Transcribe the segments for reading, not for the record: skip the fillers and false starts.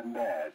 I'm mad.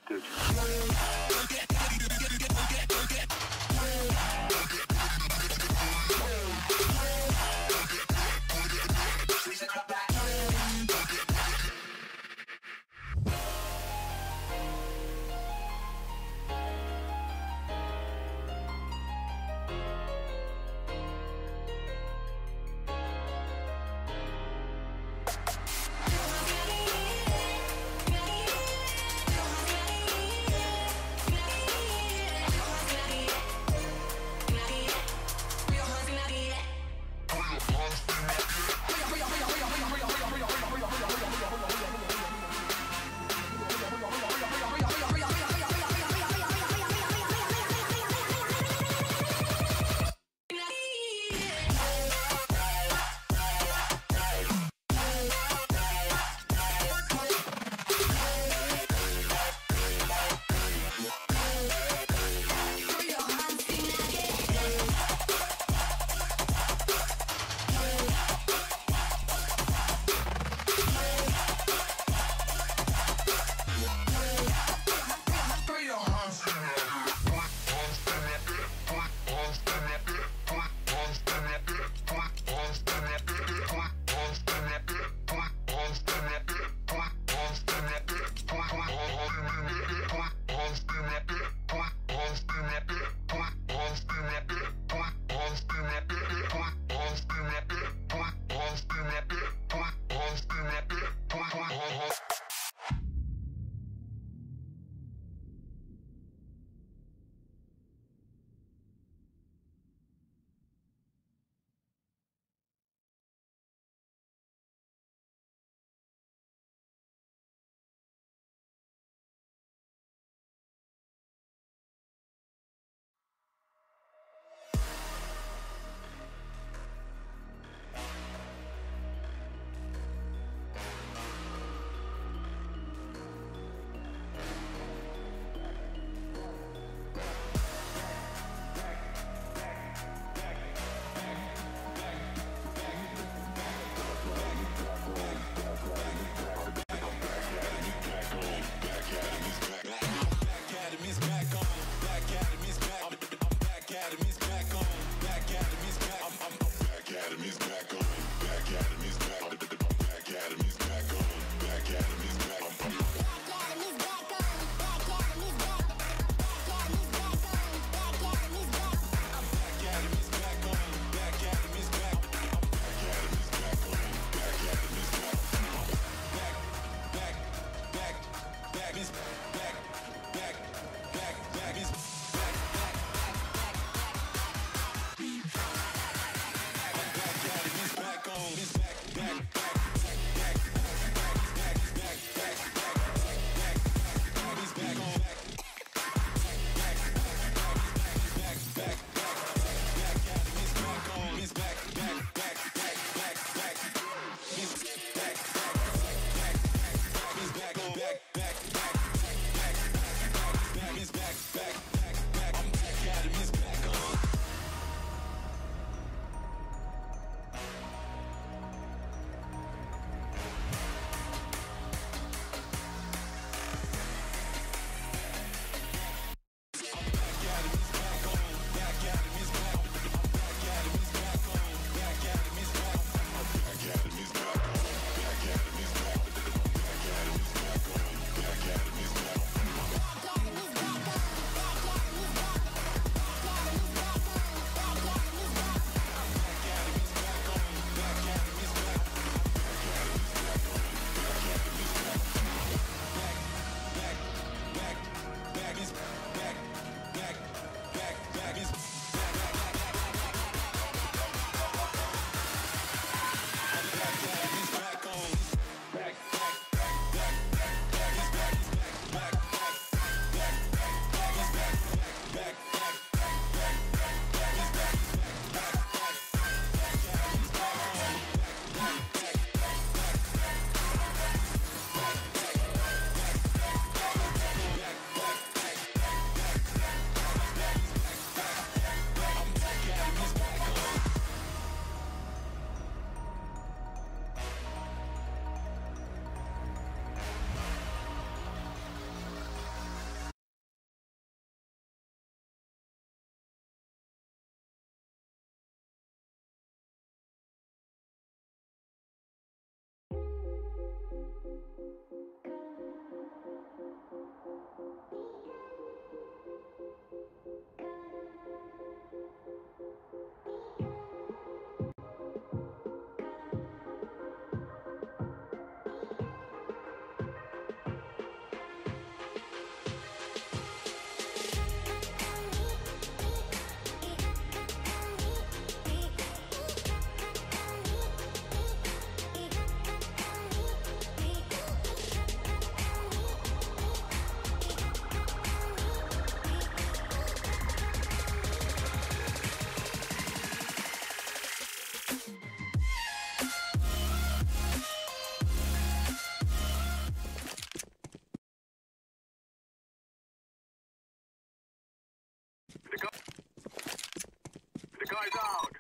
The guy's out.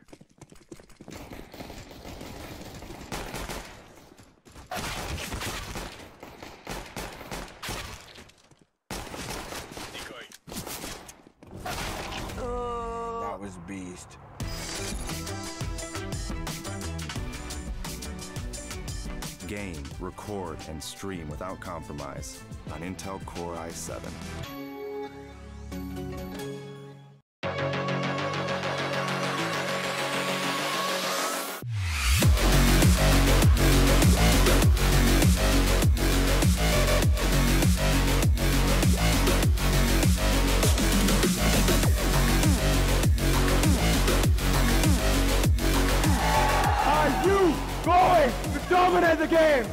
That was beast. Game, record, and stream without compromise on Intel Core i7. Are you going to dominate the game?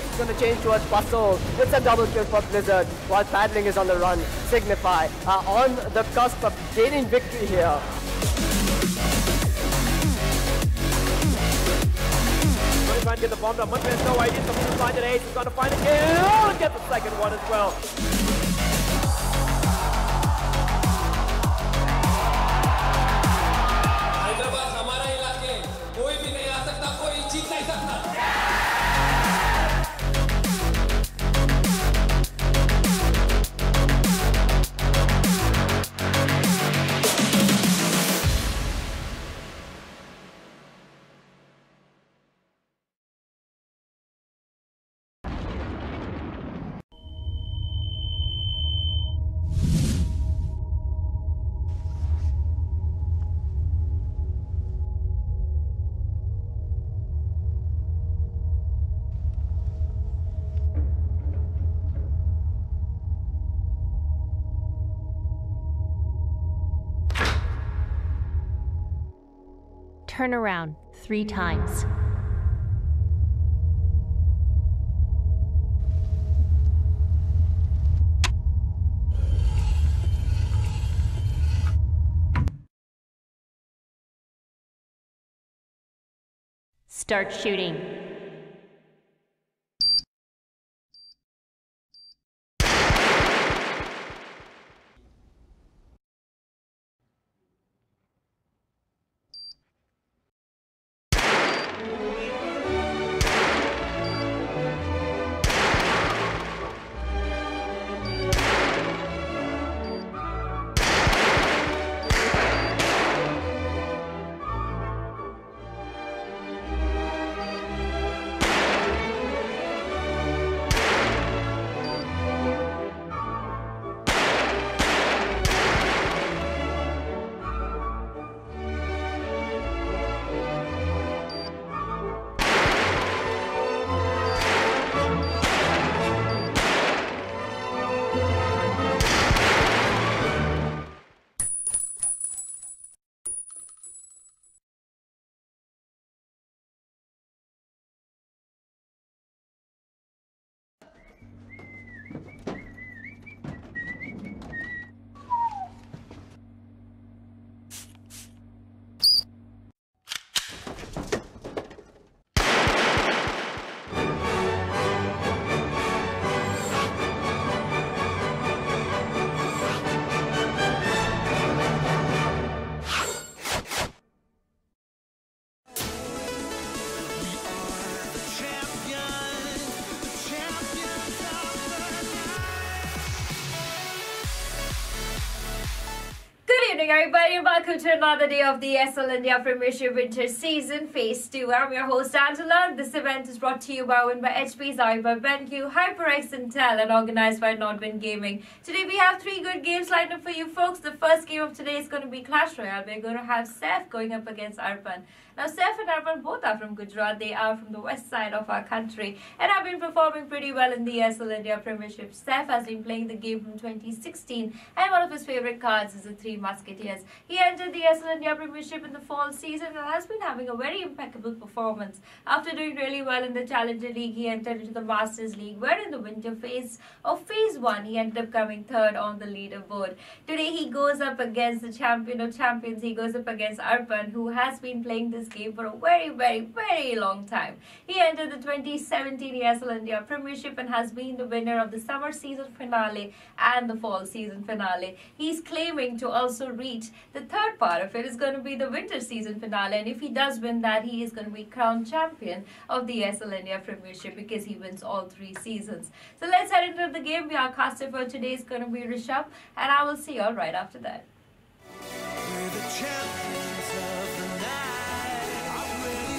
It's going to change towards Bustle. It's a double kill for Blizzard while Paddling is on the run. Signify on the cusp of gaining victory here. Trying to get the bomb down. Much has no idea. Something to find an ace. He's going to find a kill and get the second one as well. Hyderabad हमारा इलाके कोई भी नहीं आ सकता कोई जीत नहीं सकता Turn around 3 times. Start shooting. Good evening, everybody, and welcome to another day of the ESL India Premiership Winter Season Phase 2. I'm your host, Angela. This event is brought to you by Omen by HP, Saif by BenQ, HyperX Intel, and organized by Nodwin Gaming. Today we have 3 good games lined up for you folks. The first game of today is going to be Clash Royale. We're going to have Saif going up against Arpan. Now, Saif and Arpan both are from Gujarat. They are from the west side of our country and have been performing pretty well in the ESL India Premiership. Saif has been playing the game from 2016 and one of his favorite cards is the Three Musketeers. He entered the ESL India Premiership in the fall season and has been having a very impeccable performance. After doing really well in the Challenger League, he entered into the Masters League, where in the winter phase of Phase 1, he ended up coming third on the leaderboard. Today, he goes up against the champion of champions. He goes up against Arpan, who has been playing this game for a very, very, very long time. He entered the 2017 ESL India Premiership and has been the winner of the summer season finale and the fall season finale. He's claiming to also reach the third part of it. Is going to be the winter season finale, and if he does win that, he is going to be crowned champion of the ESL India Premiership because he wins all 3 seasons. So let's head into the game. Our caster for today is going to be Rishabh, and I will see you all right after that. We're the champions of the night. I'm ready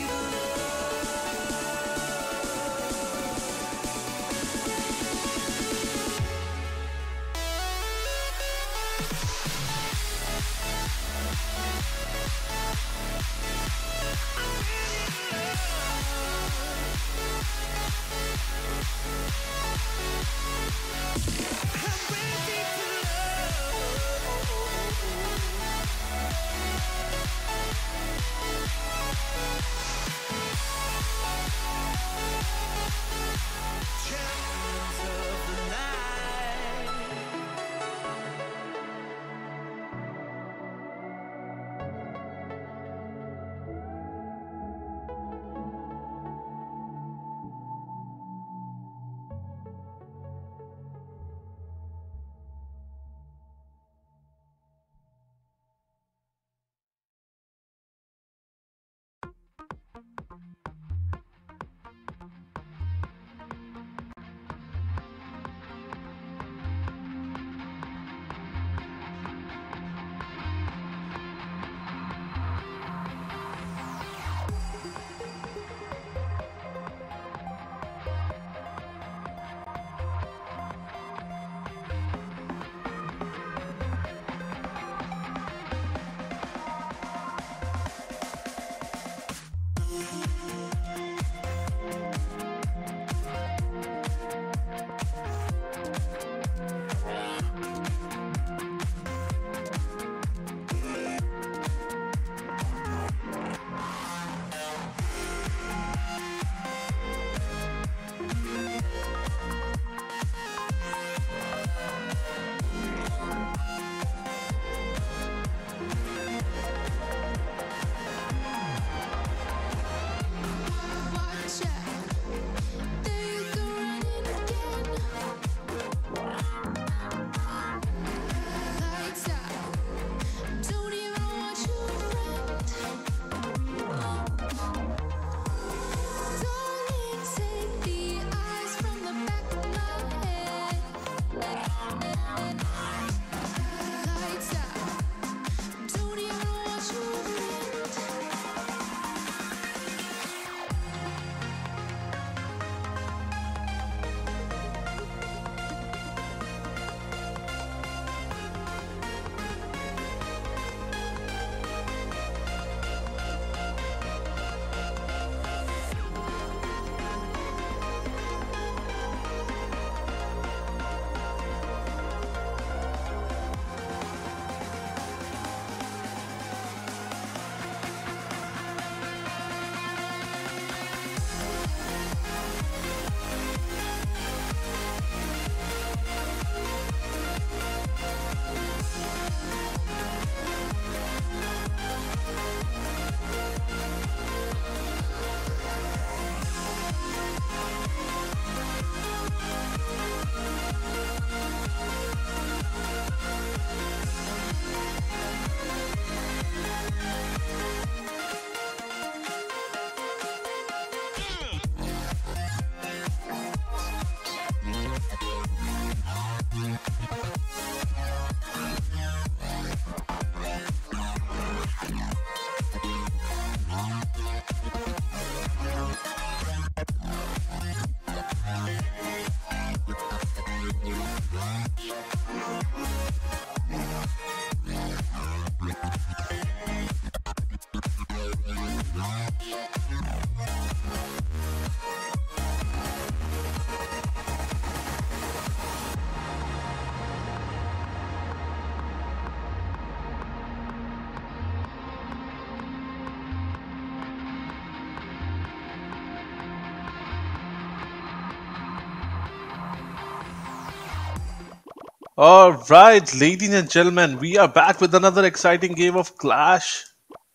Alright, ladies and gentlemen, we are back with another exciting game of Clash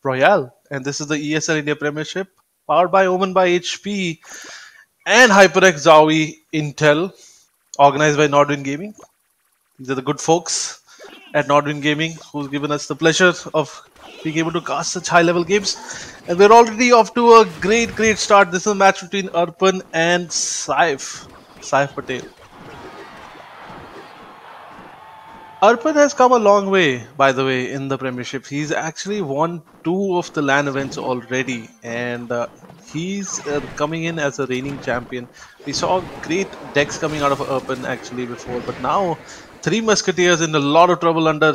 Royale. And this is the ESL India Premiership, powered by Omen by HP and HyperX Zowie Intel, organized by Nordwind Gaming. These are the good folks at Nordwind Gaming who's given us the pleasure of being able to cast such high-level games. And we're already off to a great start. This is a match between Arpan and Saif Patel. Arpan has come a long way, by the way, in the Premiership. He's actually won 2 of the LAN events already, and he's coming in as a reigning champion. We saw great decks coming out of Arpan actually before, but now 3 Musketeers in a lot of trouble under a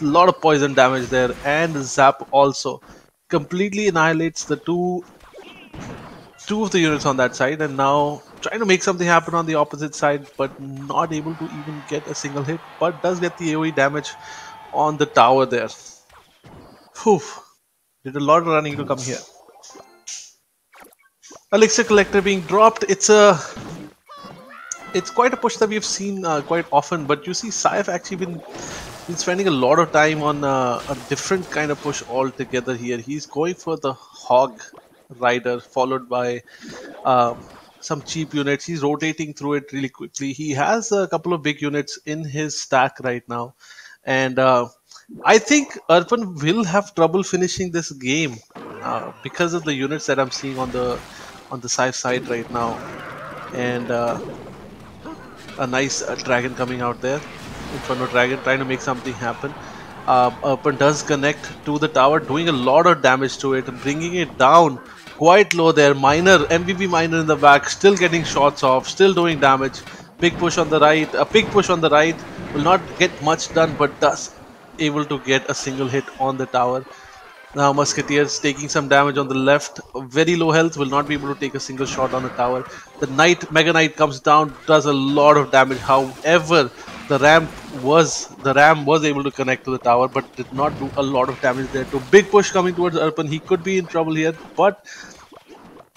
lot of poison damage there, and Zap also completely annihilates the two of the units on that side, and now trying to make something happen on the opposite side, but not able to even get a single hit, but does get the AoE damage on the tower there. Whew. Did a lot of running to come here. Elixir Collector being dropped. It's quite a push that we've seen quite often, but you see Saif actually been spending a lot of time on a different kind of push altogether here. He's going for the Hog Rider, followed by some cheap units. He's rotating through it really quickly. He has a couple of big units in his stack right now, and I think Arpan will have trouble finishing this game because of the units that I'm seeing on the Saif side right now, and a nice dragon coming out there. Inferno Dragon trying to make something happen. Arpan does connect to the tower, doing a lot of damage to it, bringing it down quite low there. MVP Miner in the back, still getting shots off, still doing damage. Big push on the right. A big push on the right will not get much done, but does able to get a single hit on the tower. Now Musketeers taking some damage on the left. Very low health, will not be able to take a single shot on the tower. The Mega Knight comes down, does a lot of damage. However, the ram was able to connect to the tower, but did not do a lot of damage there. So big push coming towards Arpan. He could be in trouble here, but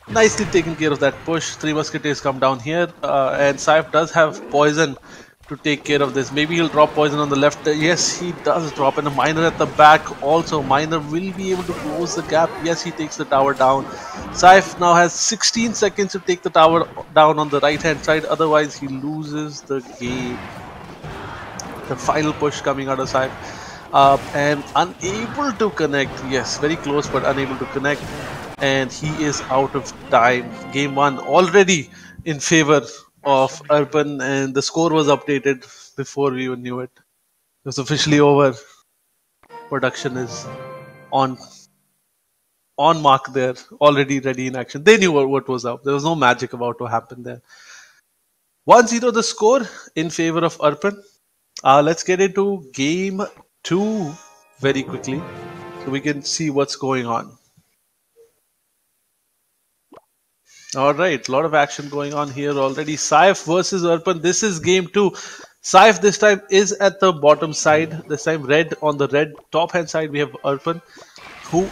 nicely taken care of that push. 3 Musketeers come down here, and Saif does have poison to take care of this. Maybe he'll drop poison on the left. Yes, he does drop, and a Miner at the back also. Miner will be able to close the gap. Yes, he takes the tower down. Saif now has 16 seconds to take the tower down on the right hand side, otherwise he loses the game. The final push coming out of Saif, and unable to connect. Yes, very close, but unable to connect, and he is out of time. Game 1 already in favor of Arpan, and the score was updated before we even knew it. It was officially over. Production is on mark there, already ready in action. They knew what was up. There was no magic about to happen there. 1-0 the score in favor of Arpan. Let's get into game 2 very quickly so we can see what's going on. Alright, a lot of action going on here already. Saif versus Arpan. This is game 2. Saif this time is at the bottom side. This time red on the red top hand side. We have Arpan, who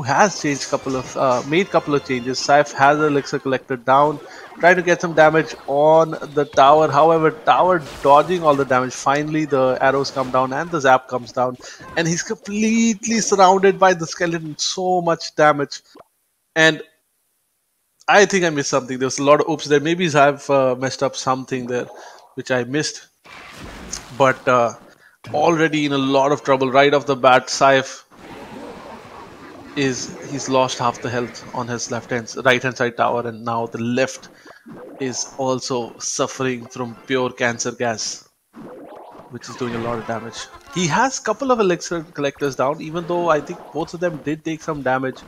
has changed made couple of changes. Saif has an Elixir Collector down, trying to get some damage on the tower. However, tower dodging all the damage. Finally, the arrows come down and the zap comes down, and he's completely surrounded by the skeleton. So much damage, and I think I missed something. There was a lot of oops there. Maybe I've messed up something there, which I missed. But already in a lot of trouble right off the bat. Saif he's lost half the health on his right hand side tower, and now the left is also suffering from pure cancer gas, which is doing a lot of damage. He has a couple of Elixir Collectors down, even though I think both of them did take some damage.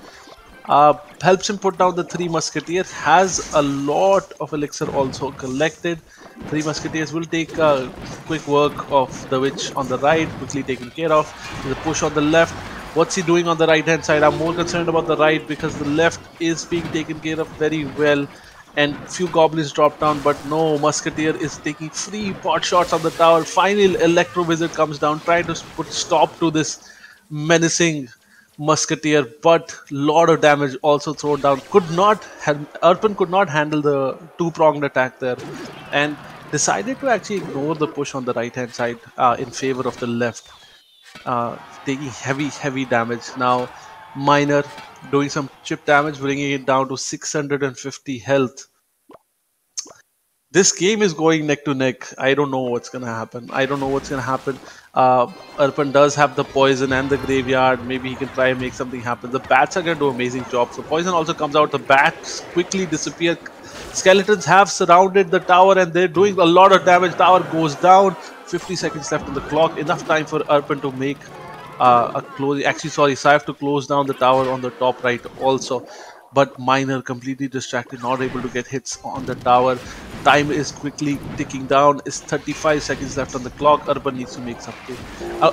Helps him put down the 3 Musketeers. Has a lot of Elixir also collected. 3 Musketeers will take quick work of the Witch on the right, quickly taken care of. There's a push on the left. What's he doing on the right hand side? I'm more concerned about the right, because the left is being taken care of very well, and few goblins drop down, but no, Musketeer is taking free pot shots on the tower. Finally, Electro Wizard comes down, trying to put stop to this menacing Musketeer, but lot of damage also thrown down. Arpan could not handle the 2-pronged attack there, and decided to actually ignore the push on the right hand side in favor of the left, taking heavy damage. Now Miner doing some chip damage, bringing it down to 650 health. This game is going neck to neck. I don't know what's gonna happen. Arpan does have the poison and the graveyard. Maybe he can try and make something happen. The bats are gonna do amazing job. So poison also comes out. The bats quickly disappear. Skeletons have surrounded the tower and they're doing a lot of damage. Tower goes down. 50 seconds left on the clock. Enough time for Arpan to make a close. Actually, sorry, Saif to close down the tower on the top right also. But Miner completely distracted, not able to get hits on the tower. Time is quickly ticking down. It's 35 seconds left on the clock. Arpan needs to make something.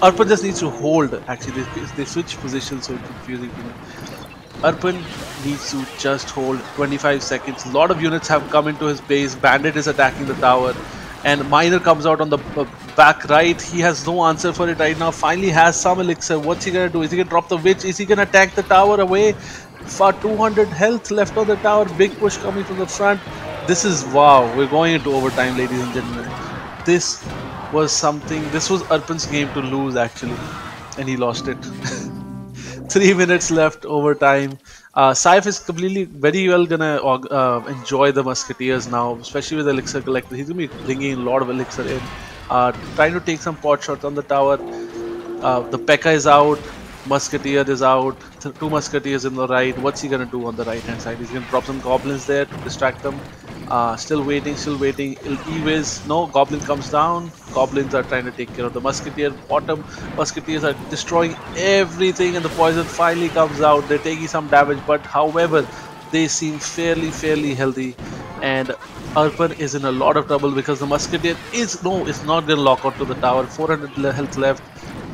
Arpan just needs to hold. Actually, they switch positions, so it's confusing to me. Arpan needs to just hold. 25 seconds. A lot of units have come into his base. Bandit is attacking the tower. And Miner comes out on the back right. He has no answer for it right now. Finally has some elixir. What's he gonna do? Is he gonna drop the witch? Is he gonna tank the tower away? For 200 health left on the tower. Big push coming from the front. This is wow. We're going into overtime, ladies and gentlemen. This was something. This was Arpan's game to lose actually, and he lost it. 3 minutes left overtime. Saif is completely very well gonna enjoy the musketeers now, especially with elixir collector. He's gonna be bringing a lot of elixir in, trying to take some pot shots on the tower. The P.E.K.K.A is out. Musketeer is out. 2 musketeers in the right. What's he gonna do on the right hand side? He's gonna drop some goblins there to distract them. Still waiting. E-Wiz. No, goblin comes down. Goblins are trying to take care of the musketeer. Bottom musketeers are destroying everything, and the poison finally comes out. They're taking some damage, but however, they seem fairly healthy. And Arpan is in a lot of trouble because the musketeer is not gonna lock onto the tower. 400 health left.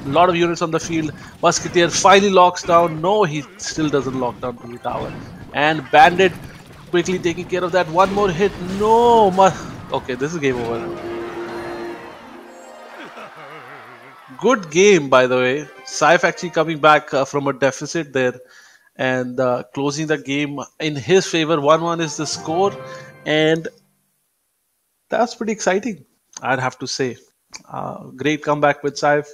A lot of units on the field. Musketeer finally locks down. No, he still doesn't lock down to the tower. And Bandit quickly taking care of that. One more hit. No. Okay, this is game over. Good game, by the way. Saif actually coming back from a deficit there and closing the game in his favor. 1-1 is the score. And that's pretty exciting, I'd have to say. Great comeback with Saif.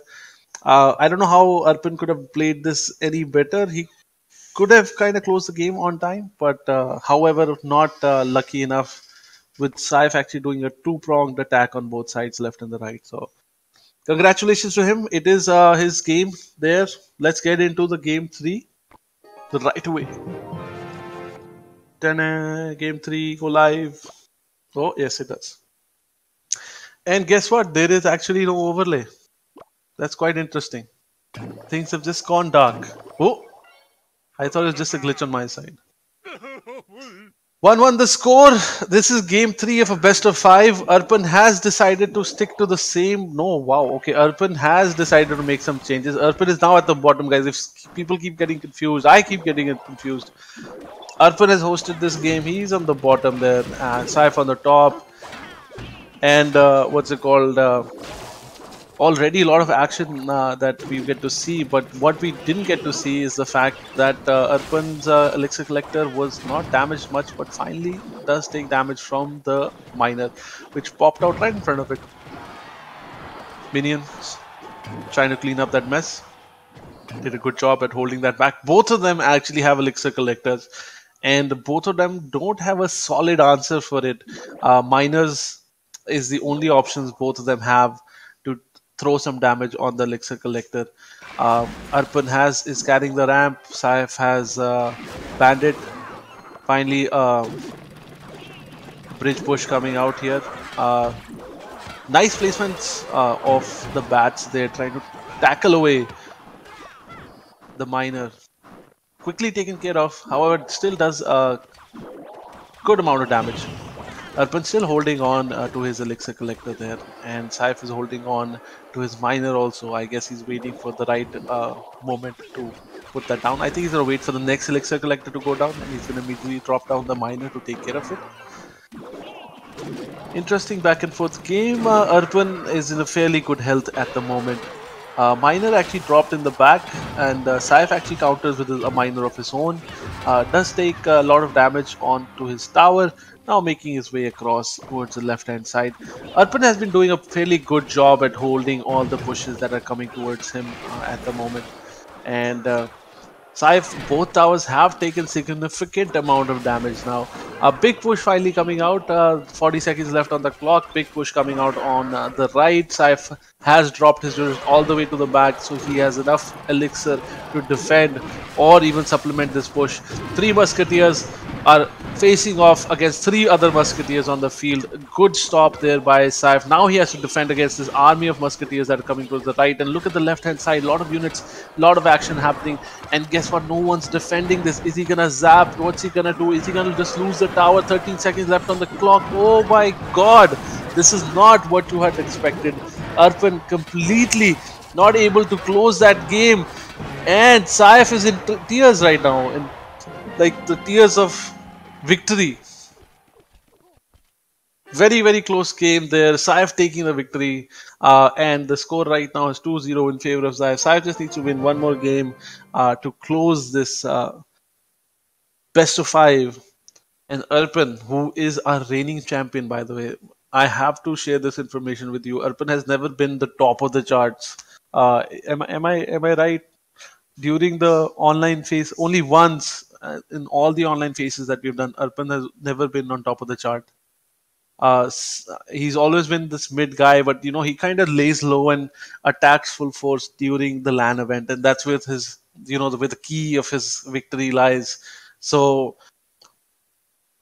I don't know how Arpan could have played this any better. He could have kind of closed the game on time, but however, not lucky enough with Saif actually doing a 2-pronged attack on both sides, left and the right. So, congratulations to him. It is his game there. Let's get into the game 3 the right away. Game 3, go live. Oh, yes, it does. And guess what? There is actually no overlay. That's quite interesting. Things have just gone dark. Oh, I thought it was just a glitch on my side. 1-1 the score. This is game 3 of a best of 5. Arpan has decided to stick to the same. No, wow. Okay, Arpan has decided to make some changes. Arpan is now at the bottom, guys. If people keep getting confused, I keep getting confused. Arpan has hosted this game. He's on the bottom there. Saif on the top. And what's it called? Already a lot of action that we get to see, but what we didn't get to see is the fact that Arpan's elixir collector was not damaged much, but finally does take damage from the miner, which popped out right in front of it. Minions trying to clean up that mess. Did a good job at holding that back. Both of them actually have elixir collectors, and both of them don't have a solid answer for it. Miners is the only options both of them have to throw some damage on the elixir collector. Arpan is carrying the ramp. Saif has Bandit. Finally, bridge push coming out here. Nice placements of the bats. They're trying to tackle away the miner. Quickly taken care of. However, it still does a good amount of damage. Arpan still holding on to his elixir collector there, and Saif is holding on to his miner also. I guess he's waiting for the right moment to put that down. I think he's going to wait for the next elixir collector to go down, and he's going to immediately drop down the miner to take care of it. Interesting back and forth game. Arpan is in a fairly good health at the moment. Miner actually dropped in the back, and Saif actually counters with a miner of his own. Does take a lot of damage onto his tower. now making his way across towards the left-hand side. Arpan has been doing a fairly good job at holding all the pushes that are coming towards him at the moment. And Saif, both towers have taken significant amount of damage now. A big push finally coming out. 40 seconds left on the clock. Big push coming out on the right. Saif has dropped his unit all the way to the back, so he has enough elixir to defend or even supplement this push. 3 musketeers are facing off against 3 other musketeers on the field. Good stop there by Saif. Now he has to defend against this army of musketeers that are coming towards the right. And look at the left hand side, a lot of units, a lot of action happening. And guess what? No one's defending this. Is he gonna zap? What's he gonna do? Is he gonna just lose the tower? 13 seconds left on the clock. Oh my god, this is not what you had expected. Arpan completely not able to close that game. And Saif is in tears right now. And like the tears of victory. Very, very close game there. Saif taking the victory. And the score right now is 2-0 in favor of Saif. Saif just needs to win one more game to close this best of 5. And Arpan, who is our reigning champion, by the way, I have to share this information with you. Arpan has never been the top of the charts. Am I right? During the online phase, only once in all the online phases that we've done, Arpan has never been on top of the chart. He's always been this mid guy, but you know, he kind of lays low and attacks full force during the LAN event, and that's with his, you know, where the key of his victory lies. So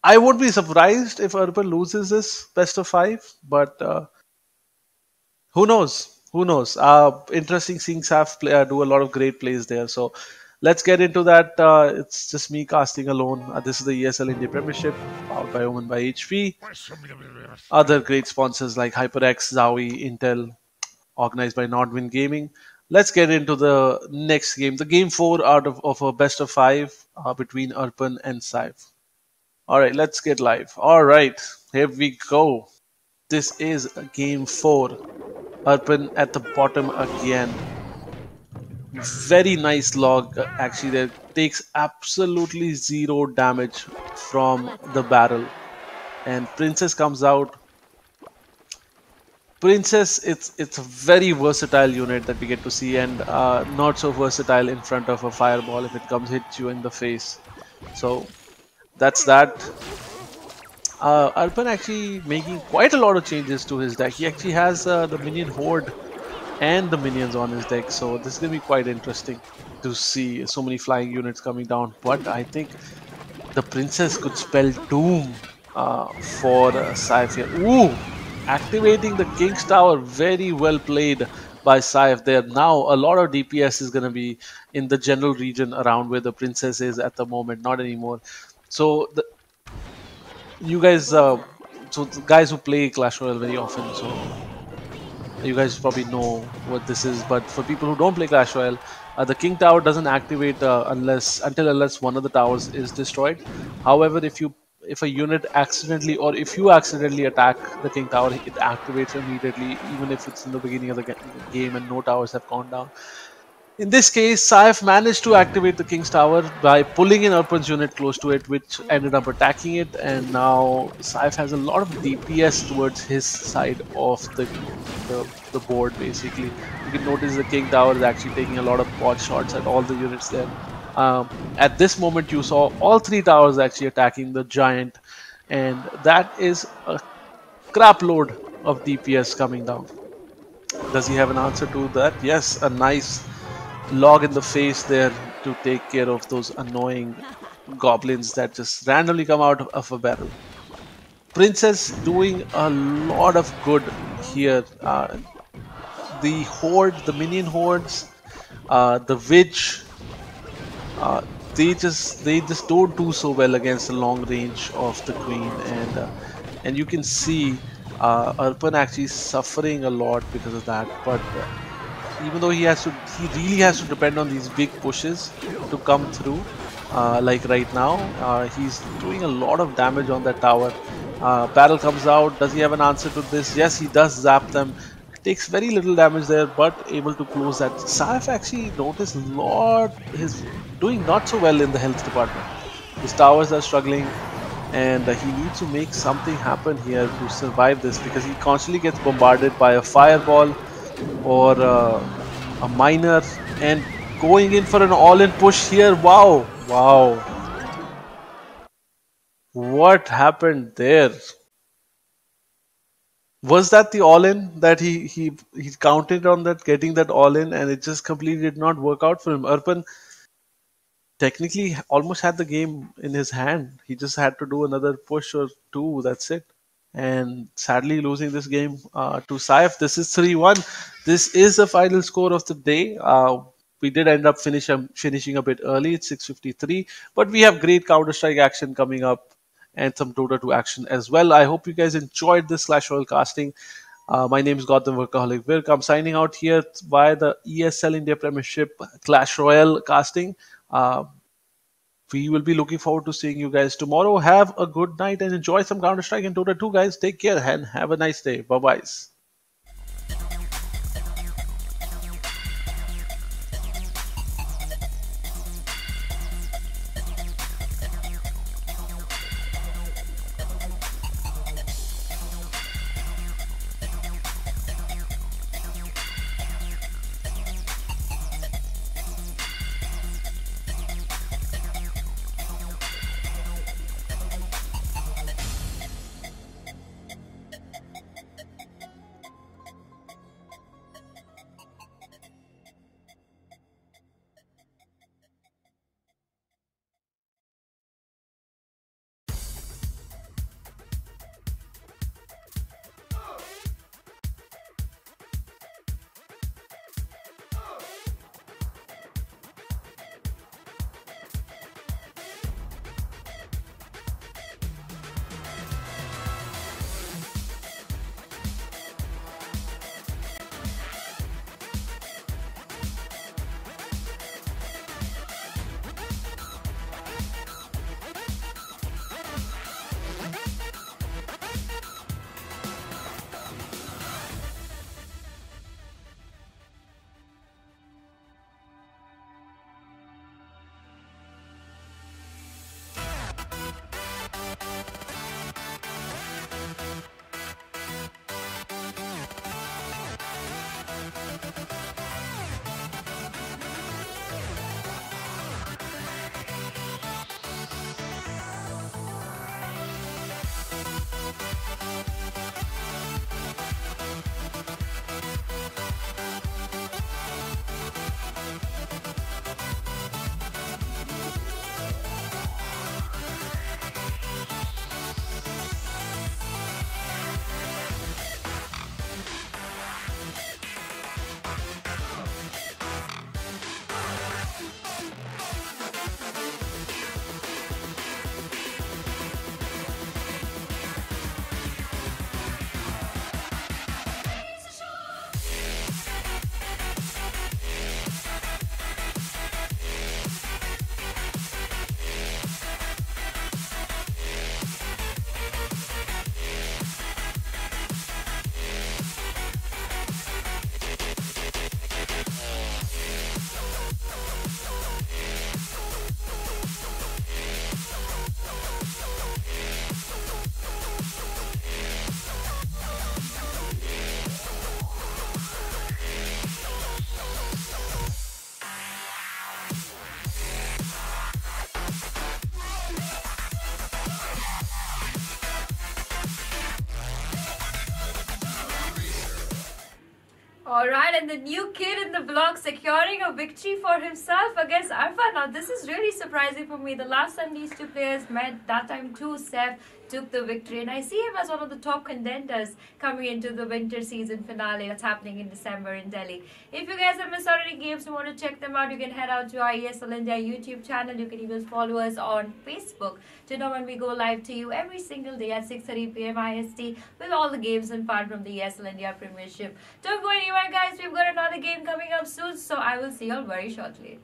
I won't be surprised if Arpan loses this best of 5, but who knows? Who knows? Interesting seeing Saif do a lot of great plays there. So let's get into that. It's just me casting alone. This is the ESL India Premiership, powered by Omen by HP. Other great sponsors like HyperX, Zowie, Intel, organized by Nordwind Gaming. Let's get into the next game. The game 4 out of a best of 5 between Arpan and Saif. Alright, let's get live. Alright, here we go. This is game 4. Arpan at the bottom again. Very nice log actually there. Takes absolutely 0 damage from the barrel. And Princess comes out. Princess, it's a very versatile unit that we get to see, and not so versatile in front of a fireball if it comes hits you in the face. So that's that. Arpan actually making quite a lot of changes to his deck. He actually has the minion horde and the minions on his deck, so this is going to be quite interesting to see so many flying units coming down. But I think the Princess could spell doom for Saif here. Ooh! Activating the King's Tower. Very well played by Saif there. Now a lot of DPS is going to be in the general region around where the Princess is at the moment. Not anymore. So you guys, so the guys who play Clash Royale very often, so you guys probably know what this is. But for people who don't play Clash Royale, the King Tower doesn't activate unless one of the towers is destroyed. However, if a unit accidentally, or if you accidentally attack the King Tower, it activates immediately, even if it's in the beginning of the game and no towers have gone down. In this case, Saif managed to activate the King's Tower by pulling in Arpan's unit close to it, which ended up attacking it, and now Saif has a lot of DPS towards his side of the board, basically. You can notice the King Tower is actually taking a lot of pot shots at all the units there. At this moment, you saw all 3 towers actually attacking the giant, and that is a crap load of DPS coming down. Does he have an answer to that? Yes, a nice log in the face there to take care of those annoying goblins that just randomly come out of a barrel. Princess doing a lot of good here. The horde, the minion hordes, the witch, they just don't do so well against the long range of the queen, and you can see Arpan actually suffering a lot because of that. But even though he really has to depend on these big pushes to come through, like right now, he's doing a lot of damage on that tower. Barrel comes out. Does he have an answer to this? Yes, he does zap them. Takes very little damage there, but able to close that. Saif actually noticed a lot. He's doing not so well in the health department. His towers are struggling. and he needs to make something happen here to survive this, because he constantly gets bombarded by a fireball or a miner, and going in for an all-in push here. Wow, wow, what happened there? Was that the all-in that he counted on, that getting that all-in, and it just completely did not work out for him? Arpan technically almost had the game in his hand. He just had to do another push or two. That's it. And sadly, losing this game to Saif. This is 3-1. This is the final score of the day. We did end up finishing a bit early. It's 6:53, but we have great Counter Strike action coming up and some Dota 2 action as well. I hope you guys enjoyed this Clash Royale casting. My name is Gautam Workaholic Virk. I'm signing out here via the ESL India Premiership Clash Royale casting. We will be looking forward to seeing you guys tomorrow. Have a good night and enjoy some Counter Strike and Dota 2, guys. Take care and have a nice day. Bye bye. Alright, and the new kid in the block securing a victory for himself against Arpan. Now, this is really surprising for me. The last time these two players met, that time too, Saif took the victory. And I see him as one of the top contenders coming into the winter season finale that's happening in December in Delhi. If you guys have missed out any games and want to check them out, you can head out to our ESL India YouTube channel. You can even follow us on Facebook to know when we go live to you every single day at 6:30 p.m. IST with all the games and fun from the ESL India Premiership. Don't go anywhere, guys. We've got another game coming up soon, so I will see you all very shortly.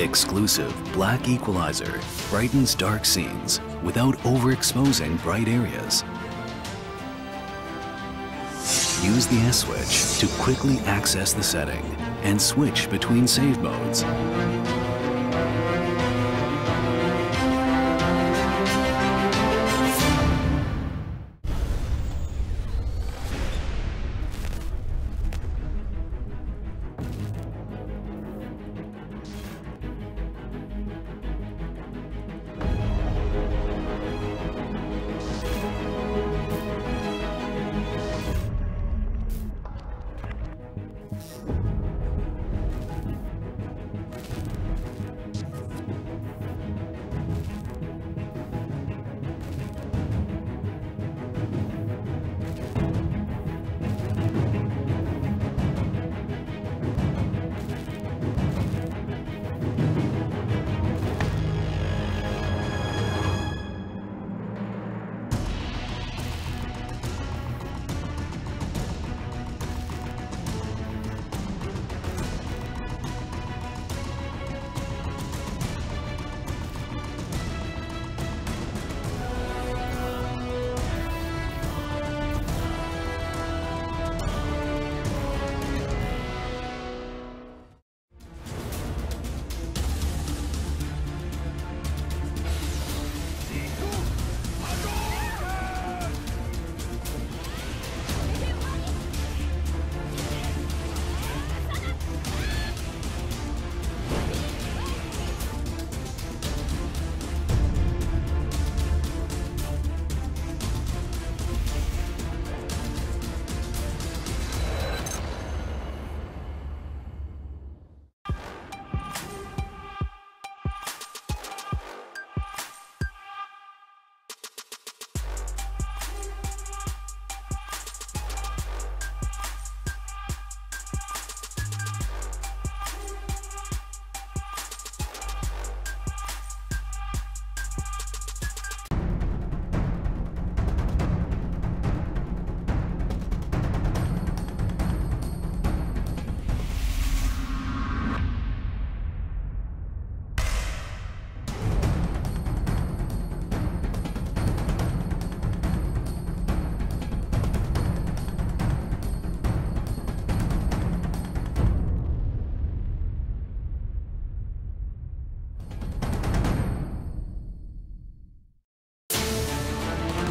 Exclusive black equalizer brightens dark scenes without overexposing bright areas. Use the S switch to quickly access the setting and switch between save modes.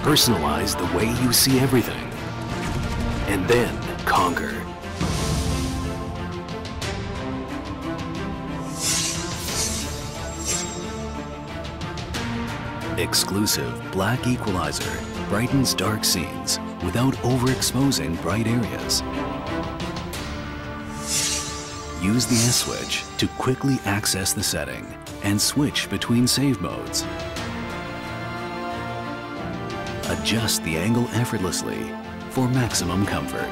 Personalize the way you see everything, and then conquer. Exclusive black equalizer brightens dark scenes without overexposing bright areas. Use the S switch to quickly access the setting and switch between save modes. Adjust the angle effortlessly for maximum comfort.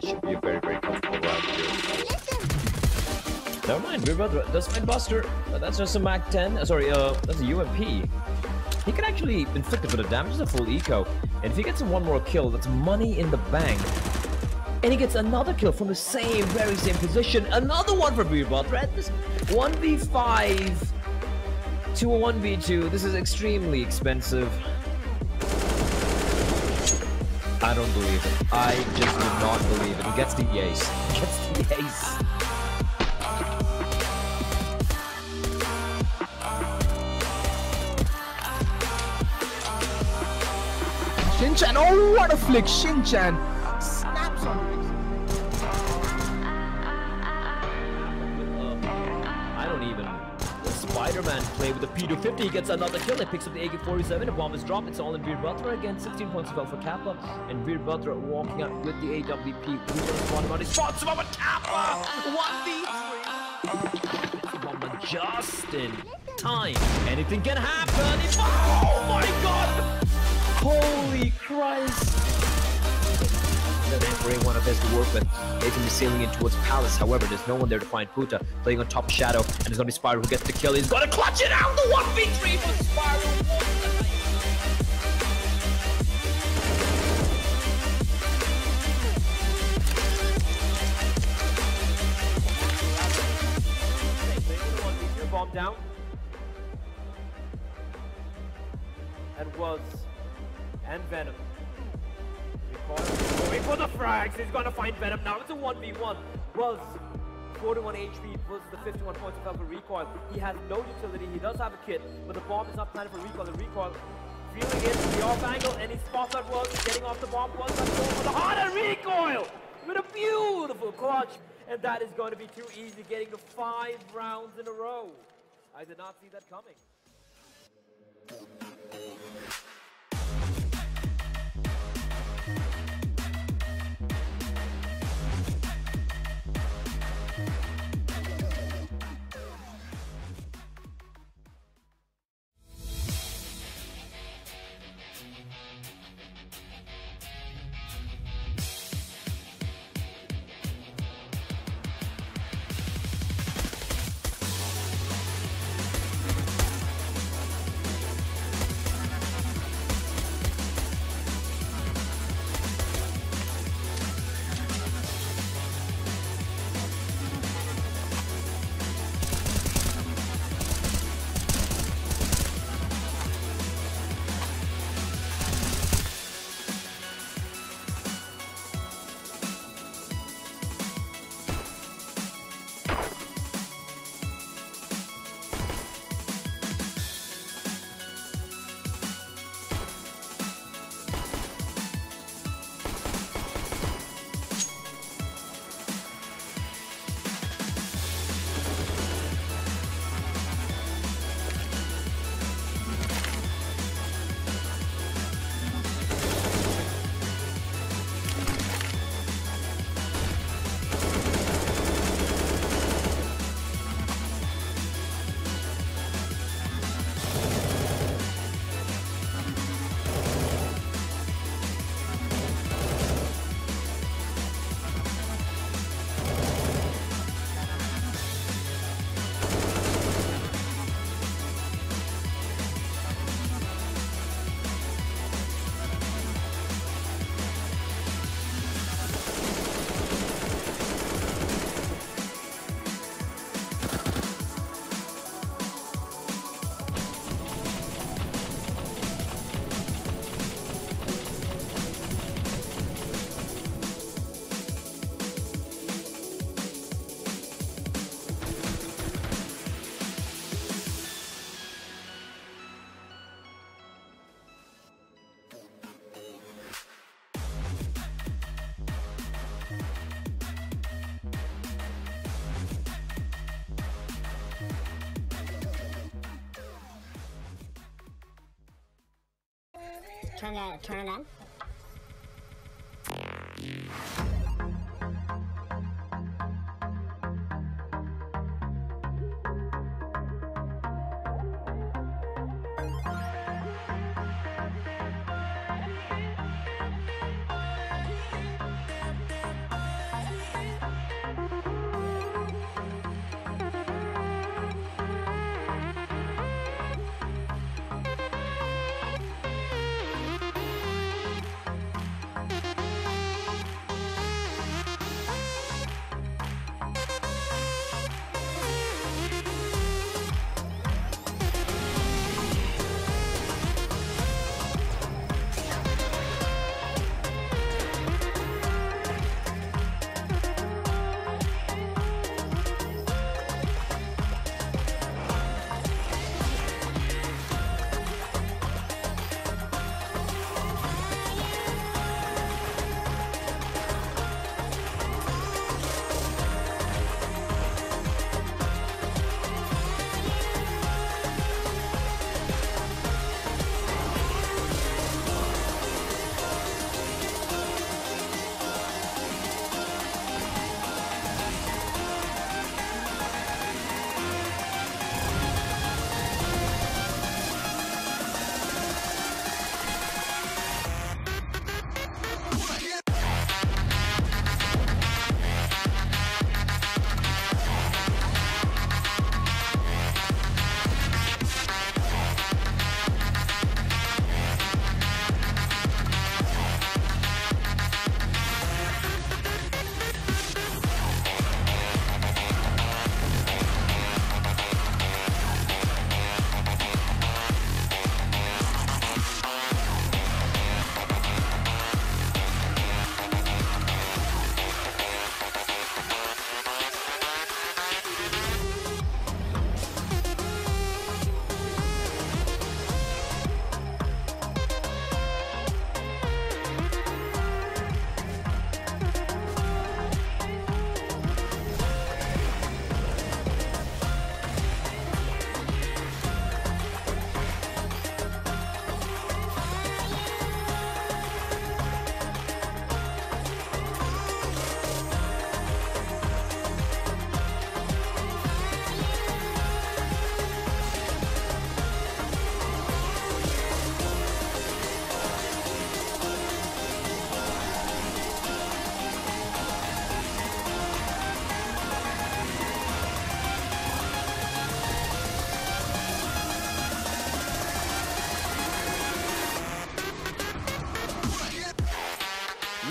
This should be a very, very comfortable round here. Never mind, Weird Brother does find Buster. That's just a Mac 10. Sorry, that's a UMP. He can actually inflict a bit of damage as a full eco. And if he gets one more kill, that's money in the bank. And he gets another kill from the very same position. Another one for Weird Brother. At this 1v5 to a 1v2. This is extremely expensive. I don't believe it. I just do not believe it. He gets the ace. He gets the ace. Shinchan, oh what a flick! Shinchan snaps on it. I don't even. Spider-Man play with the P250. He gets another kill. He picks up the AK-47. A bomb is dropped. It's all in Weird Brother again. 16 points fell for Kappa. And Weird Brother walking out with the AWP. Who's going to spawn him out? He spots him up with Kappa! 1v3! It's the bomb just in time. Anything can happen. Oh my god! Holy Christ! And then entering one of his to work with. He's going to be sailing in towards Palace. However, there's no one there to find Puta. Playing on top of Shadow. And it's going to be Spyro who gets the kill. He's going to clutch it out! The 1v3 for Spyro! Bomb down. And Venom. Going for the frags. He's gonna find Venom now. It's a 1v1. Was 41 HP versus the 51 points of health for recoil. He has no utility. He does have a kit, but the bomb is not planned for recoil. The recoil feeling it, the off angle, and he spots that was getting off the bomb. Was that goal for the harder recoil with a beautiful clutch, and that is going to be too easy. Getting to 5 rounds in a row. I did not see that coming. Turn it on.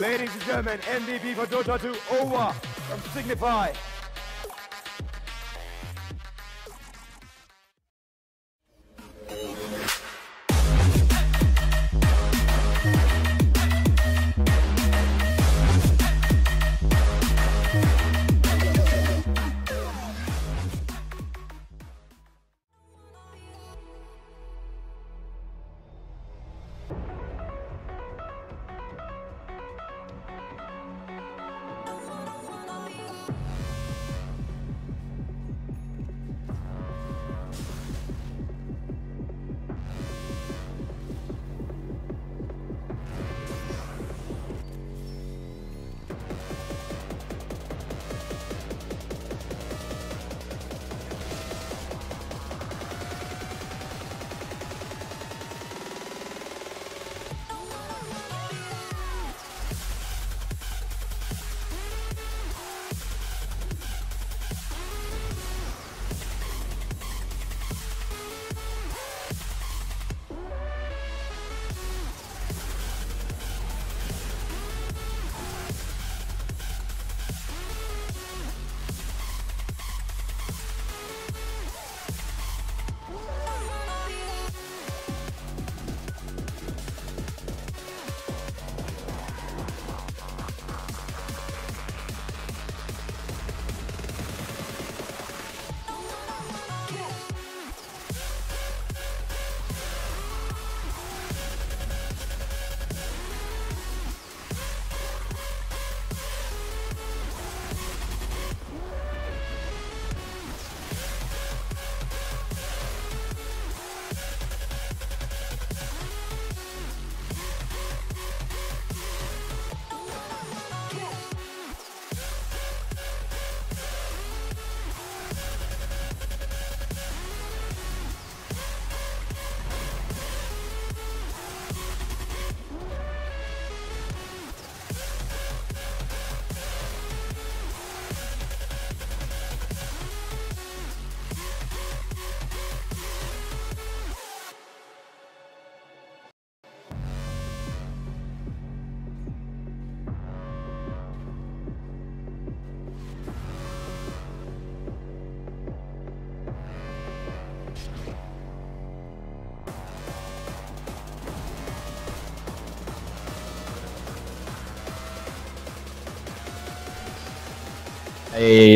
Ladies and gentlemen, MVP for Dota 2, Owa from Signify.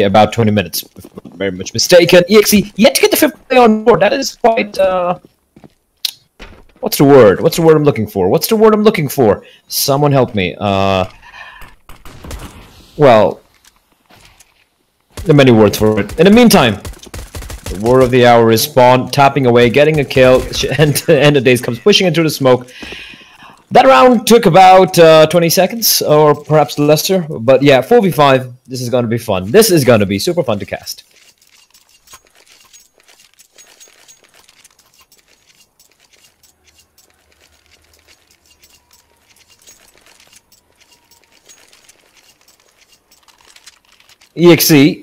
About 20 minutes, if I'm not very much mistaken. EXE yet to get the 5th play on board. That is quite. What's the word? What's the word I'm looking for? What's the word I'm looking for? Someone help me. Well, there are many words for it. In the meantime, the word of the hour is Spawn tapping away, getting a kill, and the end of days comes pushing into the smoke. That round took about 20 seconds, or perhaps lesser, but yeah, 4v5, this is going to be fun. This is going to be super fun to cast. EXE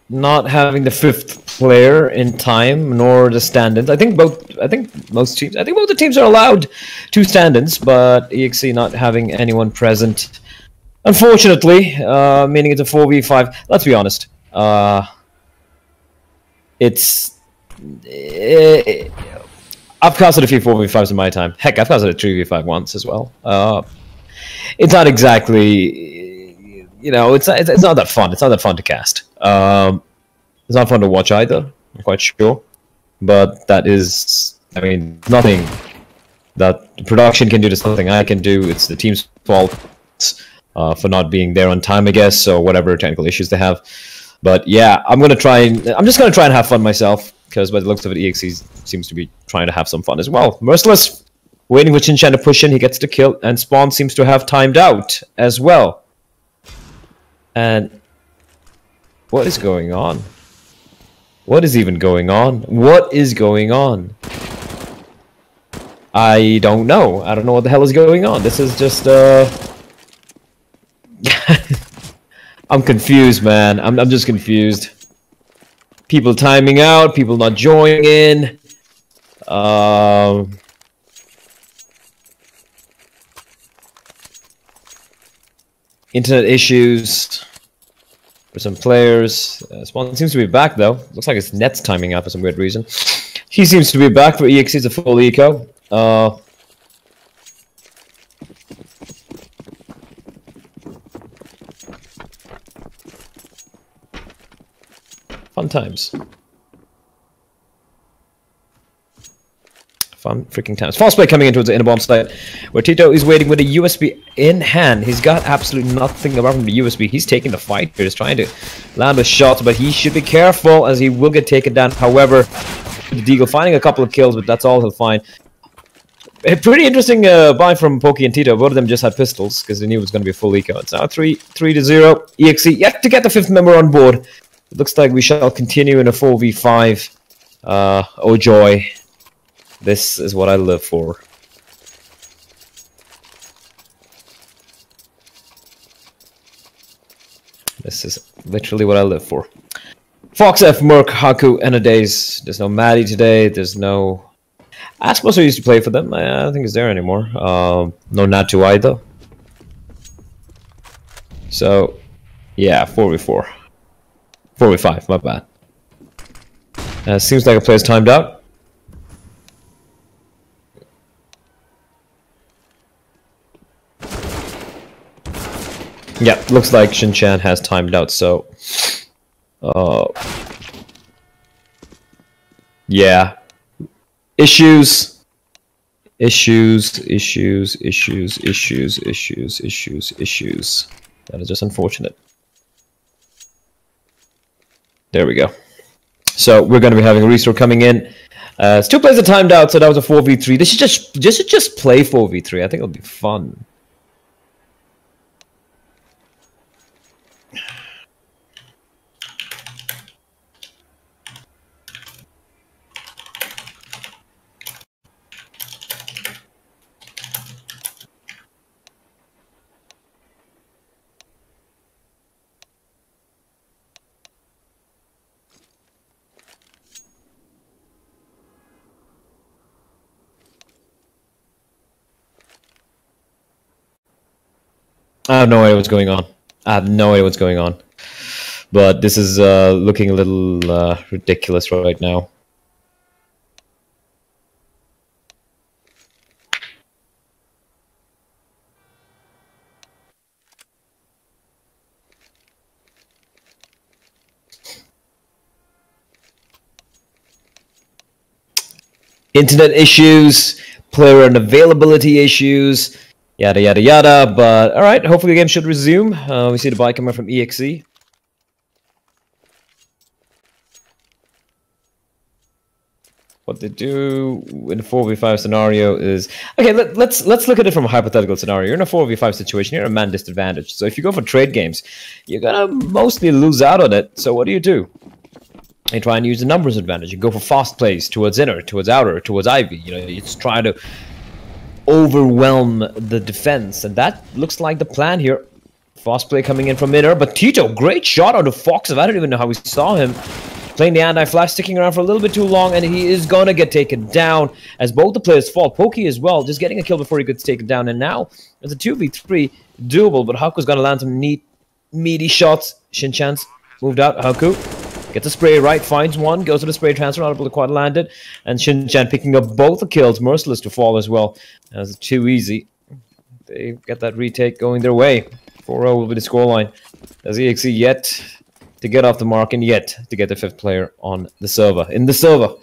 not having the 5th player in time, nor the stand-ins. I think both the teams are allowed 2 stand-ins, but EXE not having anyone present. Unfortunately, meaning it's a 4v5. Let's be honest. I've casted a few 4v5s in my time. Heck, I've casted a 3v5 once as well. It's not exactly, you know, it's not that fun. It's not that fun to cast. It's not fun to watch either, I'm quite sure. But that is, I mean, nothing that the production can do. There's nothing I can do. It's the team's fault for not being there on time, I guess, or whatever technical issues they have. But yeah, I'm just gonna try and have fun myself, because by the looks of it, EXE seems to be trying to have some fun as well. Merciless, waiting for Chinchan to push in, he gets the kill, and Spawn seems to have timed out as well. And what is going on? What is even going on? What is going on? I don't know. I don't know what the hell is going on. This is just, I'm confused, man. I'm just confused. People timing out, people not joining in. Internet issues for some players. Spawn seems to be back though. Looks like his net's timing out for some weird reason. He seems to be back for EXE. It's a full eco. Fun times. Fun freaking times. Fast play coming in towards the inner bomb site, where Tito is waiting with a USB in hand. He's got absolutely nothing apart from the USB. He's taking the fight here. He's trying to land a shot, but he should be careful as he will get taken down. However, the Deagle finding a couple of kills, but that's all he'll find. A pretty interesting buy from Pokey and Tito. Both of them just had pistols because they knew it was going to be a full eco. It's now 3-0. EXE yet to get the 5th member on board. It looks like we shall continue in a 4v5. Oh joy. This is what I live for. This is literally what I live for. Fox F, Merc, Haku, and a Days. There's no Maddie today. There's no... Aspos used to play for them. I don't think he's there anymore. No Natu either. So, yeah, 4v4. 4v5, my bad. Seems like a player's timed out. Yeah, looks like Shinchan has timed out, so... yeah. Issues. That is just unfortunate. There we go. So we're going to be having a restore coming in. It's 2 players are timed out, so that was a 4v3. They should just play 4v3. I think it'll be fun. I have no idea what's going on. I have no idea what's going on. But this is looking a little ridiculous right now. Internet issues, player unavailability issues, yada yada yada, but alright, hopefully the game should resume. We see the buy coming from EXE. What they do in a 4v5 scenario is... Okay, let's look at it from a hypothetical scenario. You're in a 4v5 situation, you're a man disadvantage. So if you go for trade games, you're gonna mostly lose out on it. So what do? You try and use the numbers advantage. You go for fast plays towards inner, towards outer, towards Ivy. You know, you just try to overwhelm the defense, and that looks like the plan here. Fast play coming in from inner, but Tito, great shot out of Fox. I don't even know how we saw him playing the anti-flash, sticking around for a little bit too long, and he is gonna get taken down as both the players fall. Pokey as well, just getting a kill before he gets taken down, and now it's a 2v3 doable, but Haku's gonna land some neat, meaty shots. Shinchan's moved out. Haku gets a spray right, finds one, goes to the spray transfer, not able to quite land it, and Shinchan picking up both the kills, merciless to fall as well. That's too easy. They get that retake going their way. 4-0 will be the scoreline. As EXE yet to get off the mark and yet to get the 5th player on the server. In the server.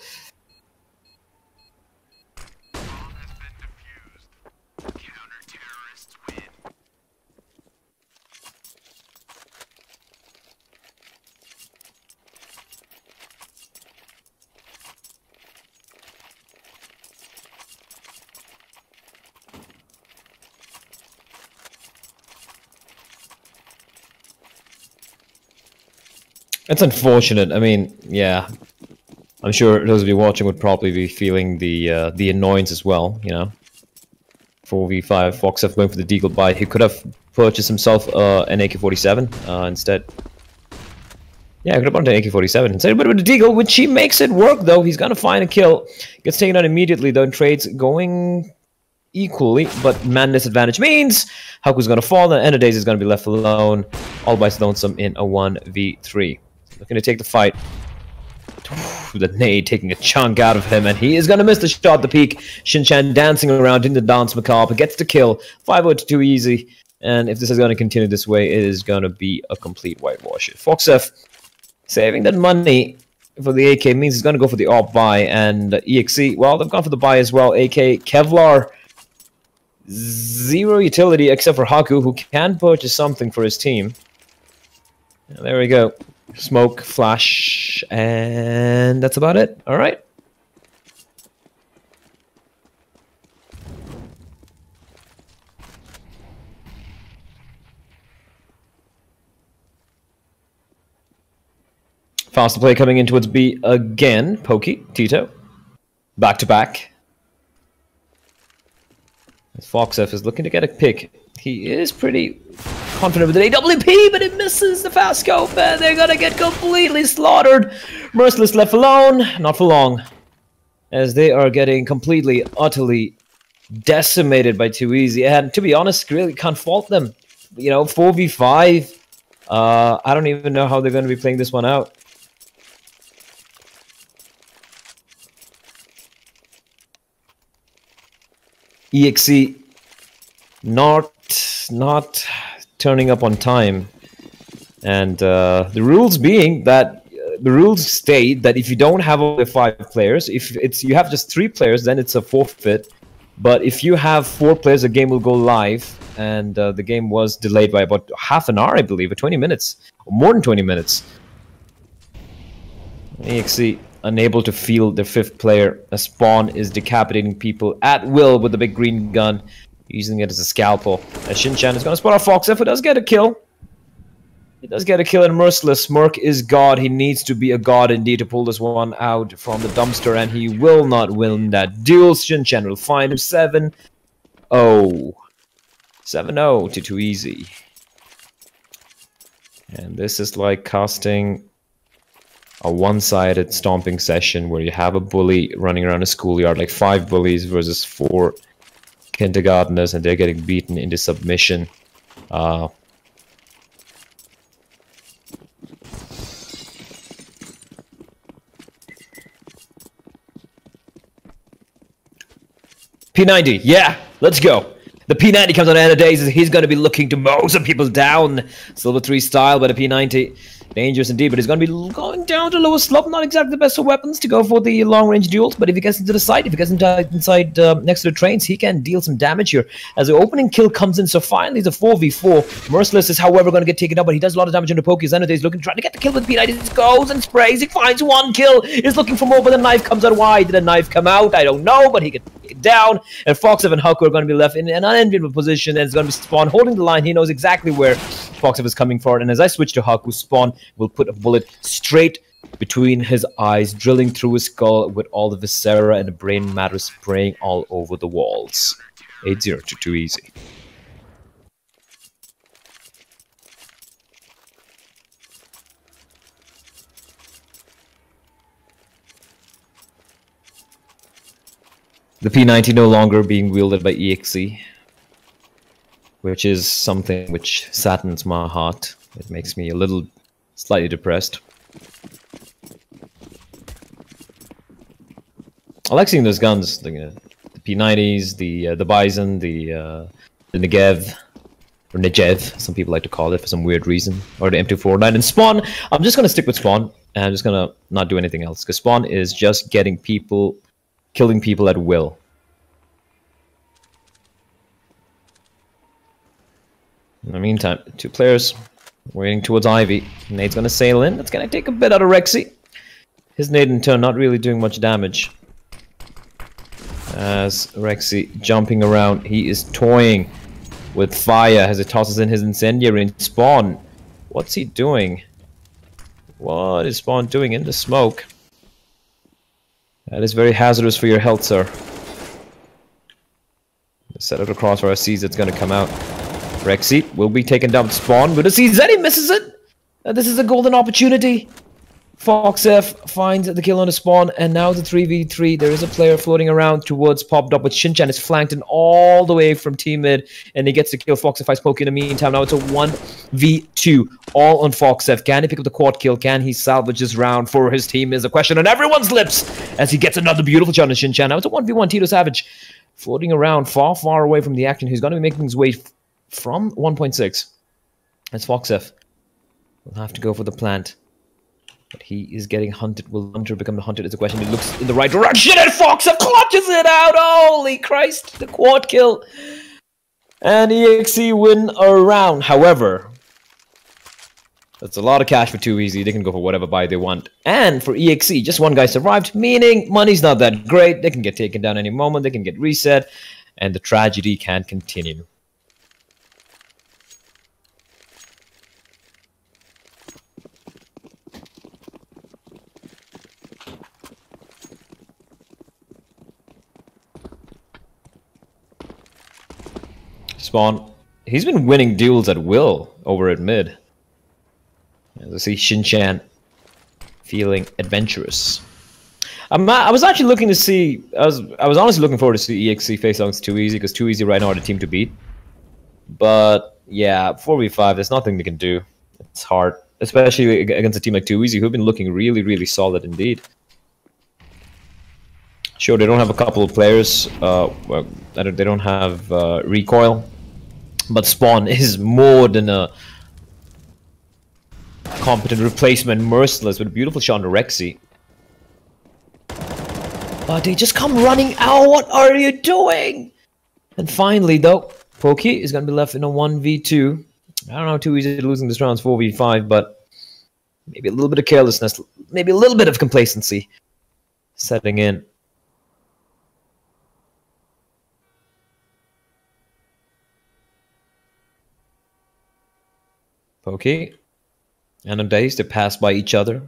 It's unfortunate. I mean, yeah, I'm sure those of you watching would probably be feeling the annoyance as well. You know, 4v5, Fox F going for the deagle buy. He could have purchased himself an AK-47 instead. Yeah, I could have bought an AK-47 instead, but with the deagle, which he makes it work though. He's gonna find a kill. Gets taken out immediately though. And trades going equally, but man disadvantage means Haku's going to fall, and Days is going to be left alone, all by his lonesome in a 1v3. Looking to take the fight. The nade taking a chunk out of him, and he is going to miss the shot at the peak. Shinchan dancing around in the dance macabre, gets the kill. 5-0 too easy, and if this is going to continue this way, it is going to be a complete whitewash. Foxef saving that money for the AK means he's going to go for the AWP buy, and EXE, well, they've gone for the buy as well. AK, Kevlar, zero utility except for Haku, who can purchase something for his team. And there we go. Smoke, flash, and that's about it. All right. Faster play coming in towards B again. Pokey, Tito. Back to back. Foxef is looking to get a pick. He is pretty confident with an AWP, but it misses the fast scope, and they're gonna get completely slaughtered. Merciless left alone, not for long, as they are getting completely, utterly decimated by Too Easy. And to be honest, really can't fault them. You know, 4v5. I don't even know how they're going to be playing this one out. EXE not turning up on time, and the rules being that the rules state that if you don't have only 5 players, if you have just 3 players, then it's a forfeit. But if you have 4 players, the game will go live, and the game was delayed by about half an hour, I believe, or 20 minutes, or more than 20 minutes. EXE unable to field their 5th player. A Spawn is decapitating people at will with the big green gun, using it as a scalpel. Shinchan is going to spot our Foxef, who does get a kill. He does get a kill, and Merciless. Merc is God. He needs to be a god indeed to pull this one out from the dumpster, and he will not win that duel. Shinchan will find him 7-0. 7-0 to Too Easy. And this is like casting a one-sided stomping session where you have a bully running around a schoolyard, like 5 bullies versus 4 kindergarteners, and they're getting beaten into submission. P90, yeah, let's go. The P90 comes on the end of days. He's going to be looking to mow some people down. Silver 3 style, but a P90. Dangerous indeed, but he's going to be going down to lower slope. Not exactly the best of weapons to go for the long-range duels, but if he gets into the site, if he gets inside next to the trains, he can deal some damage here. As the opening kill comes in, so finally it's a 4v4. Merciless is, however, going to get taken up, but he does a lot of damage on the Poke. Xanadu is looking, trying to get the kill with P90. He goes and sprays. He finds 1 kill. He's looking for more, but the knife comes out wide. Did the knife come out? I don't know, but he can take it down. And Foxef and Haku are going to be left in an unenviable position, and it's going to be Spawn holding the line. He knows exactly where Foxef is coming for it, and as I switch to Haku, Spawn will put a bullet straight between his eyes, drilling through his skull with all the viscera and the brain matter spraying all over the walls. 8-0 to Too Easy. The P90 no longer being wielded by EXE, which is something which saddens my heart. It makes me a little slightly depressed. I like seeing those guns, the P90s, the Bison, the Negev, or Negev, some people like to call it for some weird reason, or the M249. And Spawn, I'm just going to stick with Spawn, and I'm just going to not do anything else, because Spawn is just getting people, killing people at will. In the meantime, 2 players waiting towards Ivy. Nade's going to sail in. That's going to take a bit out of Rexy. His nade in turn not really doing much damage. As Rexy jumping around, he is toying with fire as he tosses in his incendiary in Spawn. What's he doing? What is Spawn doing in the smoke? That is very hazardous for your health, sir. Set up a crossfire, sees it's going to come out. Rexy will be taken down with Spawn, but he misses it. This is a golden opportunity. FoxF finds the kill on the spawn, and now the 3v3. There is a player floating around towards popped up, but Shinchan is flanked in all the way from team mid, and he gets to kill. FoxF finds Pokey in the meantime. Now it's a 1v2, all on FoxF. Can he pick up the quad kill? Can he salvage this round for his team is a question on everyone's lips as he gets another beautiful shot on Shinchan. Now it's a 1v1. Tito Savage floating around far away from the action. He's going to be making his way from 1.6. That's FoxF. We'll have to go for the plant. But he is getting hunted. Will Hunter become the hunted? Is the question. He looks in the right direction and FoxF clutches it out. Holy Christ, the quad kill. And EXE win a round. However, that's a lot of cash for 2EZ. They can go for whatever buy they want. And for EXE, just one guy survived, meaning money's not that great. They can get taken down any moment. They can get reset. And the tragedy can continue. Spawn. He's been winning duels at will over at mid. As I see Shinchan feeling adventurous. I was actually looking to see. I was honestly looking forward to see EXE face against 2EZ because 2EZ right now are the team to beat. But yeah, 4v5. There's nothing they can do. It's hard, especially against a team like 2EZ who've been looking really solid indeed. Sure, they don't have a couple of players. Well, they don't have recoil. But Spawn is more than a competent replacement. Merciless with a beautiful shot on Rexy. But they just come running out. What are you doing? And finally, though, Pokey is going to be left in a 1v2. I don't know how too easy losing this round. It's 4v5, but maybe a little bit of carelessness, maybe a little bit of complacency setting in. Pokey and on days they pass by each other.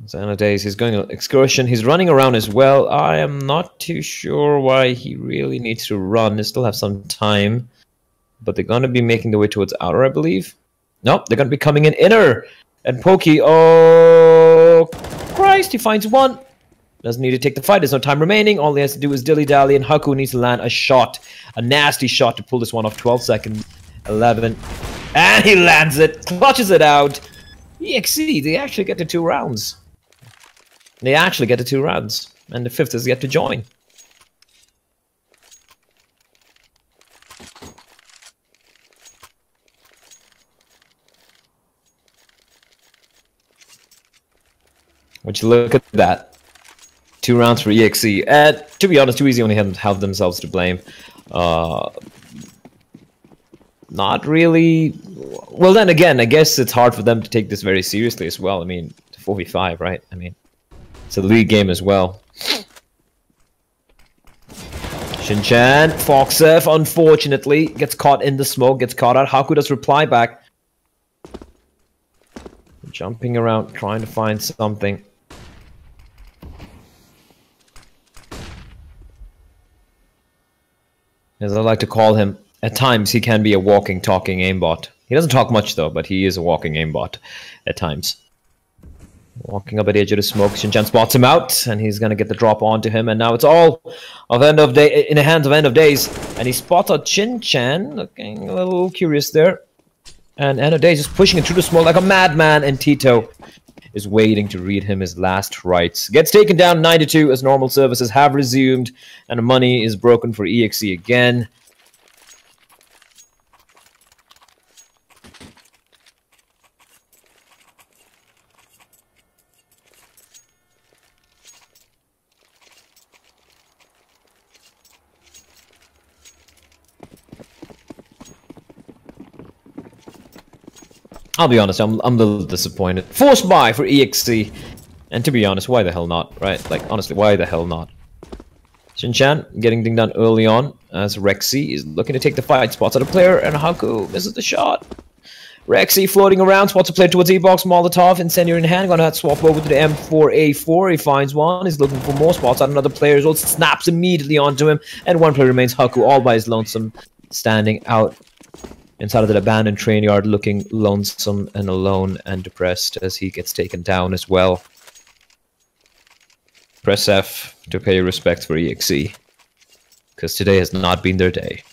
Xanadays, he's going on excursion. He's running around as well. I am not too sure why he really needs to run. They still have some time. But they're going to be making their way towards outer, I believe. Nope, they're going to be coming in inner. And Pokey, oh Christ, he finds one. Doesn't need to take the fight. There's no time remaining. All he has to do is dilly-dally, and Haku needs to land a shot. A nasty shot to pull this one off. 12 seconds. 11. And he lands it. Clutches it out. EXE, they actually get to 2 rounds. They actually get to 2 rounds. And the 5th is yet to join. Would you look at that? 2 rounds for EXE. To be honest, 2EZ only have themselves to blame. Not really. Well, then again, I guess it's hard for them to take this very seriously as well. I mean, 4v5, right? I mean, it's a league game as well. Shinchan, FoxF, unfortunately, gets caught in the smoke, gets caught out. Haku does reply back. Jumping around, trying to find something. As I like to call him, at times he can be a walking, talking aimbot. He doesn't talk much though, but he is a walking aimbot at times. Walking up at the edge of the smoke, Shinchan spots him out, and he's gonna get the drop onto him, and now it's all of in the hands of End of Days, and he spots out Shinchan, looking a little curious there, and End of Days is pushing it through the smoke like a madman, and Tito is waiting to read him his last rites. Gets taken down 9-2 as normal services have resumed, and the money is broken for EXE again. I'll be honest, I'm a little disappointed. Forced buy for EXE. And to be honest, why the hell not, right? Like, honestly, why the hell not? Shinchan getting things done early on as Rexy is looking to take the fight. Spots out a player, and Haku misses the shot. Rexy floating around, spots a player towards E-box, Molotov, incendiary in hand. Gonna have to swap over to the M4A4. He finds one, he's looking for more, spots out another player as well, snaps immediately onto him, and one player remains, Haku, all by his lonesome, standing out inside of that abandoned train yard, looking lonesome and alone and depressed as he gets taken down as well. Press F to pay your respects for EXE, because today has not been their day.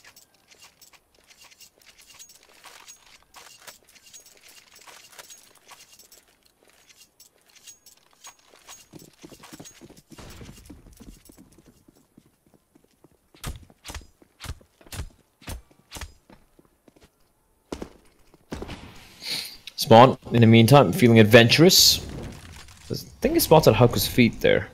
Spawn, in the meantime, feeling adventurous. I think he spots at Haku's feet there.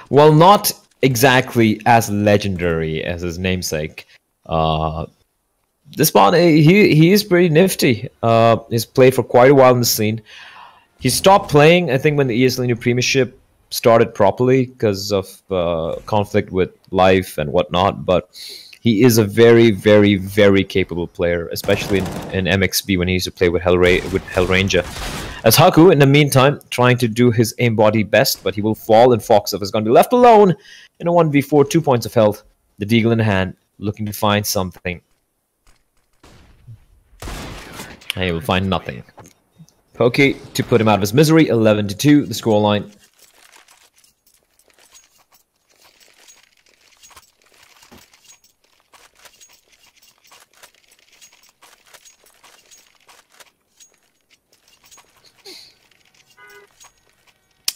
Well, not exactly as legendary as his namesake. This Spawn, he is pretty nifty. He's played for quite a while in the scene. He stopped playing, I think, when the ESL Premiership started properly because of conflict with life and whatnot, but he is a very, very, very capable player, especially in MXB when he used to play with Hellranger. As Haku, in the meantime, trying to do his aimbody best, but he will fall, and Foxov is going to be left alone in a 1v4, 2 points of health, the deagle in hand, looking to find something. And he will find nothing. Pokey to put him out of his misery, 11-2, the scoreline.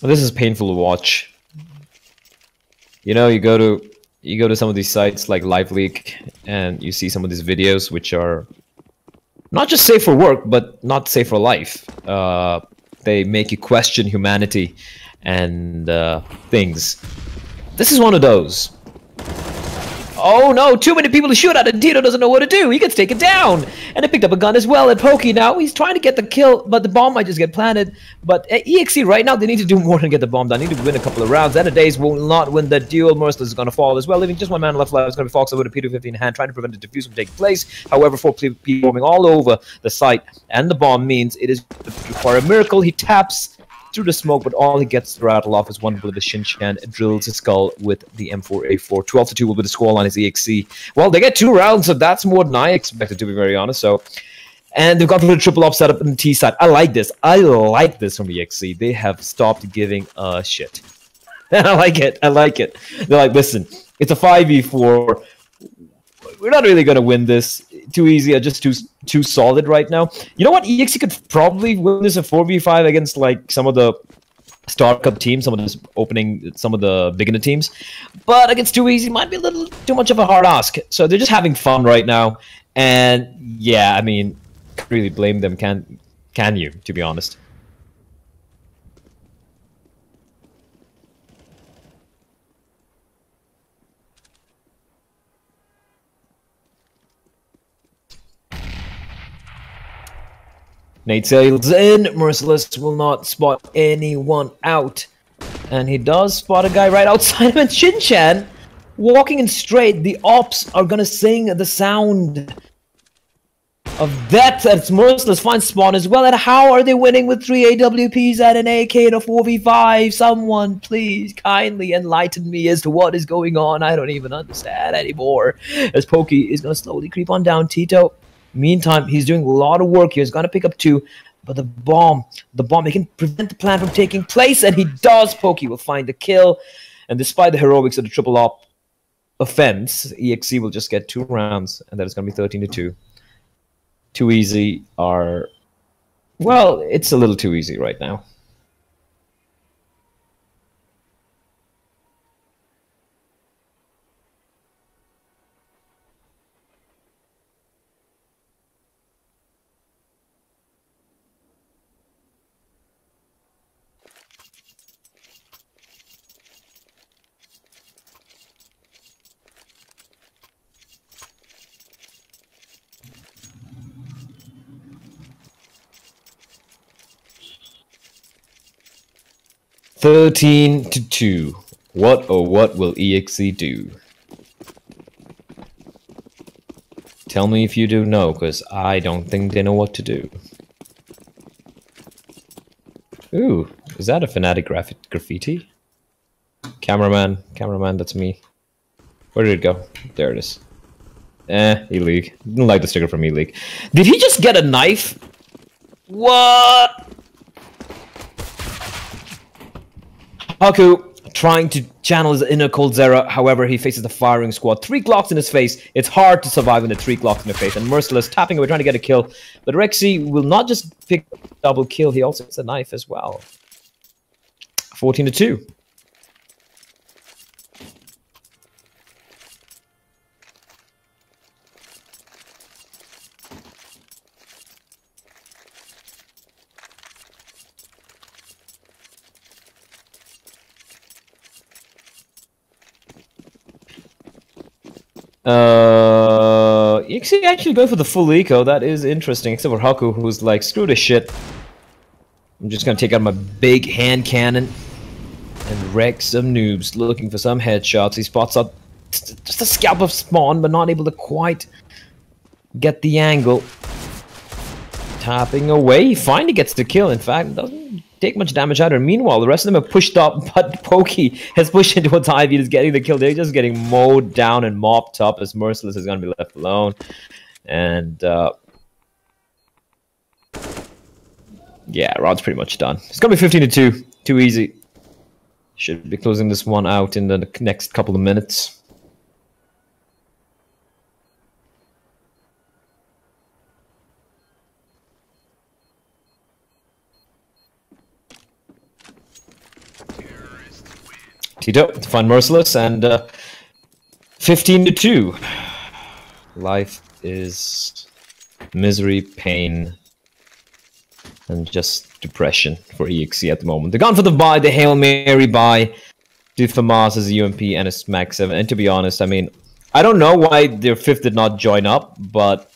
This is painful to watch. You know, you go to some of these sites like LiveLeak, and you see some of these videos which are not just safe for work, but not safe for life. They make you question humanity and things. This is one of those. Oh no, too many people to shoot at, and Tito doesn't know what to do. He gets taken down. And they picked up a gun as well at Pokey now. He's trying to get the kill, but the bomb might just get planted. But at EXE right now, they need to do more than get the bomb down. They need to win a couple of rounds. End of days will not win the duel. Merciless is going to fall as well, leaving just one man left alive. It's going to be Fox with a P250 in hand, trying to prevent the defuse from taking place. However, 4 people roaming all over the site, and the bomb means it is require a miracle. He taps through the smoke, but all he gets to rattle off is one bullet of Shinchan, drills his skull with the M4A4. 12-2 will be the scoreline as EXE. Well, they get 2 rounds, so that's more than I expected, to be very honest. So, and they've got the triple op setup in the T side. I like this. I like this from EXE. They have stopped giving a shit. I like it. I like it. They're like, listen, it's a 5v4. We're not really going to win this. Too easy, just too solid right now. You know what? EXE could probably win this a 4v5 against like some of the Star Cup teams, some of the beginner teams. But against Too Easy might be a little too much of a hard ask. So they're just having fun right now. And yeah, I mean, can't really blame them, can you, to be honest? Nate sails in. Merciless will not spot anyone out. And he does spot a guy right outside him. And Shinchan, walking in straight, the ops are going to sing the sound of death. As Merciless finds spawn as well. And how are they winning with 3 AWPs at an AK in a 4v5? Someone please kindly enlighten me as to what is going on. I don't even understand anymore. As Pokey is going to slowly creep on down. Tito, meantime, he's doing a lot of work here. He's going to pick up 2. But the bomb, he can prevent the plan from taking place. And he does. Pokey will find the kill. And despite the heroics of the triple op offense, EXE will just get 2 rounds. And that is going to be 13-2. Too Easy are... Well, it's a little too easy right now. (13-2). What will EXE do? Tell me if you do know, because I don't think they know what to do. Ooh, is that a Fnatic graffiti? Cameraman, that's me. Where did it go? There it is. E-League. Didn't like the sticker from E-League. Did he just get a knife? What? Haku trying to channel his inner Coldzera, however, he faces the firing squad. 3 Glocks in his face. It's hard to survive in the 3 Glocks in the face. And Merciless tapping away, trying to get a kill. But Rexy will not just pick double kill, he also gets a knife as well. 14-2. EXE actually go for the full eco. That is interesting, except for Haku, who's like, screw this shit. I'm just gonna take out my big hand cannon and wreck some noobs looking for some headshots. He spots up just a scalp of Spawn, but not able to quite get the angle. Tapping away, he finally gets the kill. In fact, doesn't take much damage either. Meanwhile, the rest of them have pushed up, but Pokey has pushed into a dive. He is getting the kill. They're just getting mowed down and mopped up as Merciless is going to be left alone. And yeah, round's pretty much done. It's going to be 15-2. Too easy. Should be closing this one out in the next couple of minutes. Tito to find Merciless, and 15-2. Life is misery, pain, and just depression for EXE at the moment. They're gone for the buy, the Hail Mary buy. Do FAMAS as a UMP and a SMAC 7. And to be honest, I mean, I don't know why their 5th did not join up, but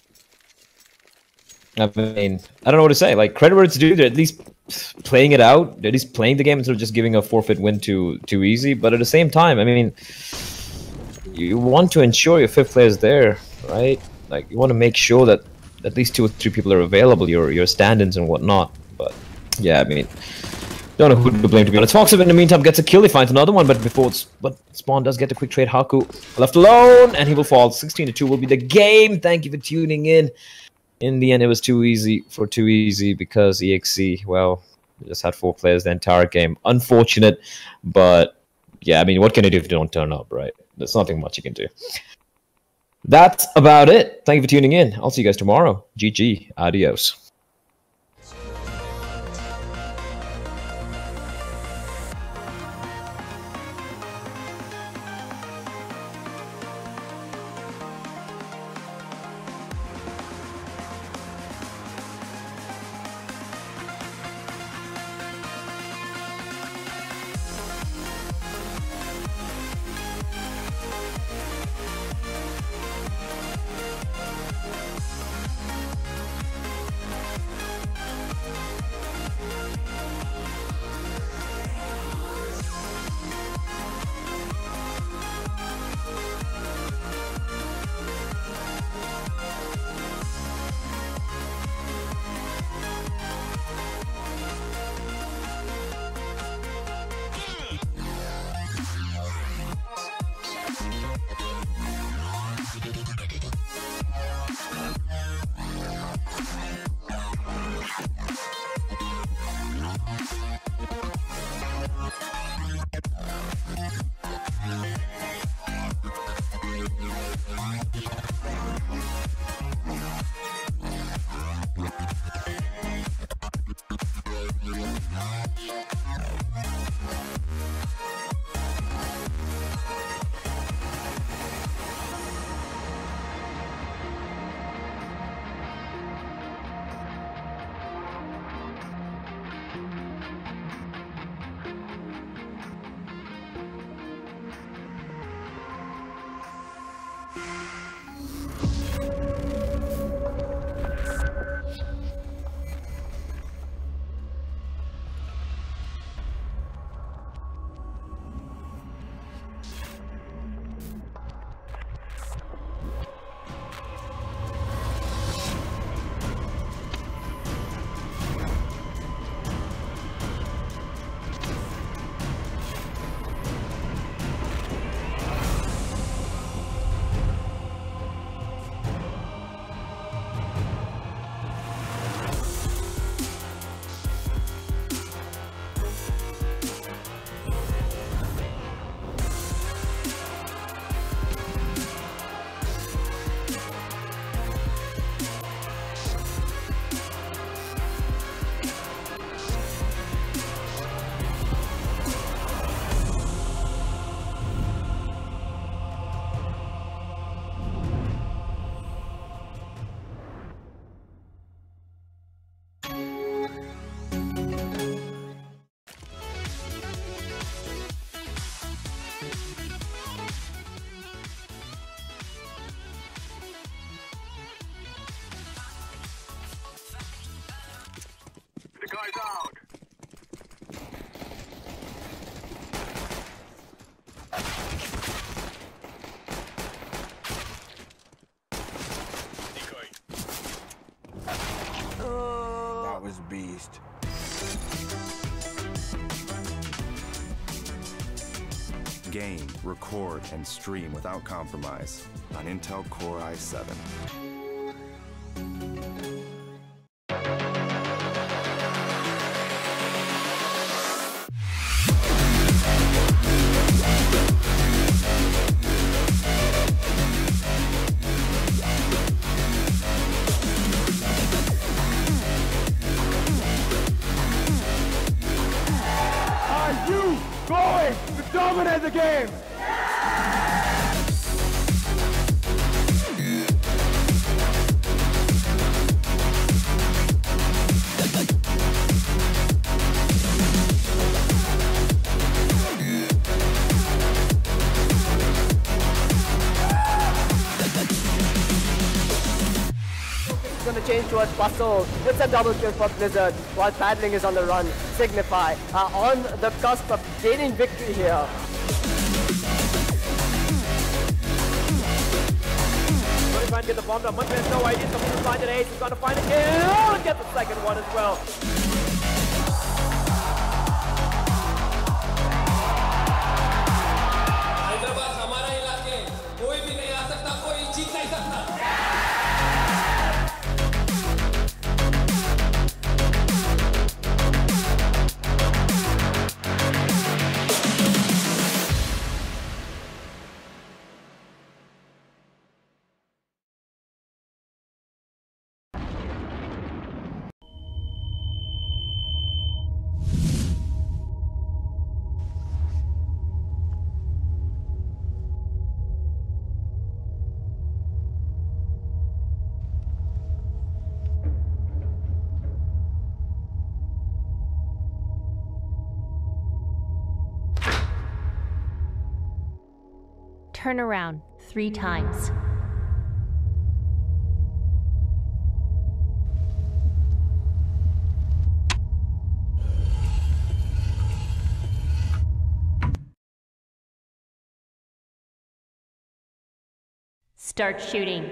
I mean, I don't know what to say. Like, credit where it's due, they're at least playing it out. They're at least playing the game instead of just giving a forfeit win too easy. But at the same time, I mean, you want to ensure your 5th player is there, right? Like, you want to make sure that at least 2 or 3 people are available, your stand-ins and whatnot. But yeah, I mean, don't know who to blame, to be honest. Fox in the meantime gets a kill, he finds another one, but Spawn does get a quick trade. Haku left alone, and he will fall. 16-2 will be the game. Thank you for tuning in. In the end, it was too easy because EXE, well, just had 4 players the entire game. Unfortunate, but yeah, I mean, what can you do if you don't turn up, right? There's nothing much you can do. That's about it. Thank you for tuning in. I'll see you guys tomorrow. GG. Adios. beast. Game, record, and stream without compromise on Intel Core i7. Are you going to dominate the game? Going to change towards Bustle. It's a double kill for Blizzard while Paddling is on the run. Signify on the cusp of gaining victory here. Trying to get the bomb down. Much has no idea. Something to find an ace. He's going to find a kill and get the second one as well. Hyderabad हमारा इलाके कोई भी नहीं आ सकता कोई जीत नहीं सकता Turn around 3 times. Start shooting.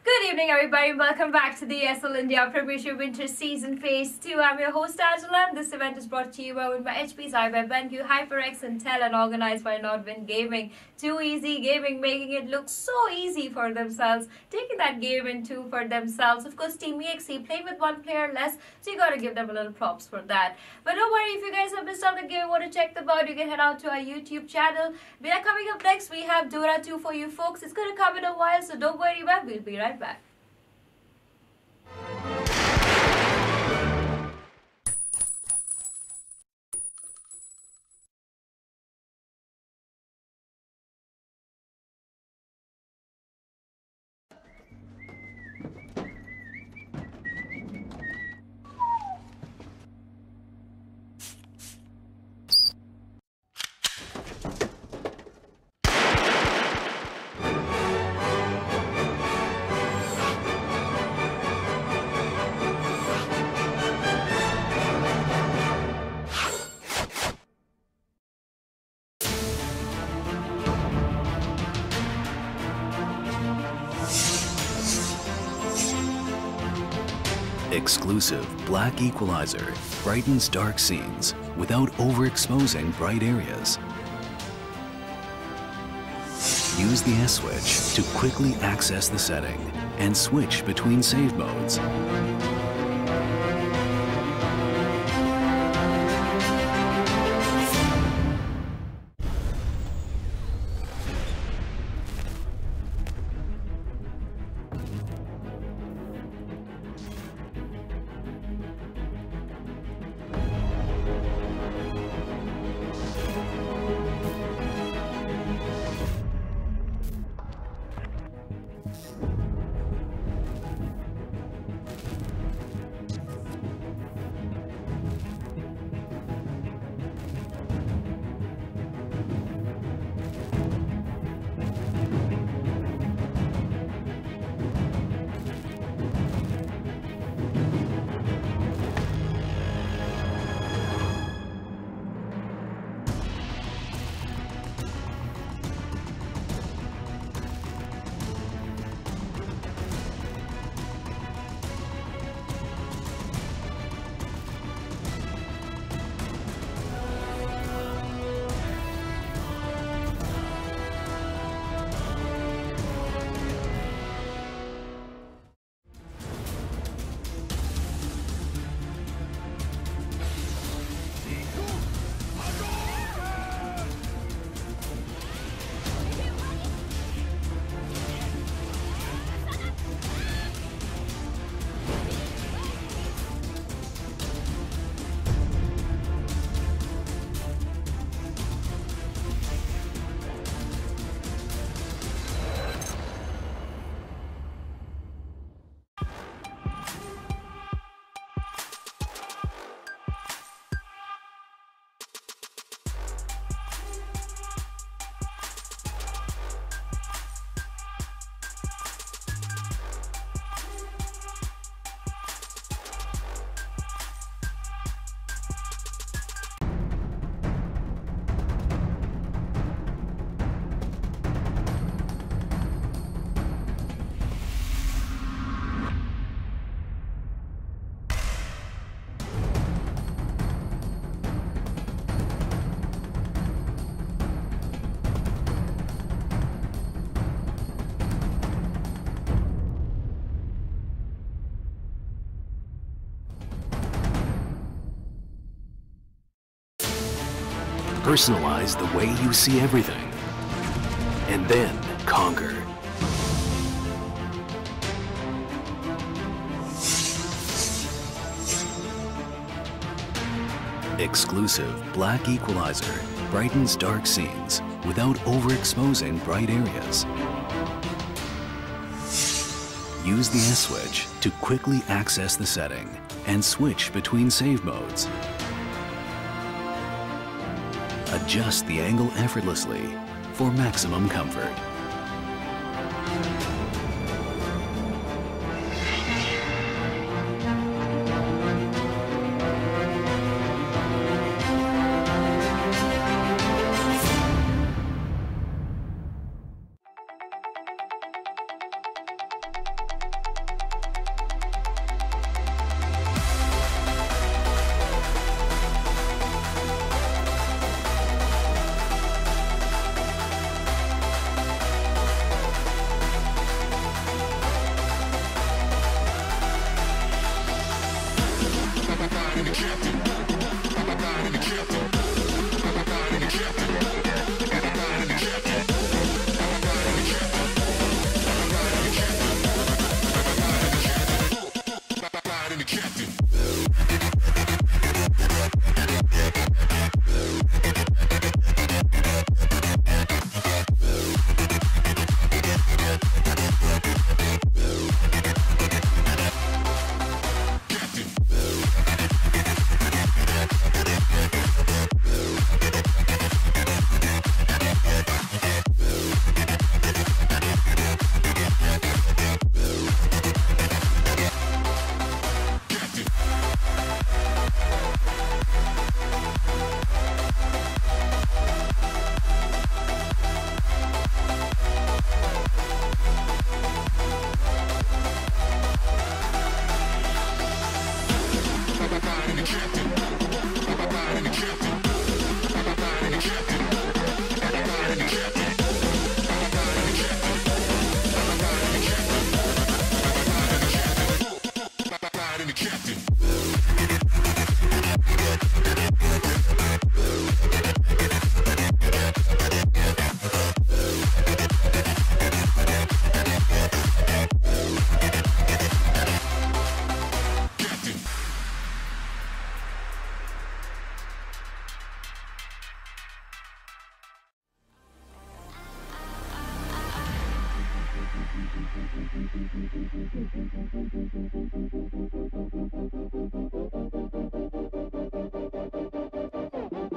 Good evening, everybody. Welcome back to the ESL India Premiership Winter Season Phase 2. I'm your host, Angela, and this event is brought to you by Omen by HP, Saif, BenQ, HyperX, Intel, and organized by Nordwind Gaming. Too Easy Gaming, making it look so easy for themselves, taking that game into for themselves. Of course, Team EXE playing with one player less, so you gotta give them a little props for that. But don't worry, if you guys have missed out the game and want to check them out, you can head out to our YouTube channel. We are coming up next. We have Dota 2 for you folks. It's gonna come in a while, so don't worry, man. We'll be right back. Exclusive black equalizer brightens dark scenes without overexposing bright areas. Use the S switch to quickly access the setting and switch between save modes. Personalize the way you see everything. And then conquer. Exclusive Black Equalizer brightens dark scenes without overexposing bright areas. Use the S switch to quickly access the setting and switch between save modes. Adjust the angle effortlessly for maximum comfort.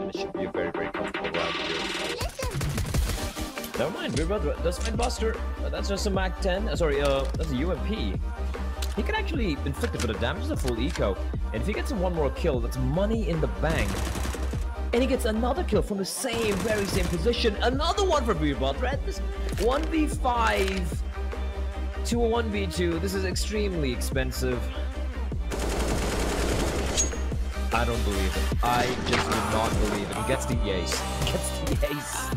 It should be a very, very comfortable round here. Never mind, we're brother. That's my Buster. That's just a Mac 10. That's a UMP. He can actually inflict a bit of damage as a full eco. And if he gets one more kill, that's money in the bank. And he gets another kill from the very same position. Another one for Beerbot. Right? This 1v5 to a 1v2. This is extremely expensive. I don't believe it. I just do not believe it. He gets the ace. He gets the ace.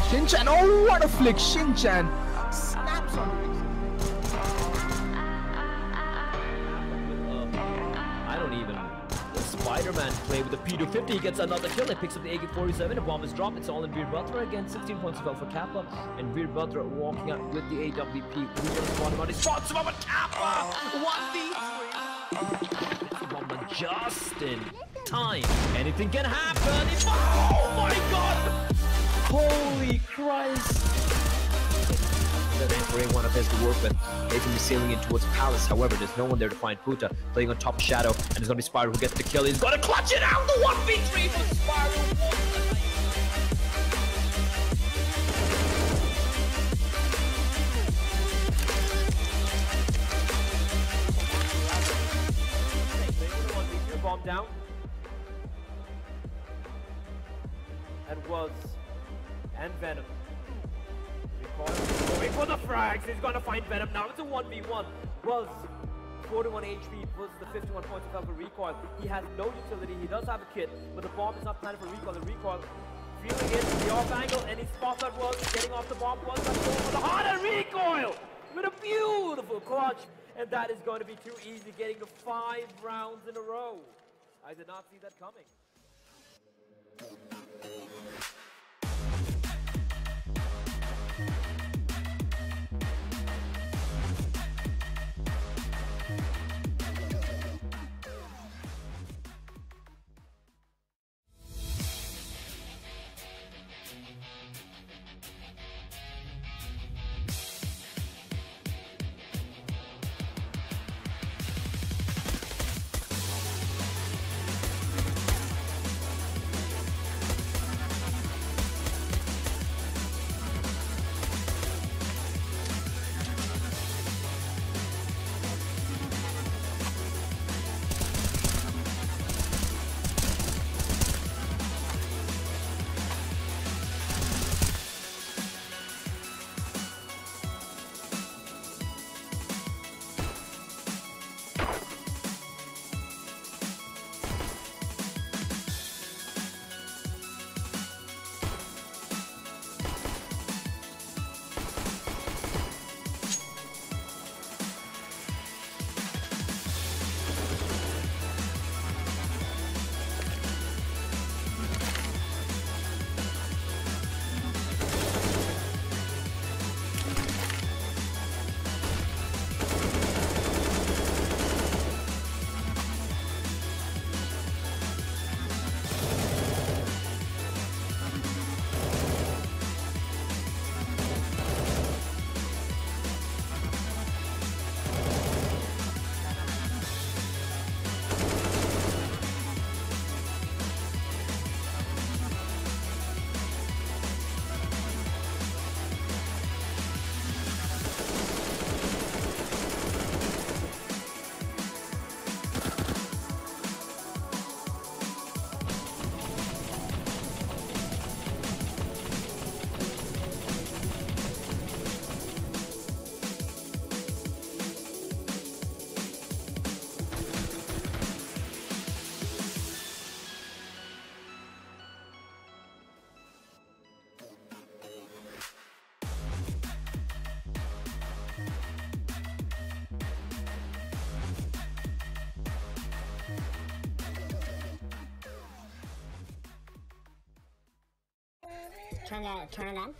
Shin-chan, oh what a flick, Shin-chan snaps on it. I don't even. Spider-Man play with the P250. He gets another kill. He picks up the AK-47. A bomb is dropped. It's all in Veer Batra again. 16 points fell for Kappa. And Veer Batra walking out with the AWP. Who's going to spawn him out? He spots him out with Kappa! 1v3! Bomb just in time. Anything can happen. Oh my god! Holy Christ! That ain't for anyone of his to work with. He's gonna be sailing in towards Palace. However, there's no one there to find Puta. Playing on top Shadow, and it's gonna be Spyro who gets the kill. He's gonna clutch it out! The 1v3 for Spyro! Bomb down. And Venom. Going for the frags. He's gonna find Venom now. It's a 1v1. Was 41 HP plus the 51 points of for recoil. He has no utility. He does have a kit, but the bomb is not planned for recoil. The recoil feeling it, the off angle, and he spots that was getting off the bomb. Was going for the harder recoil with a beautiful clutch, and that is going to be too easy, getting to 5 rounds in a row. I did not see that coming. Turn it on.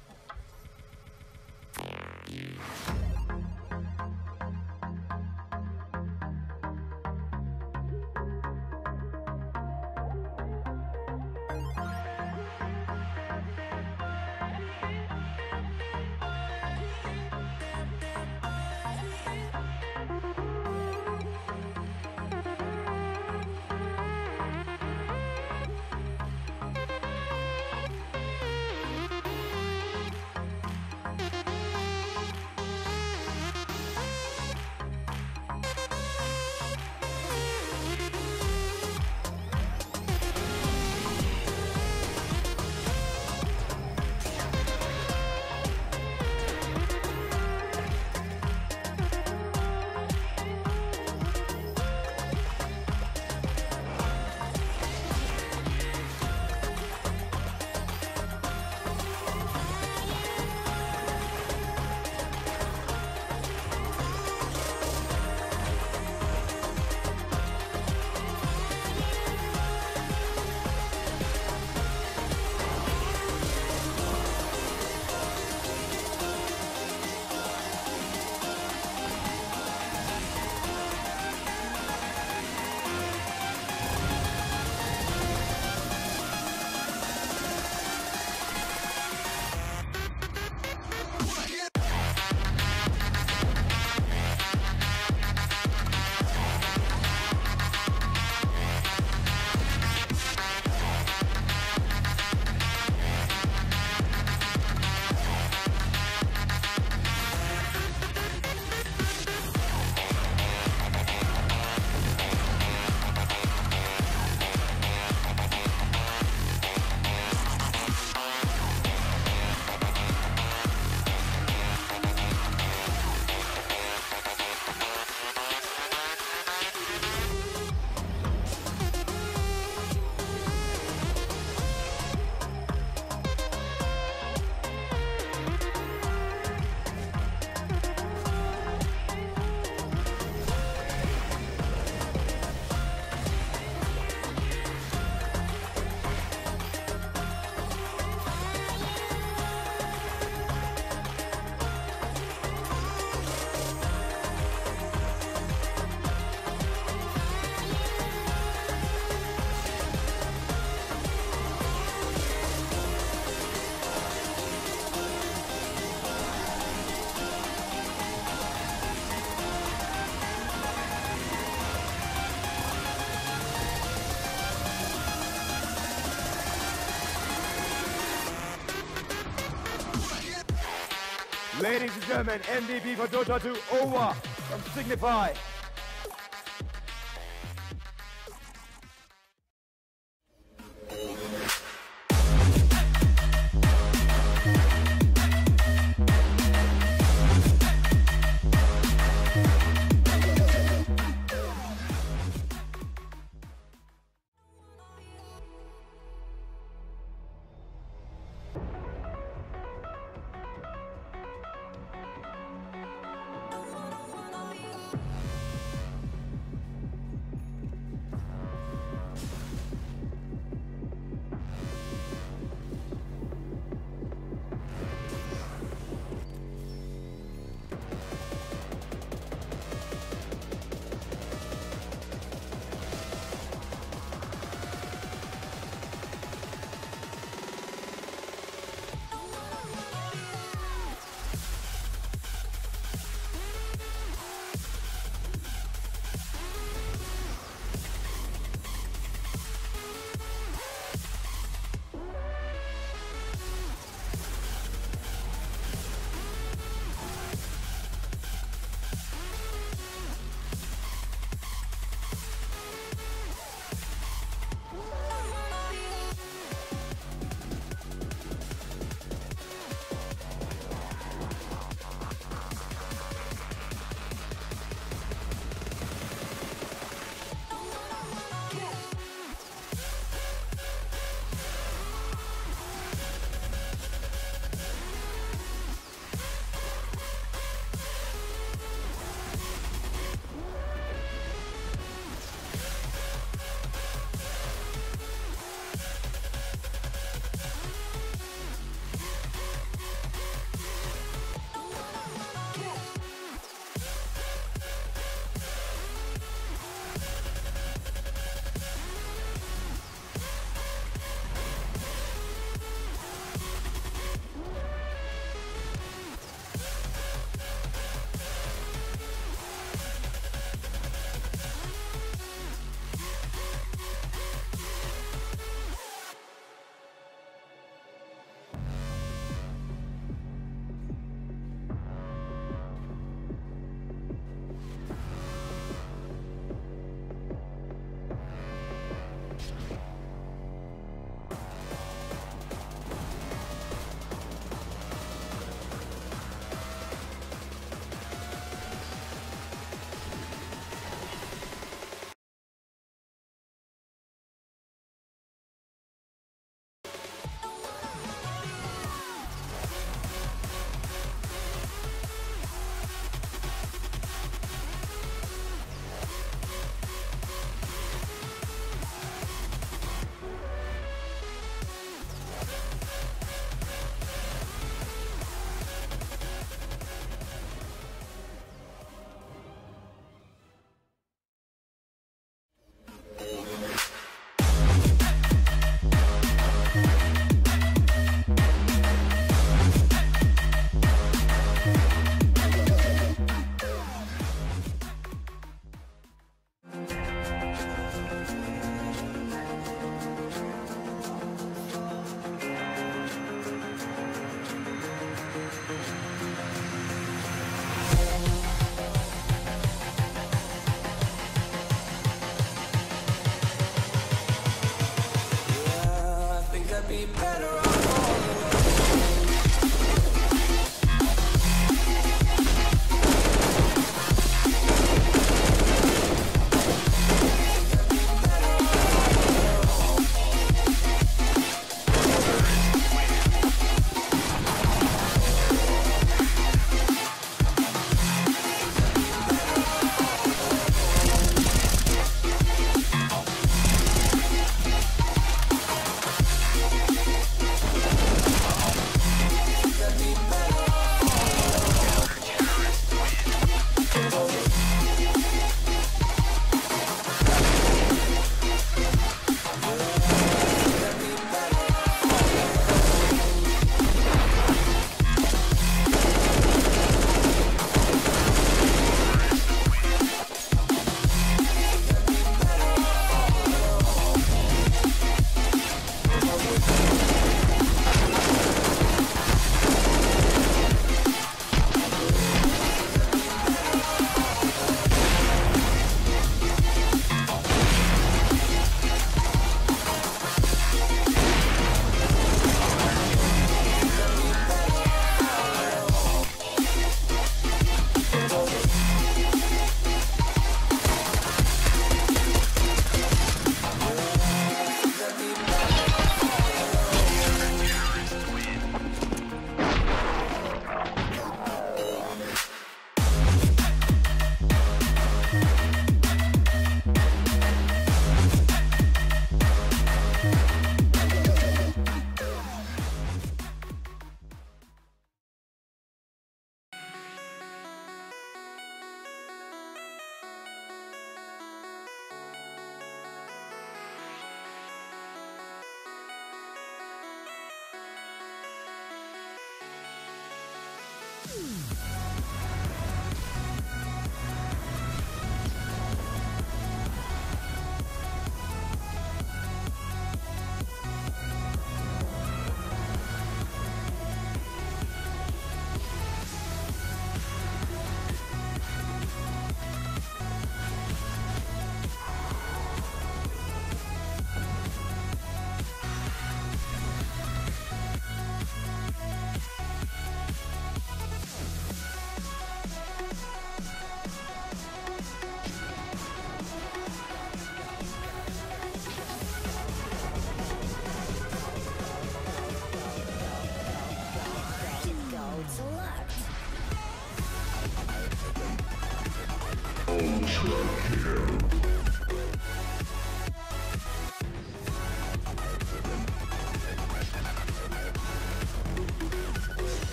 Ladies and gentlemen, MVP for Dota 2, over from Signify.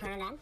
Turn it on.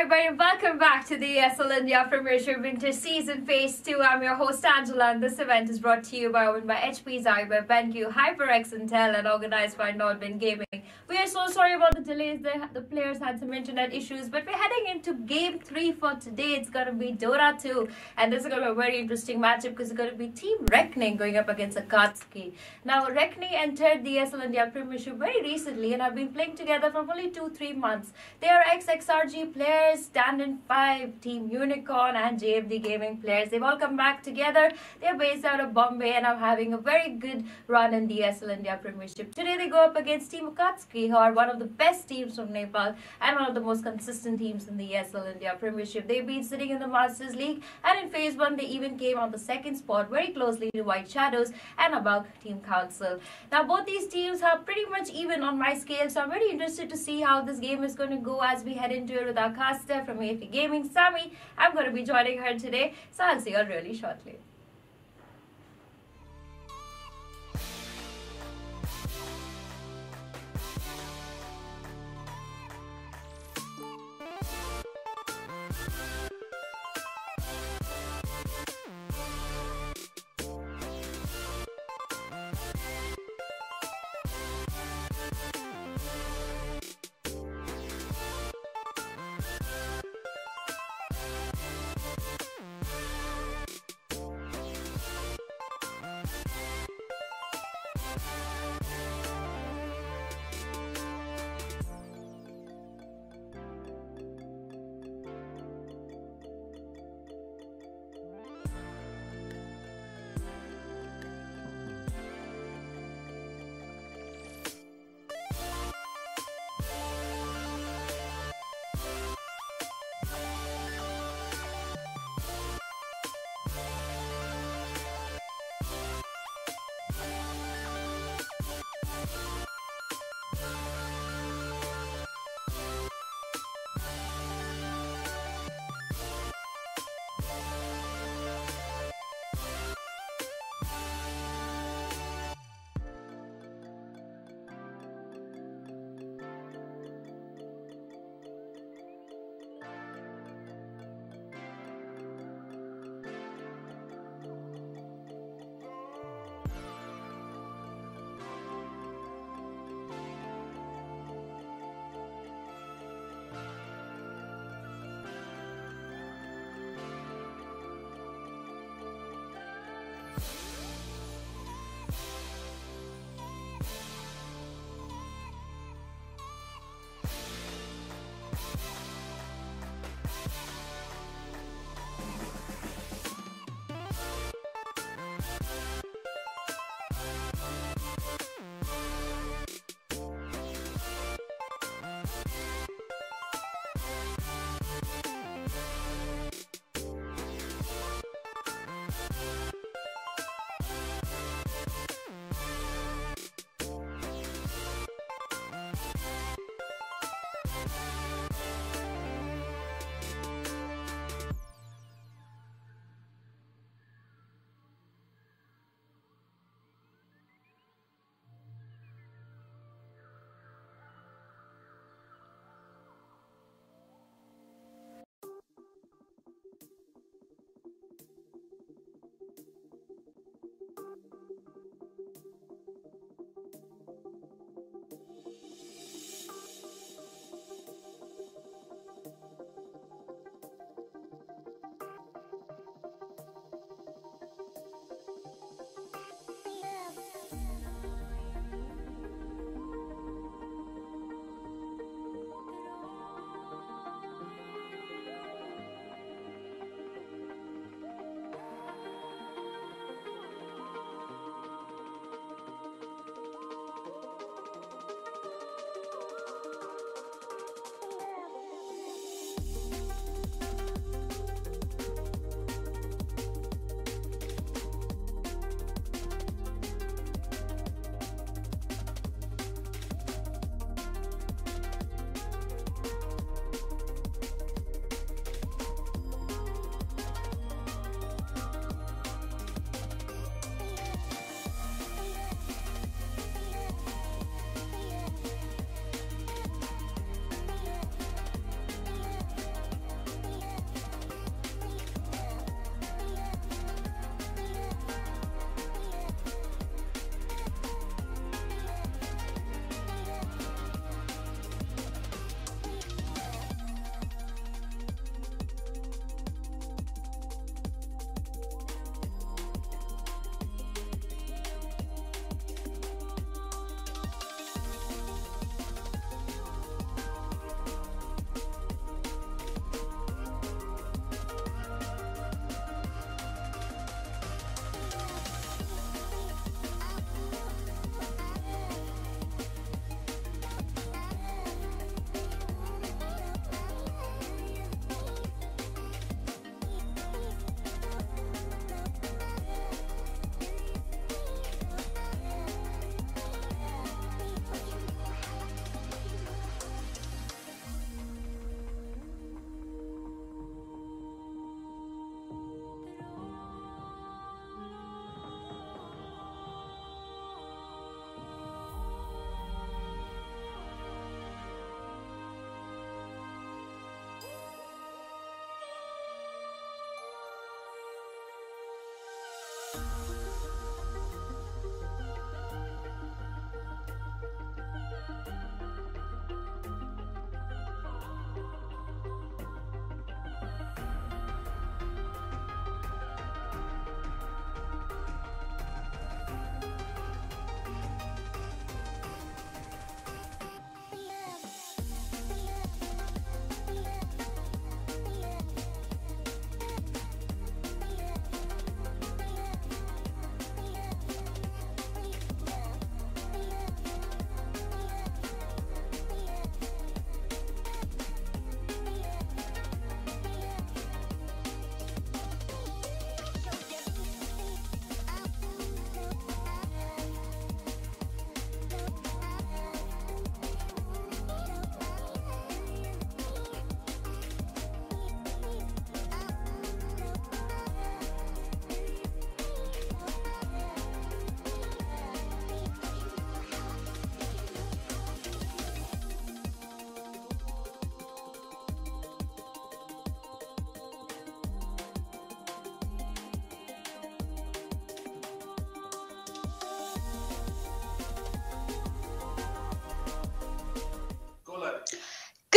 everybody, and welcome back to the ESL India Premiership Winter Season Phase 2. I'm your host Angela, and this event is brought to you by Omen, by HP, Saif, by BenQ, HyperX, Intel, and organized by Nordman Gaming. We are so sorry about the delays. The players had some internet issues, but we're heading into Game 3 for today. It's going to be Dota 2, and this is going to be a very interesting matchup because it's going to be Team Reckoning going up against Akatsuki. Now, Reckoning entered the ESL India Premiership very recently and have been playing together for only 2-3 months. They are ex-XRG players, Stand 5, Team Unicorn, and JFD Gaming players. They've all come back together. They're based out of Bombay and are having a very good run in the ESL India Premiership. Today they go up against Team Akatsuki, who are one of the best teams from Nepal and one of the most consistent teams in the ESL India Premiership. They've been sitting in the Masters League, and in Phase 1 they even came on the second spot very closely to White Shadows and above Team Council. Now both these teams are pretty much even on my scale, so I'm very interested to see how this game is going to go as we head into it with our caster from AFK Gaming, Sammy. I'm going to be joining her today, so I'll see you all really shortly.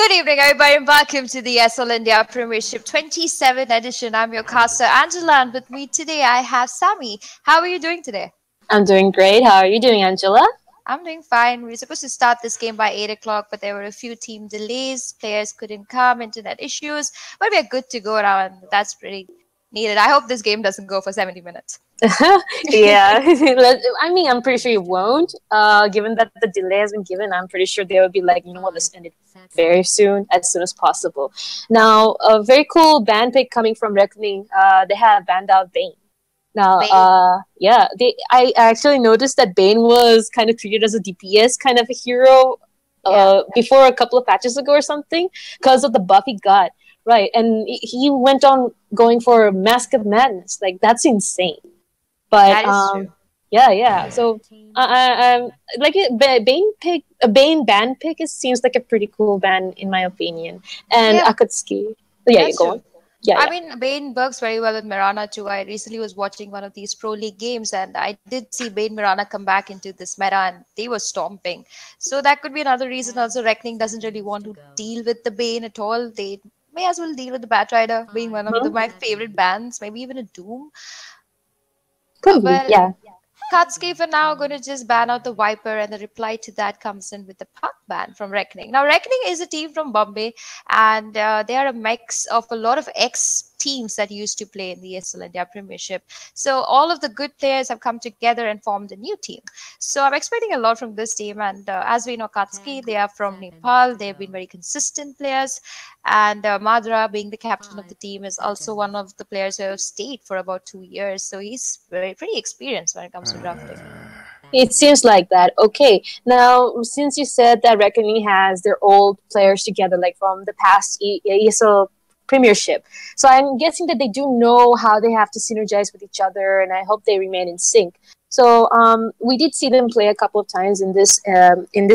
Good evening, everybody, and welcome to the ESL India Premiership 27 edition. I'm your caster, Angela, and with me today I have Sammy. How are you doing today? I'm doing great. How are you doing, Angela? I'm doing fine. We were supposed to start this game by 8 o'clock, but there were a few team delays. Players couldn't come, internet issues, but we're good to go now, and that's pretty needed. I hope this game doesn't go for 70 minutes. Yeah, I mean, I'm pretty sure it won't. Given that the delay has been given, I'm pretty sure they will be like, you know what, let's end it very soon, as soon as possible. Now, a very cool band pick coming from Reckoning. They have banned out Bane. Now, yeah, I actually noticed that Bane was kind of treated as a DPS kind of a hero before a couple of patches ago or something because of the buff he got. Right, and he went on going for Mask of Madness. Like, that's insane. But that is true. Yeah. So like a Bane band pick. It seems like a pretty cool band in my opinion. And Akatsuki. Yeah, you go on. Yeah, I mean, Bane works very well with Mirana too. I recently was watching one of these Pro League games, and I did see Bane Mirana come back into this meta, and they were stomping. So that could be another reason. Also, Reckoning doesn't really want to deal with the Bane at all. They may as well deal with the Batrider, being one of my favorite bands. Maybe even a Doom. Could be, yeah. Akatsuki for now going to just ban out the Viper, and the reply to that comes in with the Puck ban from Reckoning. Now, Reckoning is a team from Bombay, and they are a mix of a lot of ex-teams that used to play in the ESL India Premiership. So all of the good players have come together and formed a new team. So I'm expecting a lot from this team, and as we know, Akatsuki, they are from Nepal. They've been very consistent players, and Madra, being the captain of the team, is also one of the players who have stayed for about 2 years. So he's pretty experienced when it comes to drafting. It seems like that. Okay, now since you said that Reckoning has their old players together, like from the past ESL Premiership, so I'm guessing that they do know how they have to synergize with each other, and I hope they remain in sync. So we did see them play a couple of times in this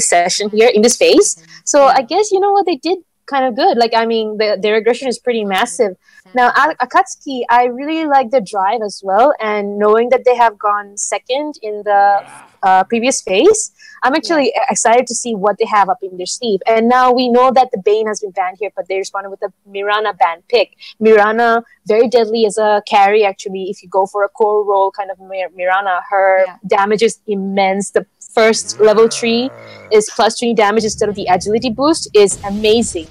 session here, in this phase. So I guess, you know what, they did kind of good. Like, I mean, their aggression is pretty massive. Now, Akatsuki, I really like their drive as well, and knowing that they have gone second in the previous phase, I'm actually excited to see what they have up in their sleeve. And now we know that the Bane has been banned here, but they responded with a Mirana ban pick. Mirana, very deadly as a carry, actually. If you go for a core role kind of Mirana, her damage is immense. The first level 3 is plus 20 damage instead of the agility boost is amazing.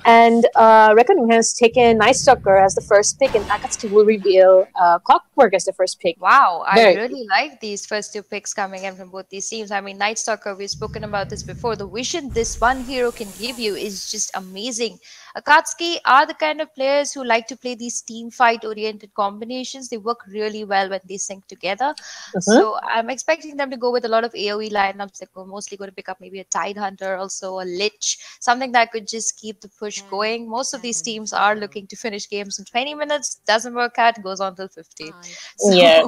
And Reckoning has taken Night Stalker as the first pick, and Akatsuki will reveal Clockwork as the first pick. Wow, I really like these first two picks coming in from both these teams. I mean, Night Stalker, we've spoken about this before. The vision this one hero can give you is just amazing. Akatsuki are the kind of players who like to play these team fight oriented combinations. They work really well when they sync together. So I'm expecting them to go with a lot of AoE lineups. They're mostly going to pick up maybe a Tide Hunter, also a Lich, something that could just keep the push going. Most of these teams are looking to finish games in 20 minutes. Doesn't work out, goes on till 50. So. Yeah,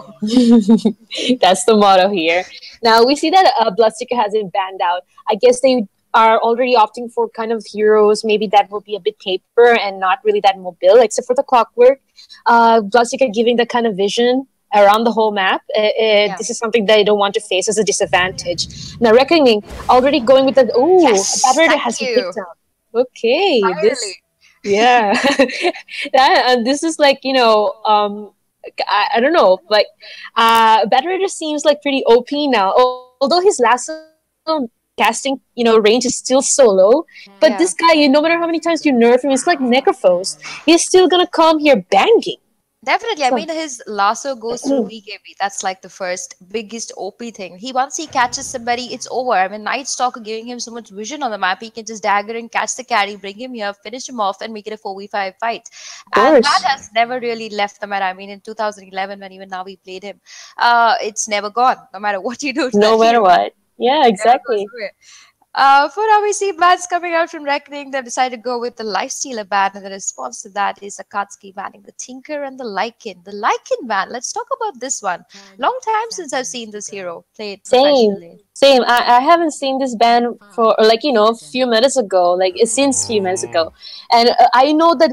that's the motto here. Now we see that Bloodseeker hasn't banned out. I guess they are already opting for kind of heroes maybe that will be a bit taper and not really that mobile, except for the Clockwork. Bloodseeker giving the kind of vision around the whole map. This is something that I don't want to face as a disadvantage. Now, Reckoning already going with the Batrider has been picked up. Okay, this is like, you know, I don't know, like Batrider seems like pretty OP now, although his lasso casting, you know, range is still so low, but this guy, no matter how many times you nerf him, it's like Necrophos, he's still gonna come here banging. Definitely. I mean, his lasso goes through VKB. That's like the first biggest OP thing. Once he catches somebody, it's over. I mean, Night Stalker giving him so much vision on the map. He can just dagger and catch the carry, bring him here, finish him off, and make it a 4v5 fight. And that has never really left the meta. I mean, in 2011, when even now we played him, it's never gone, no matter what you do. No matter what. Yeah, exactly. For now, we see bans coming out from Reckoning. They decided to go with the Lifestealer ban, and the response to that is Akatsuki banning the Tinker and the Lycan. The Lycan ban, let's talk about this one. Long time since I've seen this hero played professionally. Same. I haven't seen this ban for, like, you know, a few minutes ago, like since few minutes ago. And I know that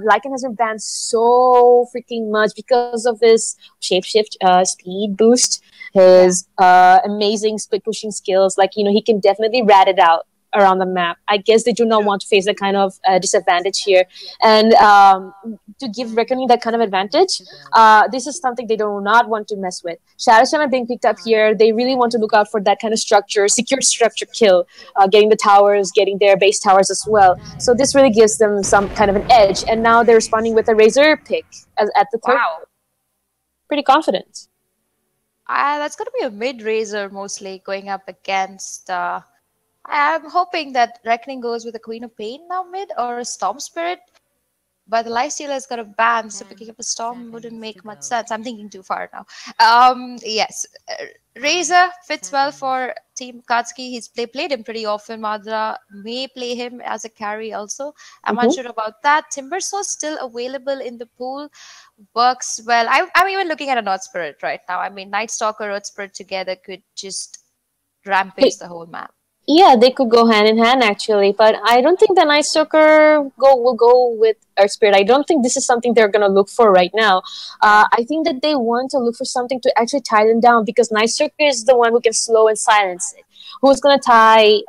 Lycan has been banned so freaking much because of his shapeshift speed boost, his amazing split pushing skills. Like, you know, he can definitely rat it out around the map. I guess they do not want to face that kind of disadvantage here. And to give Reckoning that kind of advantage, this is something they do not want to mess with. Shadow Shaman being picked up here, they really want to look out for that kind of structure, secure structure kill, getting the towers, getting their base towers as well. So this really gives them some kind of an edge. And now they're responding with a Razor pick at the third. Wow. Pretty confident. That's going to be a mid-Razor mostly going up against... I'm hoping that Reckoning goes with a Queen of Pain now mid or a Storm Spirit. But the lifestealer is got a ban, so picking up a Storm wouldn't make much sense. I'm thinking too far now. Yes, Razor fits well for Team Akatsuki. They played him pretty often. Madra may play him as a carry also. I'm unsure about that. Timbersaw still available in the pool. Works well. I'm even looking at a Earth Spirit right now. I mean, Night Stalker, Earth Spirit together could just rampage the whole map. Yeah, they could go hand in hand actually, but I don't think the Night Stalker will go with Earth Spirit. I don't think this is something they're gonna look for right now. I think that they want to look for something to actually tie them down because Night Stalker is the one who can slow and silence it. Who's gonna tie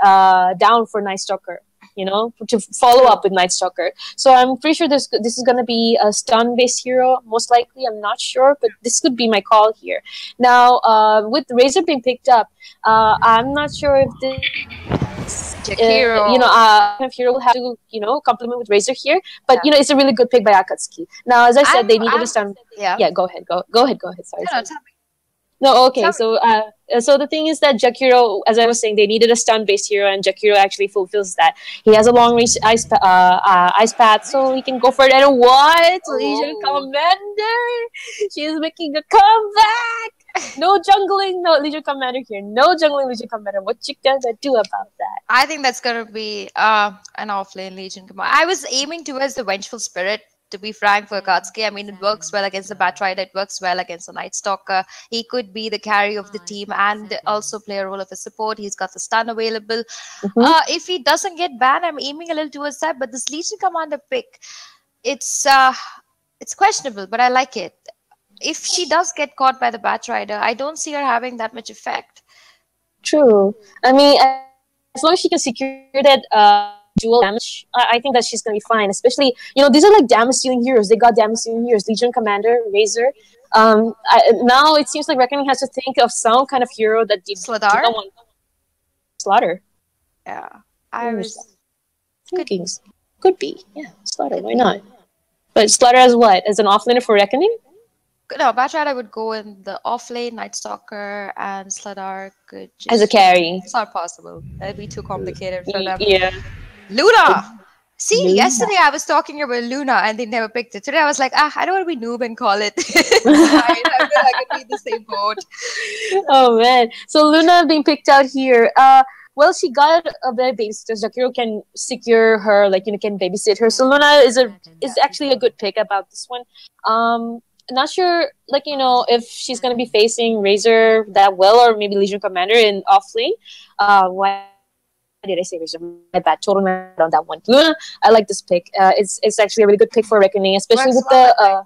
down for Night Stalker? You know, to follow up with Night Stalker. So I'm pretty sure this is gonna be a stun-based hero, most likely. I'm not sure, but this could be my call here. Now, with Razor being picked up, I'm not sure if this, kind of hero will have to, complement with Razor here. But it's a really good pick by Akatsuki. Now, as I said, they needed a stun. Yeah, go ahead. Go ahead. Sorry. No, okay. So the thing is that Jakiro, as I was saying, they needed a stun-based hero, and Jakiro actually fulfills that. He has a long-range ice path, so he can go for it. And what? Legion Commander! She's making a comeback! No jungling, no Legion Commander here. No jungling Legion Commander. What you gonna do about that? I think that's gonna be an off-lane Legion Commander. I was aiming towards the Vengeful Spirit, to be frank, for Akatsuki. I mean, it works well against the Batrider, it works well against the Night Stalker. He could be the carry of the team and also play a role of a support. He's got the stun available. If he doesn't get banned, I'm aiming a little towards that, but this Legion Commander pick, it's questionable, but I like it. If she does get caught by the Batrider, I don't see her having that much effect. True. I mean, as long as she can secure that dual damage, I think that she's gonna be fine. Especially, these are like damage stealing heroes. They got damage stealing heroes: Legion Commander, Razor. Now it seems like Reckoning has to think of some kind of hero that do not want Slaughter. Yeah, I was thinking could be. Yeah, Slaughter. Why not? But Slaughter as what? As an offlaner for Reckoning? No, Batrider would go in the offlane, Night Stalker, and Sladar could just... As a carry. It's not possible. That'd be too complicated for them. Yeah. Luna! See, yesterday I was talking about Luna and they never picked it. Today I was like, I don't want to be noob and call it. I feel like I could be the same boat. Oh, man. So Luna being picked out here. Well, she got a very babysitter. Jakiro can secure her, can babysit her. So Luna is actually a good pick about this one. Not sure, if she's going to be facing Razor that well, or maybe Legion Commander in offlane. Why did I say Razor? My bad. Total mad on that one. Luna, I like this pick. It's actually a really good pick for Reckoning, especially with the...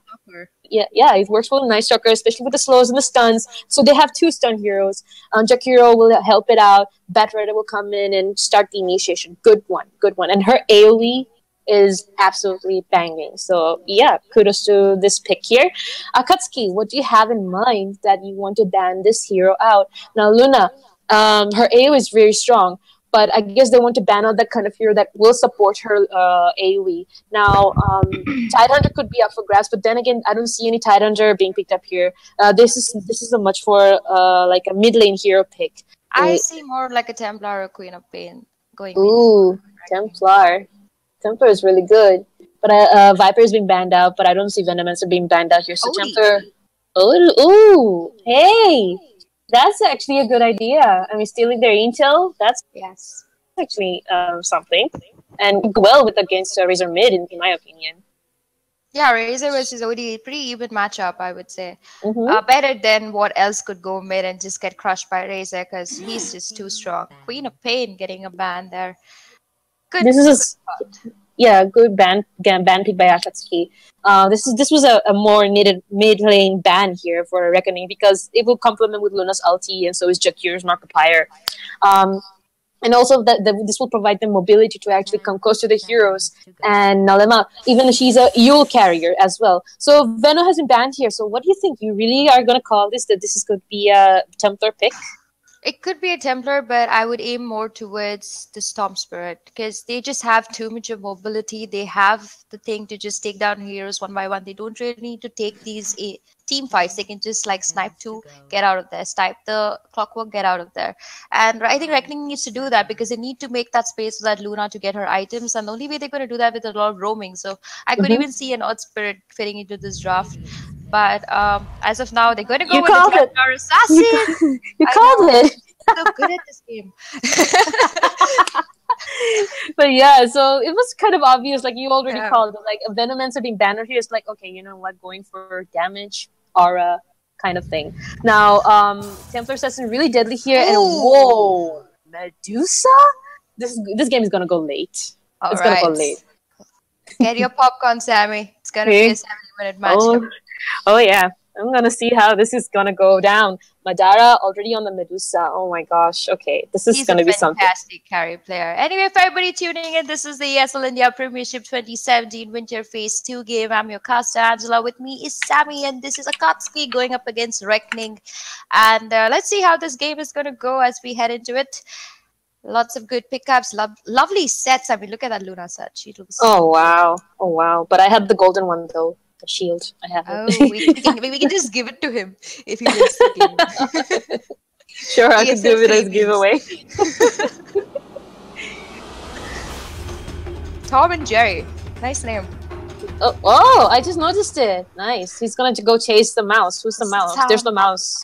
Yeah, it works well with Night Stalker, especially with the slows and the stuns. So they have two stun heroes. Jakiro will help it out. Batrider will come in and start the initiation. Good one. And her AoE is absolutely banging. So yeah, kudos to this pick here. Akatsuki, what do you have in mind that you want to ban this hero out? Now Luna, her AoE is very strong, but I guess they want to ban out that kind of hero that will support her AoE. Now, Tidehunter could be up for grabs, but then again, I don't see any Tidehunter being picked up here. This is a much more like a mid lane hero pick. I see more like a Templar or Queen of Pain going. Ooh, Templar. Templar is really good, but Viper is being banned out, but I don't see Venomancer being banned out here. So Templar, ooh, hey, that's actually a good idea. I mean, stealing their intel, that's actually something, and well with against Razor mid, in my opinion. Yeah, Razor versus OD, pretty even matchup, I would say. Better than what else could go mid and just get crushed by Razor because he's just too strong. Queen of Pain getting a ban there. Good. This is good ban pick by Akatsuki. This was a more needed mid lane ban here for Reckoning because it will complement with Luna's ulti and so is Jakiro's Markiplier. And also that this will provide them mobility to actually come close to the heroes and null them out. Even she's a Yule carrier as well. So Veno has been banned here. So what do you think? You really are going to call this that this is going to be a Templar pick? It could be a Templar, but I would aim more towards the Storm Spirit because they just have too much of mobility. They have the thing to just take down heroes one by one. They don't really need to take these team fights. They can just like snipe 2, get out of there, snipe the Clockwork, get out of there. And I think Reckoning needs to do that because they need to make that space for that Luna to get her items. And the only way they're going to do that with a lot of roaming. So I could even see an Odd Spirit fitting into this draft. But as of now, they're going to go with the Templar Assassin. You called it. I'm so good at this game. But yeah, so it was kind of obvious, like you already called it, like a Venomancer being banner here is like, okay, you know what, going for damage, aura kind of thing. Now, Templar Assassin really deadly here, and whoa, Medusa? This game is gonna go late. It's gonna go late. Get your popcorn, Sammy. It's gonna be a 70-minute match. Oh yeah. I'm gonna see how this is gonna go down. Madara already on the Medusa. Oh my gosh. Okay, this is gonna be something. Fantastic carry player. Anyway, for everybody tuning in, this is the ESL India Premiership 2017 Winter Phase 2 game. I'm your caster Angela. With me is Sammy, and this is Akatsuki going up against Reckoning. And let's see how this game is gonna go as we head into it. Lots of good pickups, lovely sets. I mean, look at that Luna set. She looks. Oh wow! Oh wow! But I had the golden one though. The shield. I have it. Oh, we can just give it to him if he wins the game. Sure, I can give it as giveaway. Tom and Jerry. Nice name. Oh, I just noticed it. Nice. He's gonna go chase the mouse. Who's the mouse? There's the mouse.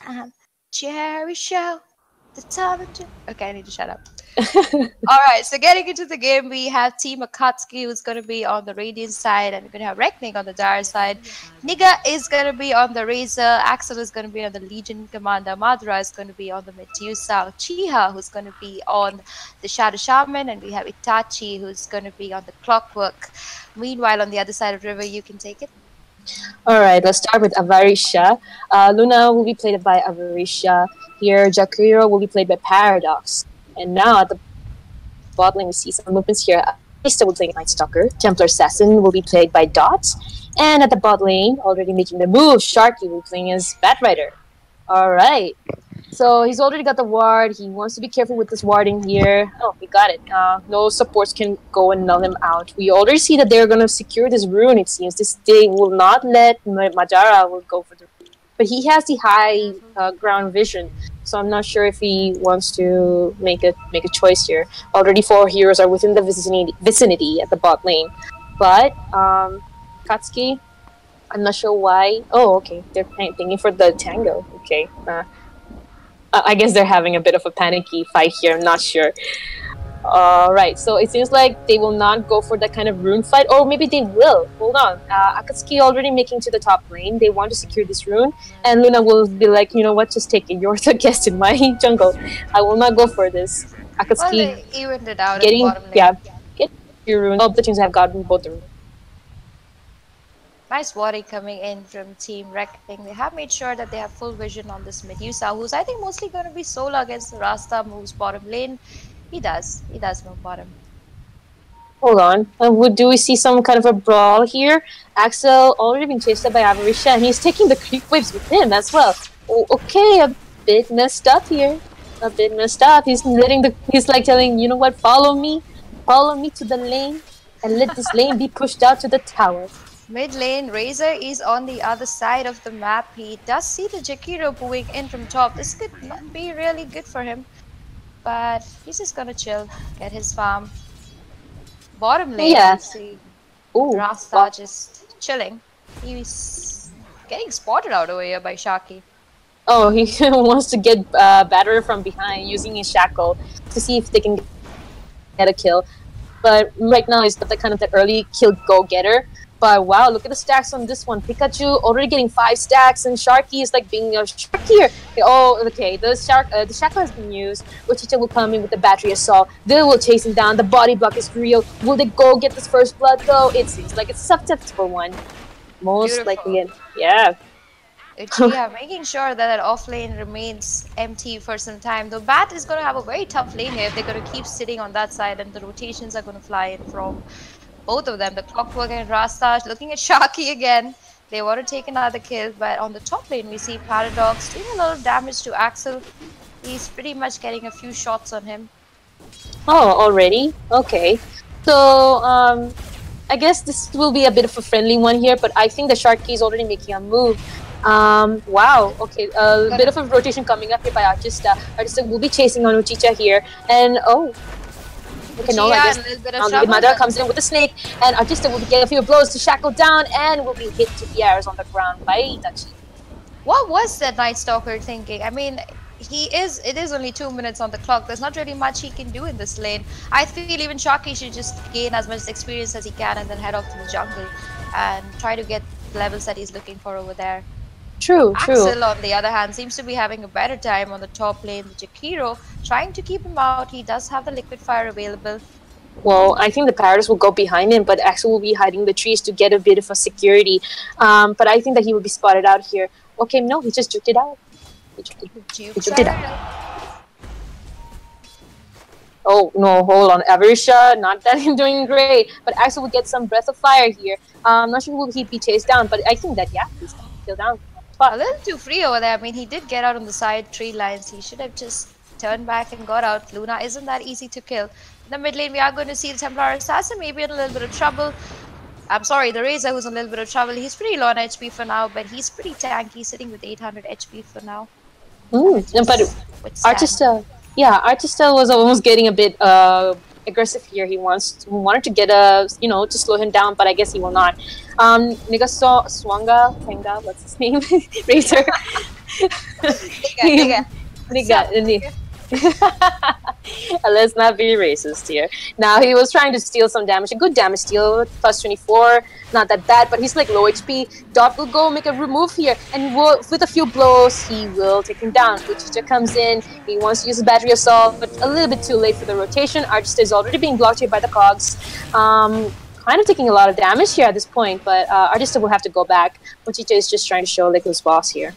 Jerry Show. The Tom and Jerry. Okay, I need to shut up. Alright, so getting into the game, we have Team Akatsuki who's going to be on the Radiant side, and we're going to have Reckoning on the Dire side. Niga is going to be on the Razor, Axel is going to be on the Legion Commander, Madara is going to be on the Medusa, Chiha who's going to be on the Shadow Shaman, and we have Itachi who's going to be on the Clockwork. Meanwhile, on the other side of the river, you can take it. Alright, let's start with Avarisha. Luna will be played by Avarisha. Here, Jakiro will be played by Paradox. And now at the bot lane, we see some movements here. Mista will play Night Stalker. Templar Assassin will be played by Dot. And at the bot lane, already making the move, Sharky will be playing as Batrider. Alright. So he's already got the ward. He wants to be careful with this warding here. Oh, he got it. No supports can go and null him out. We already see that they're going to secure this rune, it seems. They will not let Madara will go for the rune. But he has the high ground vision. So I'm not sure if he wants to make a choice here. Already 4 heroes are within the vicinity at the bot lane. But Katsuki, I'm not sure why. Oh, okay. They're thinking for the tango. Okay. I guess they're having a bit of a panicky fight here. I'm not sure. Alright, so it seems like they will not go for that kind of rune fight, or maybe they will. Hold on. Akatsuki already making to the top lane. They want to secure this rune, and Luna will be like, you know what, just take it. You're the guest in my jungle. I will not go for this. Akatsuki they evened it out getting, at the bottom lane. get your rune. All the teams have gotten both the rune. Nice warding coming in from Team Reckoning. They have made sure that they have full vision on this Medusa, who's I think mostly going to be solo against the Rasta, moves bottom lane. He does move bottom. Hold on. Do we see some kind of a brawl here? Axel already been chased up by Avarisha, and he's taking the creep waves with him as well. Oh, okay, a bit messed up here. A bit messed up. He's like telling, you know what, follow me to the lane, and let this lane be pushed out to the tower. Mid lane, Razor is on the other side of the map. He does see the Jakiro moving in from top. This could not be really good for him. But he's just gonna chill, get his farm. Bottom lane, you see Rasta just chilling. He's getting spotted out over here by Sharky. Oh, he wants to get Batterer from behind using his shackle to see if they can get a kill. But right now he's got the kind of that early kill go-getter. But wow, look at the stacks on this one. Pikachu already getting 5 stacks, and Sharky is like being a shark here. Oh, okay. The shackle has been used. Uchicha will come in with the battery assault. They will chase him down. The body block is real. Will they go get this first blood though? It seems like it's a susceptible one. Most likely, yeah. Uchiha making sure that that off lane remains empty for some time. Though Bat is going to have a very tough lane here if they're going to keep sitting on that side, and the rotations are going to fly in from both of them. The Clockwork and Rasta looking at Sharky again. They want to take another kill, but on the top lane we see Paradox doing a lot of damage to Axel. He's pretty much getting a few shots on him. Oh, already? Okay. So, I guess this will be a bit of a friendly one here, but I think the Sharky is already making a move. Wow, okay, a bit of a rotation coming up here by Artista. Artista will be chasing on Uchiha here, and oh, okay, no, I guess now the Madara comes in with the snake, and Artista will be getting a few blows to shackle down, and will be hit to the arrows on the ground by Itachi. What was that Night Stalker thinking? I mean, it is only 2 minutes on the clock. There's not really much he can do in this lane. I feel even Sharky should just gain as much experience as he can and then head off to the jungle and try to get the levels that he's looking for over there. True. Axel, on the other hand, seems to be having a better time on the top lane. The Jakiro trying to keep him out. He does have the liquid fire available. Well, I think the Paradox will go behind him, but Axel will be hiding the trees to get a bit of a security. But I think that he will be spotted out here. Okay, no, he just juked it out. He juked it out. Oh, no, hold on. Avarisha, not that he's doing great, but Axel will get some Breath of Fire here. I'm not sure will he be chased down, but I think that, yeah, he's still down. A little too free over there. I mean, he did get out on the side tree lines. He should have just turned back and got out. Luna isn't that easy to kill. In the mid lane, we are going to see the Templar Assassin maybe in a little bit of trouble. I'm sorry, the Razor who's in a little bit of trouble. He's pretty low on HP for now, but he's pretty tanky, sitting with 800 HP for now. But Artista, yeah, Artista was almost getting a bit aggressive here. He wanted to get to slow him down, but I guess he will not. Swanga, Penga, what's his name? Razor. Nigga. Let's not be racist here. Now he was trying to steal some damage, a good damage steal, plus 24, not that bad, but he's like low HP. Dot will go make a remove here, and with a few blows, he will take him down. Uchiha comes in, he wants to use a battery assault, but a little bit too late for the rotation. Artista is already being blocked here by the cogs. Kind of taking a lot of damage here at this point, but Artista will have to go back. Uchiha is just trying to show like his boss here.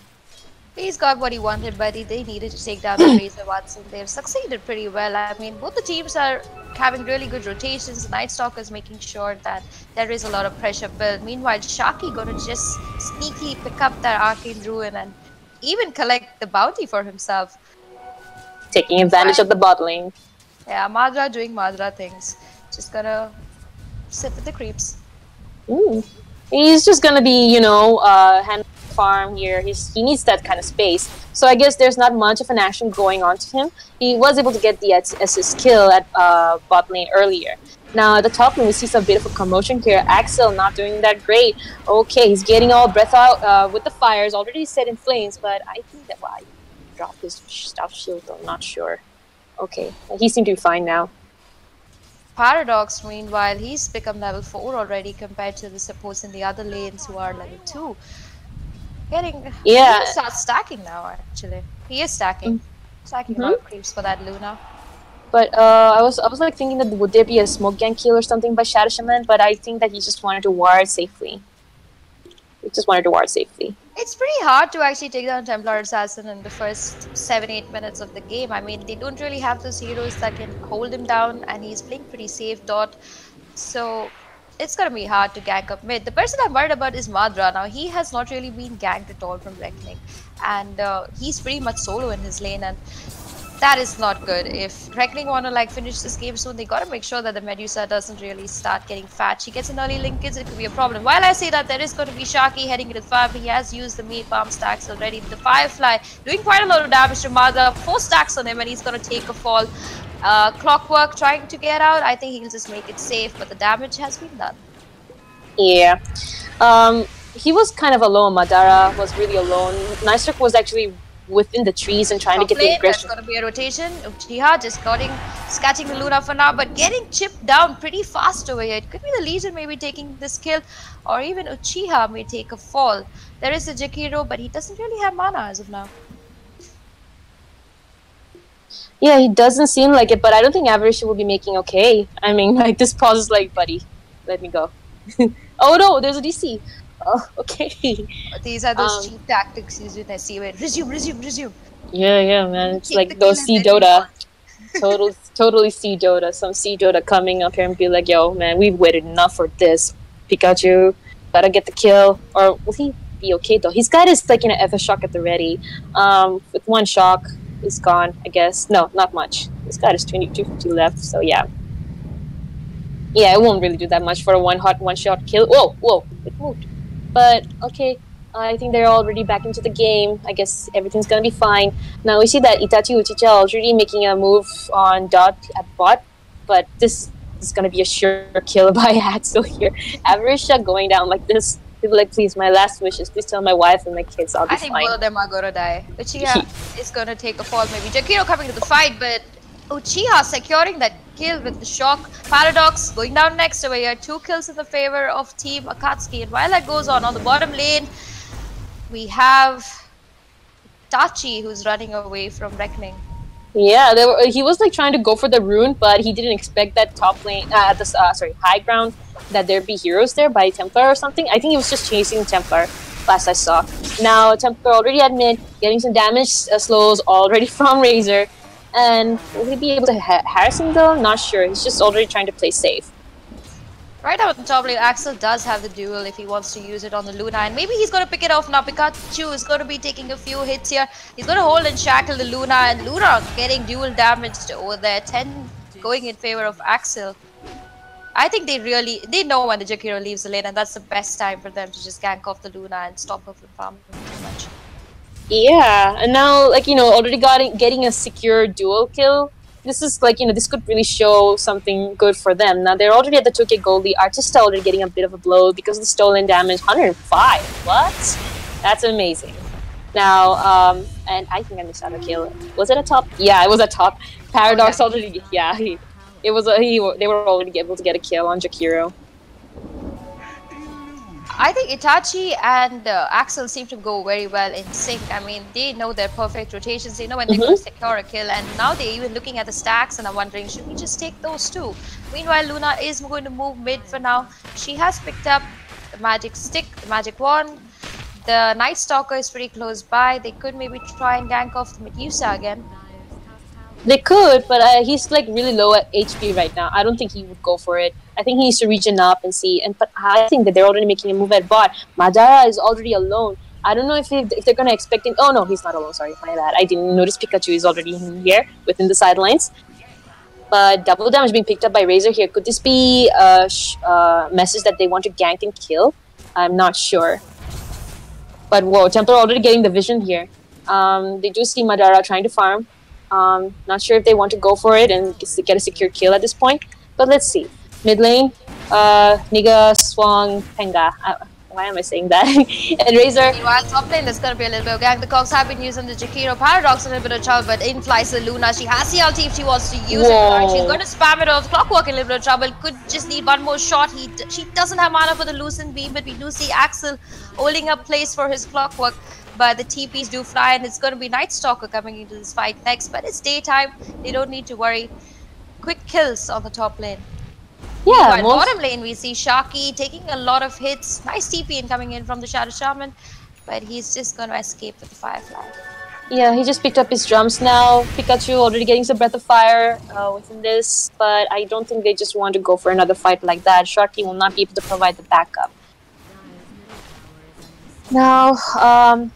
He's got what he wanted, but they needed to take down the Razor once, and they've succeeded pretty well. I mean, both the teams are having really good rotations. Night Stalker's making sure that there is a lot of pressure built. Meanwhile, Sharky gonna just sneakily pick up that Arcane Ruin and even collect the bounty for himself. Taking advantage of the bot lane. Yeah, Madra doing Madra things. Just gonna sit with the creeps. He's just gonna be, hand farm here. He needs that kind of space. So I guess there's not much of an action going on to him. He was able to get the assist kill at bot lane earlier. Now at the top lane we see some bit of a commotion here. Axel not doing that great. Okay, he's getting all breath out with the fires already set in flames, but I think that why he dropped his stuff shield, I'm not sure. Okay, he seemed to be fine now. Paradox, meanwhile, he's become level 4 already compared to the supports in the other lanes who are level 2. He starts stacking now, actually. He is stacking. Stacking a lot of creeps for that Luna. But I was like thinking that would there be a smoke gang kill or something by Shadow Shaman, but I think that he just wanted to ward safely. It's pretty hard to actually take down Templar Assassin in the first 7-8 minutes of the game. I mean, they don't really have those heroes that can hold him down, and he's playing pretty safe Dot. So it's gonna be hard to gank up mid. The person I'm worried about is Madra. Now, he has not really been ganked at all from Reckoning, and he's pretty much solo in his lane, and that is not good. If Reckoning want to finish this game soon, they gotta make sure that the Medusa doesn't really start getting fat. She gets an early linkage, it could be a problem. While I say that, there is going to be Sharky heading into the farm. He has used the meat palm stacks already. The Firefly doing quite a lot of damage to Madra. 4 stacks on him, and he's gonna take a fall. Clockwork trying to get out. I think he'll just make it safe, but the damage has been done. Yeah. He was kind of alone. Madara was really alone. Nystrak was actually within the trees and trying to get the aggression. There's going to be a rotation. Uchiha just scatching the Luna for now, but getting chipped down pretty fast over here. It could be the Legion maybe taking this kill, or even Uchiha may take a fall. There is a Jakiro, but he doesn't really have mana as of now. Yeah, he doesn't seem like it, but I don't think Avarisha will be making okay. I mean, this pause is like, buddy, let me go. Oh no, there's a DC. Oh, okay. These are those cheap tactics used in SC. Resume. Yeah, man. It's Take the like kill those and C then move Dota. on. Totally C Dota. Some C Dota coming up here and be like, yo, man, we've waited enough for this. Pikachu, gotta get the kill. Or will he be okay though? He's got his like FS shock at the ready. With one shock, he's gone, I guess. No, not much. He's got his 2250 left, so yeah. Yeah, it won't really do that much for a one shot kill. Whoa, it moved. But okay, I think they're already back into the game. I guess everything's gonna be fine. Now we see that Itachi Uchiha already making a move on Dot at bot, but this is gonna be a sure kill by Axel here. Average going down like this. People like, please, my last wishes. Please tell my wife and my kids I'll be I think fine. both of them are gonna die. Uchiha is gonna take a fall, maybe. Jakiro coming to the fight, but Uchiha securing that kill with the shock. Paradox going down next over here. 2 kills in the favor of Team Akatsuki. And while that goes on the bottom lane, we have Tachi who's running away from Reckoning. Yeah, he was like trying to go for the rune, but he didn't expect that top lane, high ground, that there'd be heroes there by Templar or something. I think he was just chasing Templar, last I saw. Now Templar already at mid, getting some damage slows already from Razor. And will he be able to harass him though? Not sure. He's just already trying to play safe. Right now at the top lane, Axel does have the duel if he wants to use it on the Luna. And maybe he's going to pick it off now. Pikachu is going to be taking a few hits here. He's going to hold and shackle the Luna. And Luna getting dual damaged over there. 10 going in favor of Axel. I think they know when the Jakiro leaves the lane. And that's the best time for them to just gank off the Luna and stop her from farming too much. Yeah, and now, like, already getting a secure dual kill. This is like, this could really show something good for them. Now, they're already at the 2k gold. The Artista already getting a bit of a blow because of the stolen damage. 105, what? That's amazing. Now, and I think I missed out a kill. Was it a top? Yeah, it was a top. Paradox already, yeah, they were already able to get a kill on Jakiro. I think Itachi and Axel seem to go very well in sync. I mean, they know their perfect rotations. They know when they're going to secure a kill. And now they're even looking at the stacks and are wondering, should we just take those too? Meanwhile, Luna is going to move mid for now. She has picked up the magic stick, the magic wand. The Night Stalker is pretty close by. They could maybe try and gank off the Medusa again. They could, but he's like really low at HP right now. I don't think he would go for it. I think he needs to regen up and see. But I think that they're already making a move at bot. Madara is already alone. I don't know if they're gonna expect him. Oh no, he's not alone. Sorry, my bad. I didn't notice Pikachu is already in here within the sidelines. But double damage being picked up by Razor here. Could this be a message that they want to gank and kill? I'm not sure. But whoa, Templar already getting the vision here. They do see Madara trying to farm. Not sure if they want to go for it and get a secure kill at this point, but let's see. Mid lane, Niga, Swang, Penga. Why am I saying that? And Razor. Meanwhile, top lane, there's gonna be a little bit of gang. The Cogs have been using the Jakiro. Paradox a little bit of trouble, but in flies the Luna. She has the ulti if she wants to use it. She's going to spam it off. Clockwork in a little bit of trouble. Could just need one more shot. She doesn't have mana for the Lucent Beam, but we do see Axel holding up place for his Clockwork. But the TPs do fly, and it's going to be Night Stalker coming into this fight next. But it's daytime. They don't need to worry. Quick kills on the top lane. Yeah, bottom lane we see Sharky taking a lot of hits. Nice TP in coming in from the Shadow Shaman, but he's just gonna escape with the Firefly. Yeah, he just picked up his drums now. Pikachu already getting some Breath of Fire within this, but I don't think they just want to go for another fight like that. Sharky will not be able to provide the backup. Now,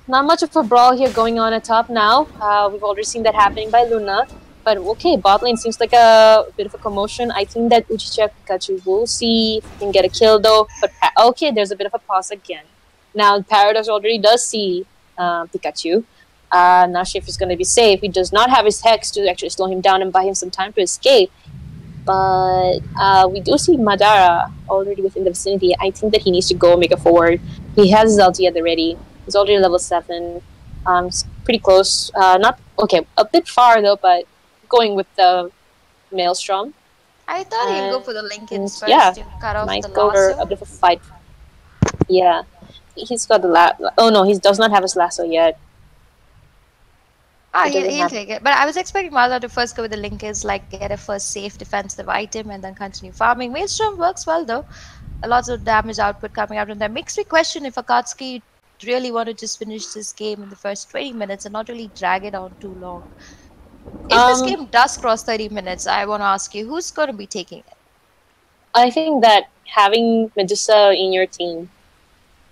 not much of a brawl here going on at top now. We've already seen that happening by Luna. But okay, bot lane seems like a bit of a commotion. I think that Uchiha Pikachu will see if he can get a kill though. But okay, there's a bit of a pause again. Now Paradox already does see Pikachu. Now Saif is going to be safe. He does not have his Hex to actually slow him down and buy him some time to escape. But we do see Madara already within the vicinity. I think that he needs to go make a forward. He has his ulti at the ready. He's already level 7. It's pretty close. Not okay, a bit far though, but going with the Maelstrom. I thought he'd go for the Lincolns first to cut off might the go for a bit of a fight. Yeah, he's got the oh no, he does not have his lasso yet. He'll take it. But I was expecting Mala to first go with the Linkers, like get a first safe defensive item and then continue farming. Maelstrom works well though. lots of damage output coming out from them. Makes me question if Akatsuki really want to just finish this game in the first 20 minutes and not really drag it on too long. If this game does cross 30 minutes, I want to ask you, who's going to be taking it? I think that having Medusa in your team,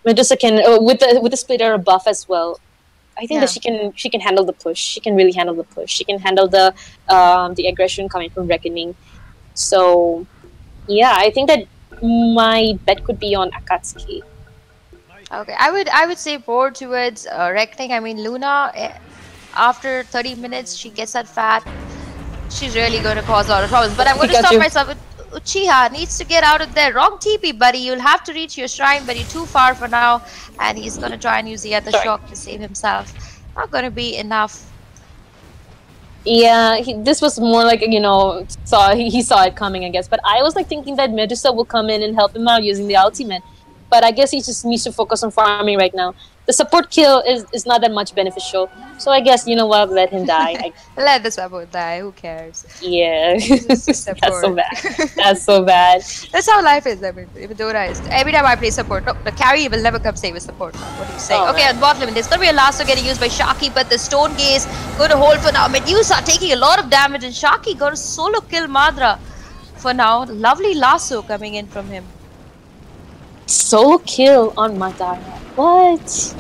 Medusa can with the splitter buff as well. I think that she can handle the push. She can really handle the push. She can handle the aggression coming from Reckoning. So yeah, I think that my bet could be on Akatsuki. Okay, I would say more towards Reckoning. I mean, Luna, after 30 minutes, she gets that fat. She's really going to cause a lot of problems. But I'm going to stop myself with Uchiha. Needs to get out of there. Wrong TP, buddy. You'll have to reach your shrine, but you're too far for now. And he's going to try and use the other shock to save himself. Not going to be enough. Yeah, this was more like, you know, he saw it coming, I guess. But I was like thinking that Medusa will come in and help him out using the ultimate. But I guess he just needs to focus on farming right now. The support kill is not that much beneficial. So I guess, you know what, let him die. Let the support die, who cares? Yeah, that's so bad. That's so bad. That's how life is. I mean, even Dota is. Every time I play support, no, the carry will never come save with support. What do you say? Okay, on bot lane, there's going to be a lasso getting used by Shaki, but the stone gaze going to hold for now. Medusa taking a lot of damage, and Shaki going to solo kill Madra for now. Lovely lasso coming in from him. Solo kill on Madara. What?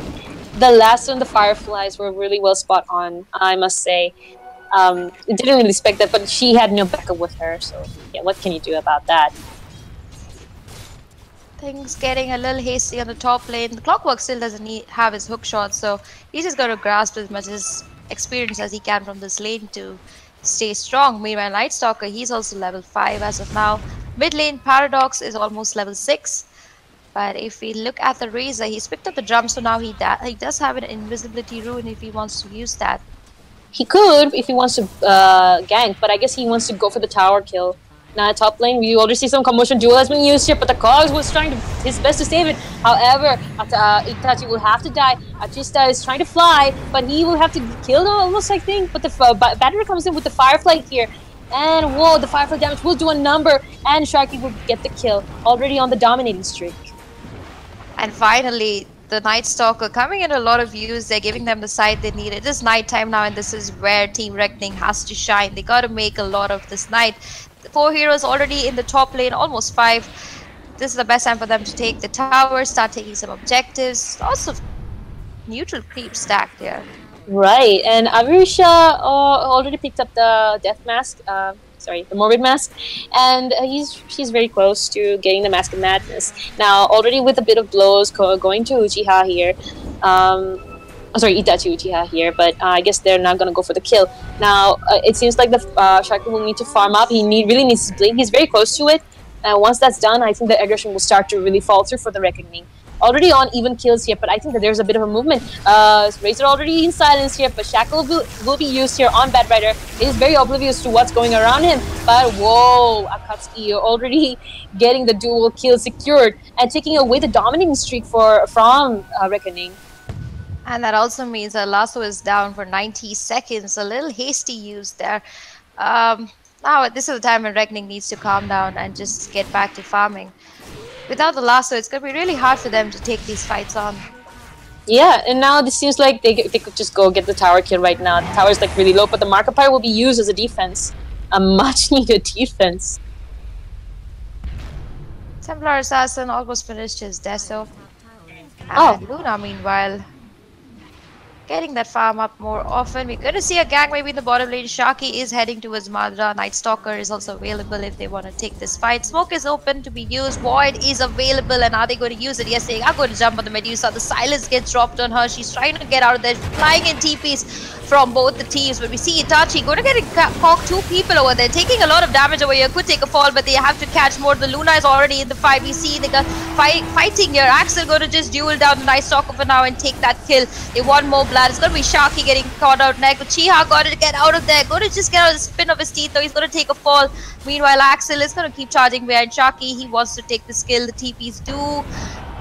The lasso and the fireflies were really well spot on, I must say. Didn't really expect that, but she had no backup with her, so yeah, what can you do about that? Things getting a little hasty on the top lane. The Clockwork still doesn't have his hook shot, so he's just going to grasp as much as experience as he can from this lane to stay strong. Meanwhile, Night Stalker, he's also level 5 as of now. Mid lane, Paradox is almost level 6. But if we look at the Razor, he's picked up the drum, so now he does have an invisibility rune if he wants to use that. He could if he wants to gank, but I guess he wants to go for the tower kill. Now top lane, we already see some commotion. Duel has been used here, but the Cogs was trying his best to save it. However, Itachi will have to die. Achista is trying to fly, but he will have to kill them almost, I think. But the battery comes in with the Firefly here. And whoa, the Firefly damage will do a number, and Sharky will get the kill. Already on the dominating streak. And finally, the Night Stalker coming in a lot of views. They're giving them the side they need. It is nighttime now, and this is where Team Reckoning has to shine. They got to make a lot of this night. The 4 heroes already in the top lane, almost 5. This is the best time for them to take the tower, start taking some objectives. Lots of neutral creep stacked here. Right, and Avirisha already picked up the Death Mask. The Morbid Mask, and she's very close to getting the Mask of Madness. Now, already with a bit of blows going to Uchiha here. Itachi Uchiha here, but I guess they're not going to go for the kill. Now, it seems like the Sharky will need to farm up. He really needs to blink. He's very close to it. Once that's done, I think the aggression will start to really fall through for the Reckoning. Already on even kills here, but I think that there's a bit of a movement. Razor already in silence here, but Shackle will be used here on Bad Rider. He is very oblivious to what's going around him, but whoa, Akatsuki already getting the dual kill secured and taking away the dominating streak from Reckoning. And that also means that Lasso is down for 90 seconds. A little hasty use there. Now, this is the time when Reckoning needs to calm down and just get back to farming. Without the lasso, it's going to be really hard for them to take these fights on. Yeah, and now this seems like they could just go get the tower kill right now. The tower is like really low, but the Markiplier will be used as a defense. A much needed defense. Templar Assassin almost finished his Deso. And Luna, meanwhile, getting that farm up more often. We're going to see a gang maybe in the bottom lane. Sharky is heading towards Madra. Night Stalker is also available if they want to take this fight. Smoke is open to be used. Void is available, and are they going to use it? Yes, they are going to jump on the Medusa. The silence gets dropped on her. She's trying to get out of there. Flying in TPs from both the teams. But we see Itachi going to get caught 2 people over there. Taking a lot of damage over here. Could take a fall, but they have to catch more. The Luna is already in the fight. We see they got fighting here. Axel going to just duel down the Night Stalker for now and take that kill. They want more blood. It's going to be Sharky getting caught out next. Uchiha got to get out of there. Going to just get out of the spin of his teeth, though. He's going to take a fall. Meanwhile, Axel is going to keep charging behind Sharky. He wants to take this kill. The TPs do.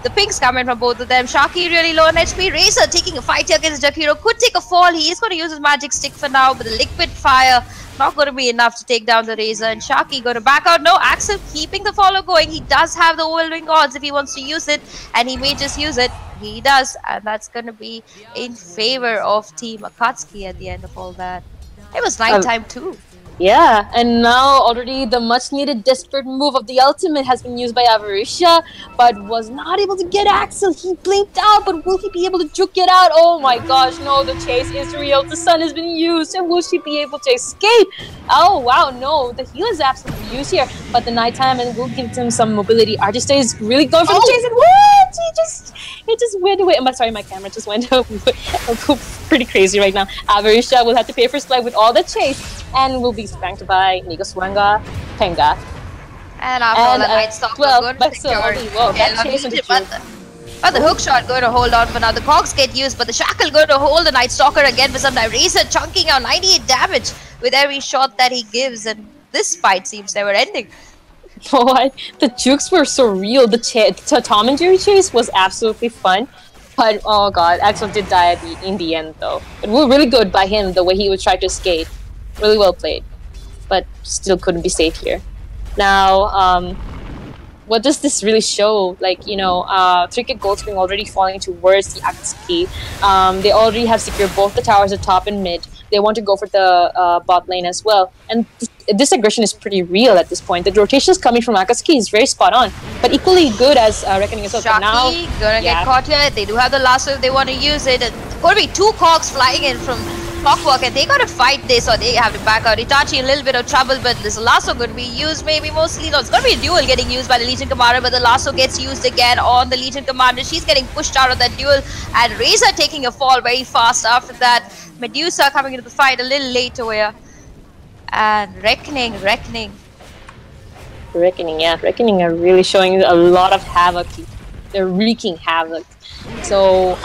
The pings coming from both of them. Sharky really low on HP. Razor taking a fight here against Jakiro. Could take a fall. He is going to use his magic stick for now, but the liquid fire not going to be enough to take down the Razor. And Shaki going to back out. No, Axel keeping the follow going. He does have the overwhelming odds if he wants to use it, and he may just use it. He does, and that's going to be in favor of Team Akatsuki at the end of all that. It was nighttime too. Yeah, and now already the much-needed desperate move of the ultimate has been used by Avarisha, but was not able to get Axel. He blinked out, but will he be able to juke it out? Oh my gosh, no, the chase is real. The sun has been used, and will she be able to escape? Oh wow, no, the heal is absolutely used here, but the nighttime and will give him some mobility. Artista is really going for the chase, and what? It just went away. I'm sorry, my camera just went pretty crazy right now. Avarisha will have to pay for slide with all the chase, and will be spanked by Nigaswanga, Penga. And after all, the Night Stalker going to secure. But the hook shot going to hold on for now. The cogs get used, but the shackle going to hold the Night Stalker again for some time. Razor chunking out 98 damage with every shot that he gives, and this fight seems never ending. What? The jukes were so real. The Tom and Jerry chase was absolutely fun. But oh god, Axel did die in the end though. It was really good by him, the way he would try to escape. Really well played. But still couldn't be safe here. Now, what does this really show? Like, you know, 3K Goldspring already falling towards the Akatsuki. They already have secured both the towers at top and mid. They want to go for the bot lane as well. And this aggression is pretty real at this point. The rotations coming from Akatsuki is very spot on, but equally good as Reckoning as well. Shaki now, gonna get caught here. They do have the lasso if they want to use it. And going to be two cogs flying in from Clockwork, and they got to fight this or they have to back out. Itachi in a little bit of trouble, but this lasso going to be used maybe mostly. No, it's going to be a duel getting used by the Legion Commander, but the lasso gets used again on the Legion Commander. She's getting pushed out of that duel, and Razor taking a fall very fast after that. Medusa coming into the fight a little later here. And Reckoning, yeah. Reckoning are really showing a lot of havoc. They're wreaking havoc. So,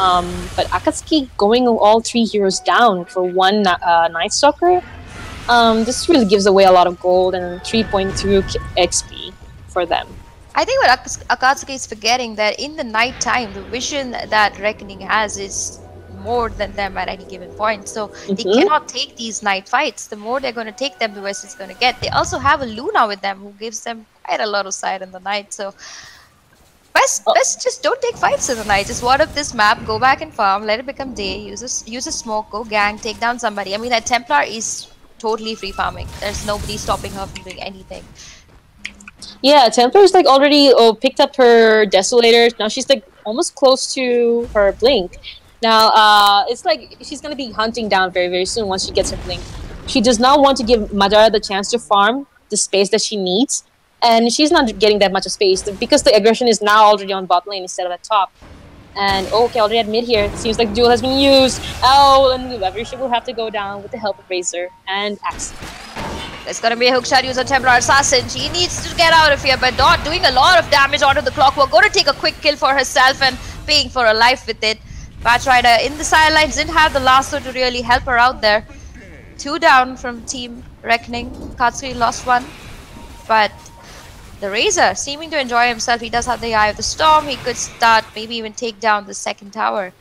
but Akatsuki going all 3 heroes down for one Night Stalker. This really gives away a lot of gold and 3.2 XP for them. I think what Akatsuki is forgetting that in the night time, the vision that Reckoning has is more than them at any given point. So they cannot take these night fights. The more they're going to take them, the worse it's going to get. They also have a Luna with them who gives them quite a lot of sight in the night. So best just don't take fights in the night. Just ward up this map, go back and farm, let it become day, use a smoke, go gang, take down somebody. I mean, that Templar is totally free farming. There's nobody stopping her from doing anything. Yeah, Templar's like already picked up her Desolator. Now she's like almost close to her Blink. Now, it's like she's going to be hunting down very, very soon once she gets her Blink. She does not want to give Madara the chance to farm the space that she needs. And she's not getting that much of space because the aggression is now already on bot lane instead of at top. And okay, already at mid here. It seems like duel has been used. Oh, and Avarisha will have to go down with the help of Razor and Axel. There's gonna be a hookshot use on Templar Assassin. She needs to get out of here, but not doing a lot of damage onto the Clockwork. Gonna take a quick kill for herself and paying for her life with it. Batch Rider in the sidelines didn't have the lasso to really help her out there. 2 down from Team Reckoning. Katsui lost 1. But the Razor seeming to enjoy himself. He does have the Eye of the Storm. He could start, maybe even take down the second tower.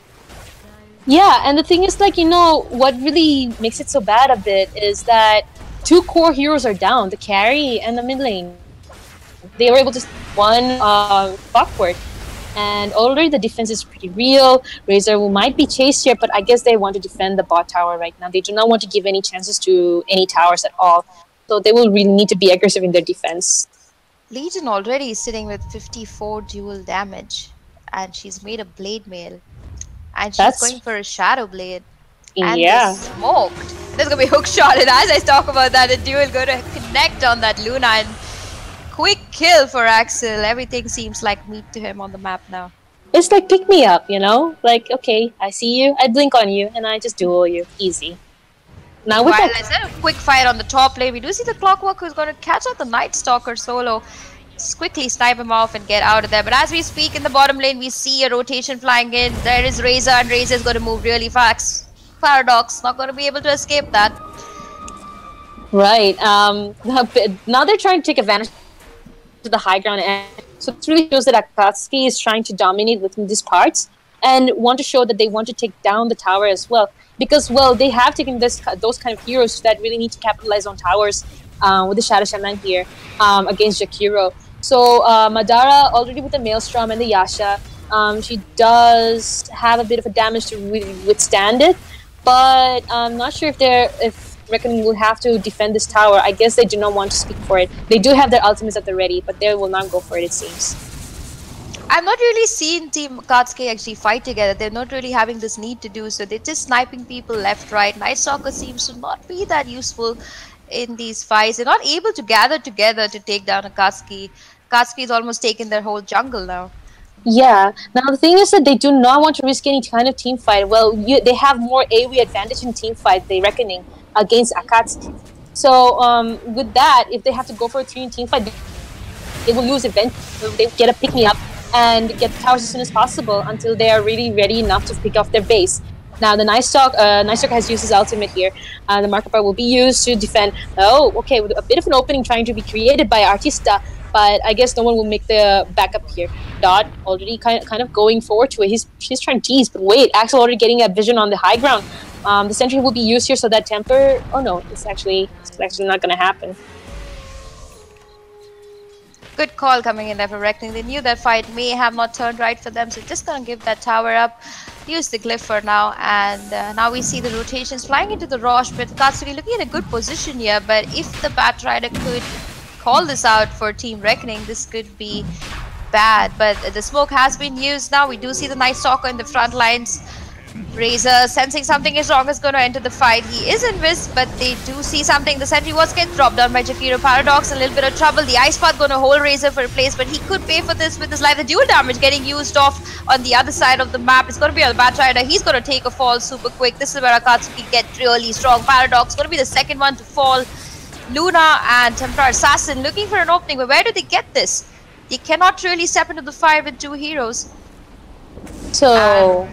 Yeah, and the thing is, like, you know, what really makes it so bad a bit is that 2 core heroes are down, the carry and the mid lane. They were able to one Clockwork. And already the defense is pretty real. Razor might be chased here, but I guess they want to defend the bot tower right now. They do not want to give any chances to any towers at all. So they will really need to be aggressive in their defense. Legion already is sitting with 54 dual damage. And she's made a Blade Mail. And she's going for a Shadow Blade. And yeah. Smoked. There's going to be a hook shot. And as I talk about that, a duel going to connect on that Luna. And quick kill for Axel. Everything seems like meat to him on the map now. It's like pick me up, you know? Like, okay, I see you, I blink on you, and I just duel you. Easy. Now with that, a quick fight on the top lane. We do see the Clockwork who's going to catch out the Night Stalker solo. Just quickly snipe him off and get out of there. But as we speak in the bottom lane, we see a rotation flying in. There is Razor, and Razor is going to move really fast. Paradox, not going to be able to escape that. Right. Now they're trying to take advantage to the high ground, and so it really shows that Akatsuki is trying to dominate within these parts. and want to show that they want to take down the tower as well. Because, well, they have taken those kind of heroes that really need to capitalize on towers with the Shadow Shaman here against Jakiro. So Madara already with the Maelstrom and the Yasha, she does have a bit of a damage to really withstand it, but I'm not sure if Reckoning will have to defend this tower. I guess they do not want to speak for it. They do have their ultimates at the ready, but they will not go for it, it seems. I'm not really seeing Team Akatsuki actually fight together. They're not really having this need to do so. They're just sniping people left, right. Night Stalker seems to not be that useful in these fights. They're not able to gather together to take down Akatsuki. Akatsuki is almost taken their whole jungle now. Yeah. Now the thing is that they do not want to risk any kind of team fight. Well, they have more AoE advantage in team fight, they reckoning, against Akatsuki. So with that, if they have to go for a 3 team fight, they will lose eventually. They get a pick-me-up and get the towers as soon as possible until they are really ready enough to pick off their base. Now the Night Stalker has used his ultimate here. The Markiplier will be used to defend. Oh, okay, with a bit of an opening trying to be created by Artista, but I guess no one will make the backup here. Dot already kind of going forward to it. She's trying to tease, but wait, Axel already getting a vision on the high ground. The sentry will be used here so that temper. Oh no, it's actually not going to happen. Good call coming in there for Reckoning. They knew that fight may have not turned right for them, so just gonna give that tower up. Use the glyph for now, and now we see the rotations flying into the Rosh, but Akatsuki looking in a good position here. But if the Bat Rider could call this out for Team Reckoning, this could be bad. But the smoke has been used now. We do see the Night Stalker in the front lines. Razor sensing something is wrong is going to enter the fight. He is invis, but they do see something. The sentry was get dropped down by Jakiro. Paradox in a little bit of trouble. The Ice Path going to hold Razor for a place, but he could pay for this with his life. The dual damage getting used off on the other side of the map. It's going to be on the Bat Rider. He's going to take a fall super quick. This is where Akatsuki get really strong. Paradox going to be the second one to fall. Luna and Templar Assassin looking for an opening, but where do they get this? They cannot really step into the fire with 2 heroes. So...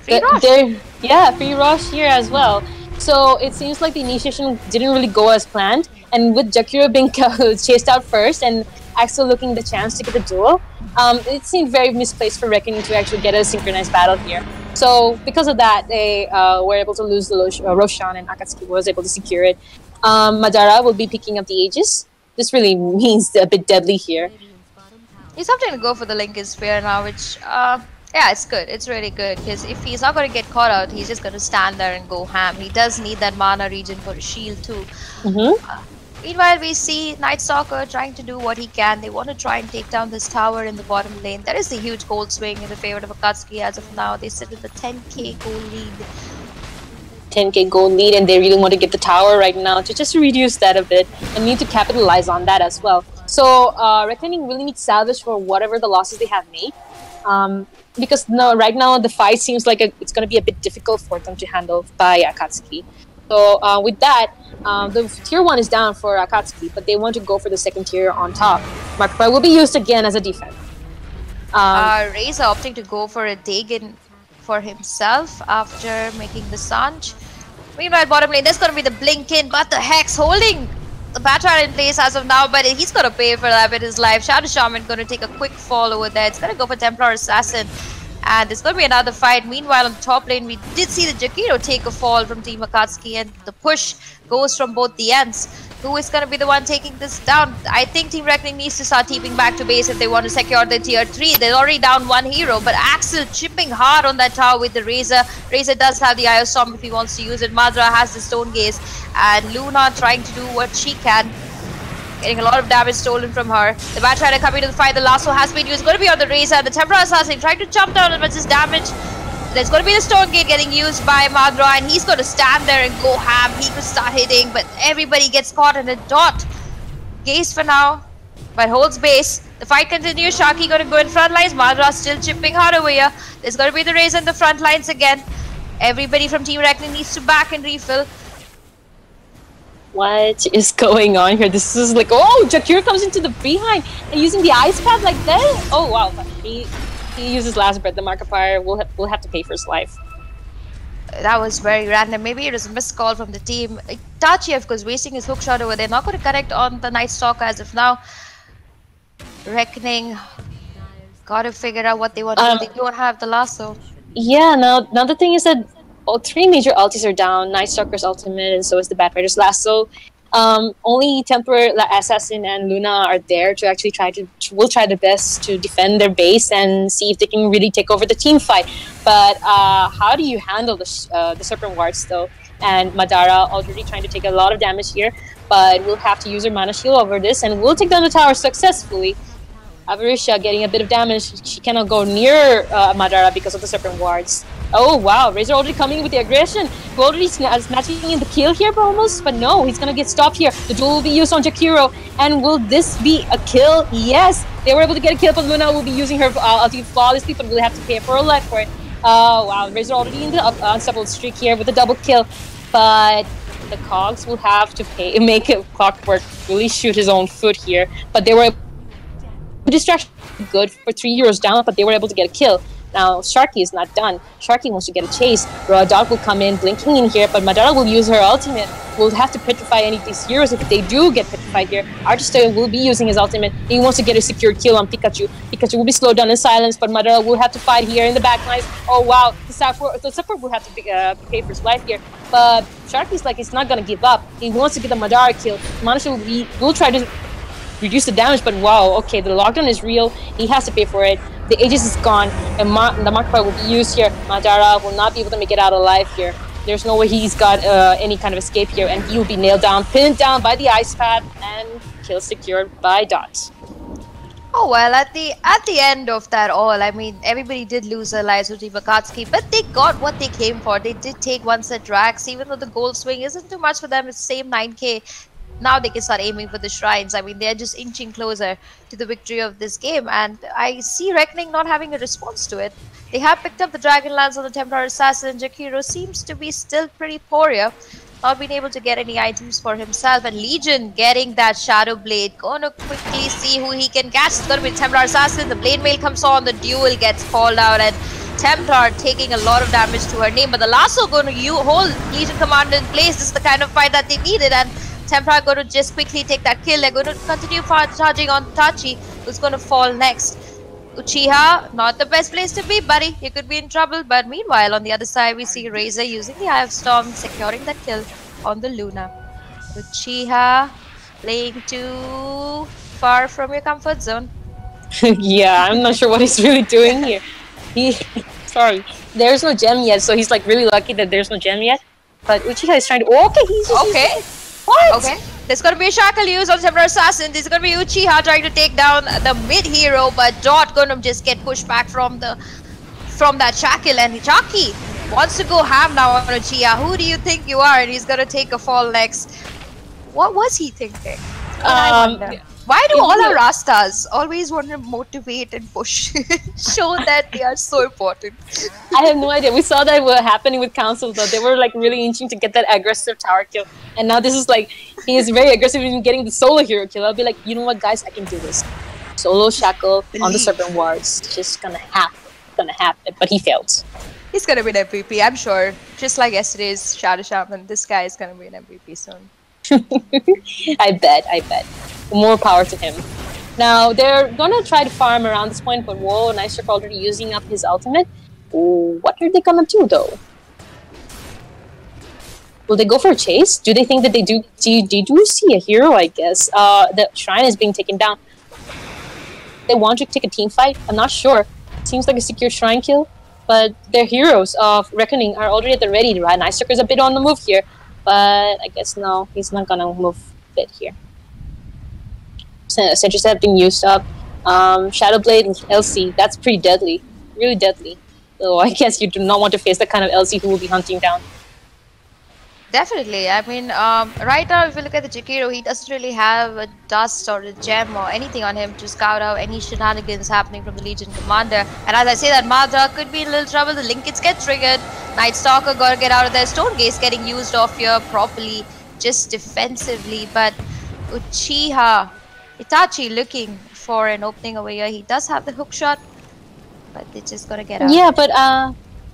Free rush. Free rush here as well. So it seems like the initiation didn't really go as planned, and with Jakiro being chased out first and Axel looking the chance to get the duel, it seemed very misplaced for Reckoning to actually get a synchronized battle here. So because of that, they were able to lose the Roshan, and Akatsuki was able to secure it. Madara will be picking up the Aegis. This really means a bit deadly here. He's opting to go for the Lincoln Spear now, which... yeah, it's good. It's really good, because if he's not going to get caught out, he's just going to stand there and go ham. He does need that mana region for a shield too. Meanwhile, we see Night Stalker trying to do what he can. They want to try and take down this tower in the bottom lane. There is a huge gold swing in the favor of Akatsuki as of now. They sit with a 10k gold lead. 10k gold lead, and they really want to get the tower right now to just reduce that a bit and need to capitalize on that as well. So Reckoning really needs salvage for whatever the losses they have made. Because right now the fight seems like it's going to be a bit difficult for them to handle by Akatsuki. So with that, the tier 1 is down for Akatsuki, but they want to go for the second tier on top. Markiplier will be used again as a defense. Razor opting to go for a Dagon for himself after making the Sanj. Meanwhile, bottom lane, there's going to be the blink in, but the Hex holding the Batra in place as of now, but he's going to pay for that with his life. Shadow Shaman going to take a quick fall over there. It's going to go for Templar Assassin, and it's going to be another fight. Meanwhile, on the top lane, we did see the Jakiro take a fall from Team Akatsuki, and the push goes from both the ends. Who is going to be the one taking this down? I think Team Reckoning needs to start keeping back to base if they want to secure the tier 3. They're already down 1 hero, but Axel chipping hard on that tower with the Razor. Razor does have the Iostorm if he wants to use it. Madra has the Stone Gaze, and Luna trying to do what she can. Getting a lot of damage stolen from her. The Bat Rider coming to the fight. The lasso has been used. It's going to be on the Razor. The Templar Assassin trying to jump down, but just damage. There's going to be the Stone Gate getting used by Madra, and he's going to stand there and go ham. He could start hitting, but everybody gets caught in a dot. Gaze for now, but holds base. The fight continues. Sharky going to go in front lines. Madra still chipping hard over here. There's going to be the Razor in the front lines again. Everybody from Team Reckoning needs to back and refill. What is going on here? This is like, oh, Jakiro comes into the behind and using the Ice Path like that. Oh wow, he uses last breath. The Markiplier will have to pay for his life. That was very random. Maybe it was a missed call from the team. Itachi, of course, wasting his hook shot over there. Not going to connect on the Night Stalker as of now. Reckoning. Got to figure out what they want to do. They don't have the lasso. Yeah, now the thing is that all three major ultis are down. Night Stalker's ultimate, and so is the Batrider's lasso. Only Temper, Assassin, and Luna are there to actually will try their best to defend their base and see if they can really take over the team fight. But how do you handle the Serpent Wards though? And Madara already trying to take a lot of damage here, but we'll have to use her mana shield over this, and we'll take down the tower successfully. Avarisha getting a bit of damage. She cannot go near Madara because of the Serpent Wards. Oh wow, Razor already coming with the aggression. We're already snatching in the kill here almost, but no, he's gonna get stopped here. The duel will be used on Jakiro, and will this be a kill? Yes, they were able to get a kill, but Luna will be using her ulti flawlessly, but we'll have to pay for a life for it. Oh wow, Razor already in the unstoppable streak here with a double kill, but the Cogs will have to make a Clockwork really shoot his own foot here, but they were distraction good for 3 euros down, but they were able to get a kill. Now Sharky is not done. Sharky wants to get a chase. Dog will come in, blinking in here, but Madara will use her ultimate. We'll have to petrify any of these heroes if they do get petrified here. Artista will be using his ultimate. He wants to get a secure kill on Pikachu. Pikachu will be slowed down in silence, but Madara will have to fight here in the back lines. Oh wow, the support will have to pay for his life here. But Sharky's like, he's not gonna give up. He wants to get the Madara kill. Manasha will try to reduce the damage, but wow, okay, the lockdown is real. He has to pay for it. The Aegis is gone, and the Mark Fire will be used here. Madara will not be able to make it out alive here. There's no way he's got any kind of escape here, and he will be nailed down, pinned down by the ice pad, and kill secured by Dot. Oh well, at the end of that all, I mean, everybody did lose their lives with Team Akatsuki, but they got what they came for. They did take one set drags, even though the gold swing isn't too much for them. It's the same 9k. Now they can start aiming for the shrines. I mean, they're just inching closer to the victory of this game, and I see Reckoning not having a response to it. They have picked up the Dragonlance on the Templar Assassin. Jakiro seems to be still pretty poor here, not being able to get any items for himself, and Legion getting that Shadow Blade. Gonna quickly see who he can catch. It's gonna be Templar Assassin. The Blade Mail comes on, the duel gets called out, and Templar taking a lot of damage to her name, but the lasso going to hold Legion Commander in place. This is the kind of fight that they needed, and Templar going to just quickly take that kill. They're going to continue charging on Tachi, who's going to fall next. Uchiha, not the best place to be, buddy. You could be in trouble. But meanwhile, on the other side, we see Razor using the Eye of Storm, securing that kill on the Luna. Uchiha playing too far from your comfort zone. Yeah, I'm not sure what he's really doing here. Sorry, there's no gem yet, so he's like really lucky that there's no gem yet. But Uchiha is trying to. Oh, okay, he's just okay. What? Okay. There's gonna be a shackle used on Templar Assassin. This is gonna be Uchiha trying to take down the mid hero, but Dot gonna just get pushed back from that shackle, and Hichaki wants to go ham now on Uchiha. Who do you think you are? And he's gonna take a fall next. What was he thinking? Why do all our Rastas always want to motivate and push, show that they are so important? I have no idea. We saw that were happening with Council though. They were like really inching to get that aggressive tower kill, and now this is like he is very aggressive in getting the solo hero kill. I'll be like, you know what, guys, I can do this. Solo shackle on the Serpent Wards, just gonna happen. But he failed. He's gonna be an MVP, I'm sure. Just like yesterday's Shadow Shaman, this guy is gonna be an MVP soon. I bet. More power to him. Now, they're gonna try to farm around this point, but whoa, Nice Shark already using up his ultimate. Ooh, what are they gonna do, though? Will they go for a chase? Do they think that they do see a hero, I guess? The shrine is being taken down. They want to take a team fight? I'm not sure. Seems like a secure shrine kill, but their heroes of Reckoning are already at the ready, right? Nice Shark is a bit on the move here, but I guess no, he's not gonna move a bit here. Sentries have been used up. Shadow Blade and LC, that's pretty deadly. Really deadly. So I guess you do not want to face the kind of LC who will be hunting down. Definitely. I mean, right now, if you look at the Jakiro, he doesn't really have a dust or a gem or anything on him to scout out any shenanigans happening from the Legion Commander. And as I say that, Madra could be in a little trouble. The Linkits get triggered. Night Stalker gotta get out of there. Stone Gaze getting used off here properly, just defensively. But Uchiha, Itachi looking for an opening over here. He does have the hook shot, but they're just gonna get out. Yeah, but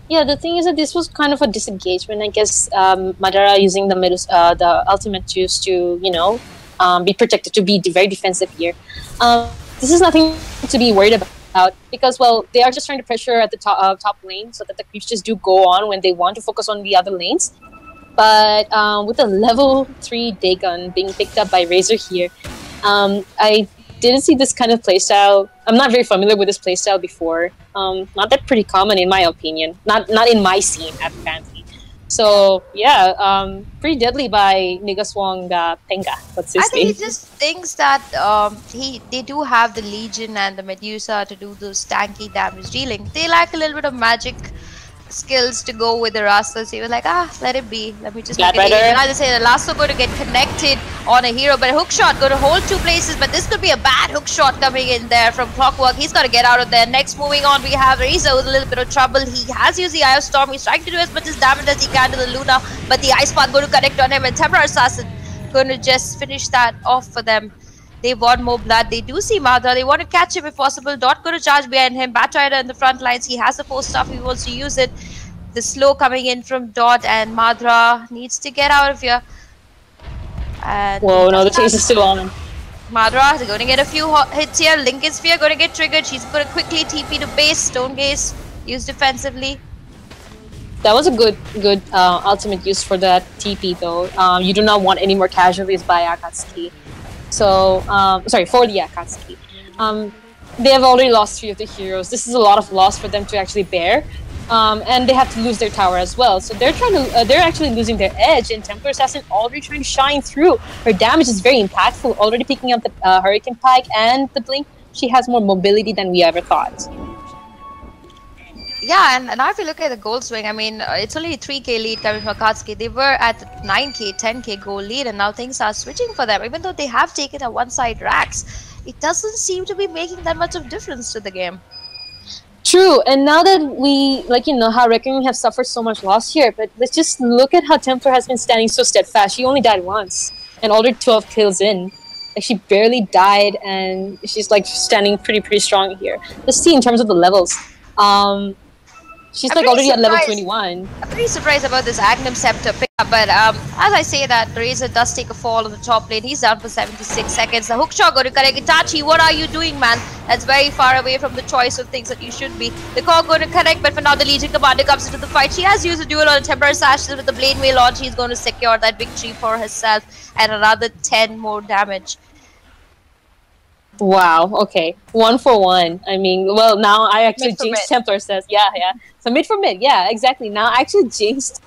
yeah, the thing is that this was kind of a disengagement. I guess Madara using the ultimate juice to, you know, be protected, to be very defensive here. This is nothing to be worried about. out because, well, they are just trying to pressure at the top lane so that the creeps just do go on when they want to focus on the other lanes. But with the level 3 Dagon being picked up by Razor here, I didn't see this kind of playstyle. I'm not very familiar with this playstyle before. Not that pretty common in my opinion. Not in my scene at Fantasy. So yeah, pretty deadly by Nigaswong Penga. What's his I think name? he just thinks that they do have the Legion and the Medusa to do those tanky damage dealing. They lack a little bit of magic skills to go with the Rasta. So he was like, let it be. Let me just look at it. And I just say the Lasso going to get connected on a hero, but a hook shot going to hold 2 places. But this could be a bad hook shot coming in there from Clockwork. He's got to get out of there. Next, moving on, we have Reza with a little bit of trouble. He has used the Eye of Storm. He's trying to do as much as damage as he can to the Luna, but the Ice Path going to connect on him, and Temporary Assassin going to just finish that off for them. They want more blood. They do see Madra. They want to catch him if possible. Dot going to charge behind him. Batrider in the front lines. He has the post stuff. He wants to use it. The slow coming in from Dot, and Madra needs to get out of here. And whoa, no, the chase is still on. Madra is going to get a few hits here. Lincoln Sphere going to get triggered. She's going to quickly TP to base. Stone Gaze used defensively. That was a good ultimate use for that TP though. You do not want any more casualties by Akatsuki. So, sorry, for the Akatsuki. They have already lost 3 of the heroes. This is a lot of loss for them to actually bear. And they have to lose their tower as well. So they're trying to, they're actually losing their edge, and Templar Assassin already trying to shine through. Her damage is very impactful, already picking up the Hurricane Pike and the Blink. She has more mobility than we ever thought. Yeah, and now if you look at the gold swing, I mean, it's only 3k lead coming from Akatsuki. They were at 9k, 10k gold lead, and now things are switching for them. Even though they have taken a one-side racks, it doesn't seem to be making that much of difference to the game. True, and now that we, like, you know, how Reckoning have suffered so much loss here, but let's just look at how Templar has been standing so steadfast. She only died once, and already 12 kills in. Like, she barely died, and she's, like, standing pretty strong here. Let's see in terms of the levels. She's like already at level 21. I'm pretty surprised about this Agnum Scepter pickup, but as I say that, Razor does take a fall on the top lane. He's down for 76 seconds. The hook shot going to connect. Itachi, what are you doing, man? That's very far away from the choice of things that you should be. The call going to connect, but for now the Legion Commander comes into the fight. She has used a duel on a Temporary Assassin with the Blade Mail launch. She's going to secure that victory for herself and another 10 more damage. Wow, okay. 1 for 1. I mean, well, now I actually jinxed Templar says. Yeah. So mid for mid, yeah, exactly. Now I actually jinxed,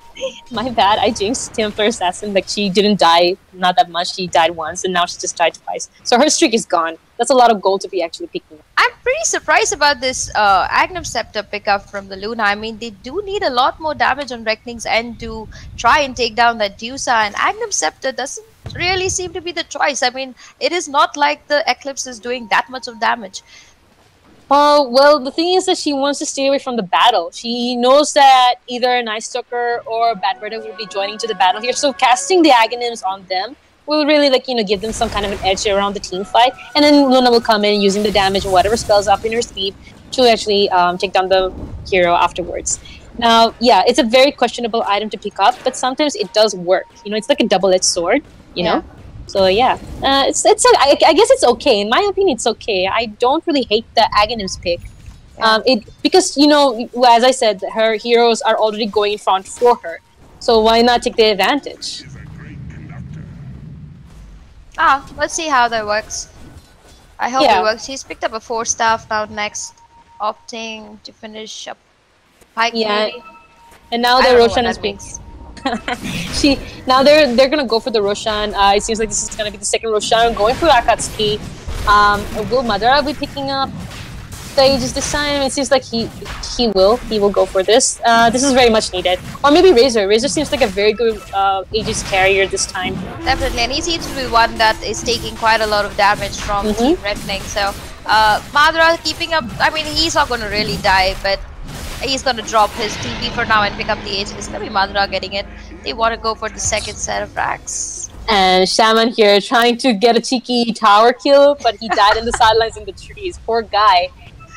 my bad, I jinxed Templar Assassin. Like, she didn't die, not that much. She died once, and now she just died twice. So her streak is gone. That's a lot of gold to be actually picking up. I'm pretty surprised about this Agnum Scepter pickup from the Luna. I mean, they do need a lot more damage on Reckoning's end to try and take down that Deusa, and Agnum Scepter doesn't really seem to be the choice. I mean, it is not like the Eclipse is doing that much of damage. Well, the thing is that she wants to stay away from the battle. She knows that either an Ice Stalker or a Batrider will be joining to the battle here, so casting the Aghanims on them will really, like, you know, give them some kind of an edge around the team fight, and then Luna will come in using the damage or whatever spells up in her sleeve to actually take down the hero afterwards. Now, yeah, it's a very questionable item to pick up, but sometimes it does work. You know, it's like a double-edged sword, you know? So yeah, I guess it's okay. In my opinion, it's okay. I don't really hate the Aghanims pick. Because, you know, as I said, her heroes are already going in front for her. So why not take the advantage? Let's see how that works. I hope it works. He's picked up a 4-staff now next, opting to finish up Pike. Yeah, and now the Roshan is being... now they're gonna go for the Roshan. It seems like this is gonna be the second Roshan going for Akatsuki. Will Madara be picking up the Aegis this time? It seems like he will go for this. This is very much needed. Or maybe Razor. Razor seems like a very good Aegis carrier this time. Definitely, and he seems to be one that is taking quite a lot of damage from Team Reckoning. So Madara keeping up. I mean, he's not going to really die, but he's going to drop his TP for now and pick up the Aegis. It's going to be Madara getting it. They want to go for the second set of racks. And Shaman here trying to get a cheeky tower kill, but he died in the sidelines in the trees. Poor guy.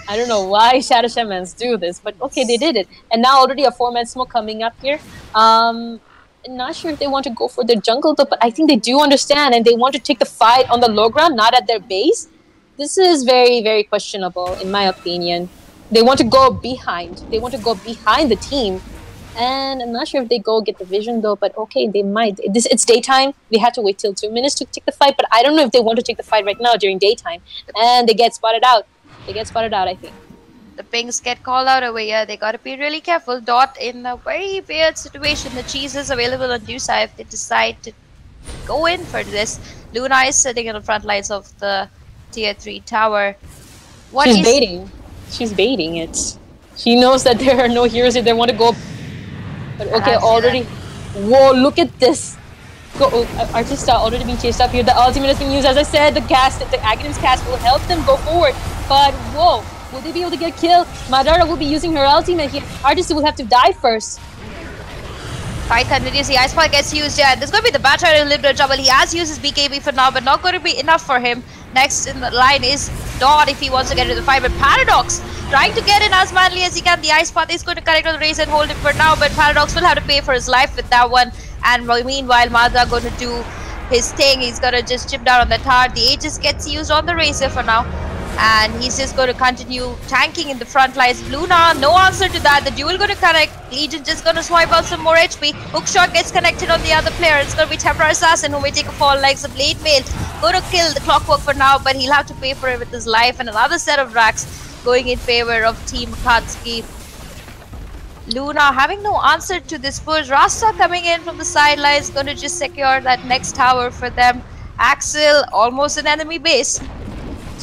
I don't know why Shadow Shamans do this, but okay, they did it. And now already a 4-man smoke coming up here. I'm not sure if they want to go for the jungle though, but I think they do understand and they want to take the fight on the low ground, not at their base. This is very, very questionable, in my opinion. They want to go behind. They want to go behind the team. And I'm not sure if they go get the vision though, but okay, they might. It's daytime. They have to wait till 2 minutes to take the fight, but I don't know if they want to take the fight right now during daytime. And they get spotted out. They get spotted out, I think. The pings get called out over here. They gotta be really careful. Dot in a very weird situation. The cheese is available on Dusa if they decide to go in for this. Luna is sitting in the front lines of the tier 3 tower. She's baiting. She's baiting it. She knows that there are no heroes here. They want to go. But okay, already. Whoa, look at this. Artista already being chased up here. The ultimate has been used. As I said, the Aghanim's cast will help them go forward. But whoa, will they be able to get killed? Madara will be using her ultimate here. Artista will have to die first. Fight continues. The Ice Ball gets used. Yeah, there's going to be the Batter in a little bit of trouble. He has used his BKB for now, but not going to be enough for him. Next in the line is Dot if he wants to get into the fight, but Paradox trying to get in as manly as he can. The Ice Path is going to connect on the race and hold him for now, but Paradox will have to pay for his life with that one. And meanwhile, Madra going to do his thing. He's going to just chip down on the tower. The Aegis gets used on the Razor for now. And he's just going to continue tanking in the front lines. Luna, no answer to that. The duel going to connect. Legion just going to swipe out some more HP. Hookshot gets connected on the other player. It's going to be Temporary Assassin who may take a fall like some Blade Mail. Going to kill the Clockwork for now, but he'll have to pay for it with his life. And another set of racks going in favor of Team Akatsuki. Luna having no answer to this push. Rasta coming in from the sidelines. Going to just secure that next tower for them. Axel, almost an enemy base.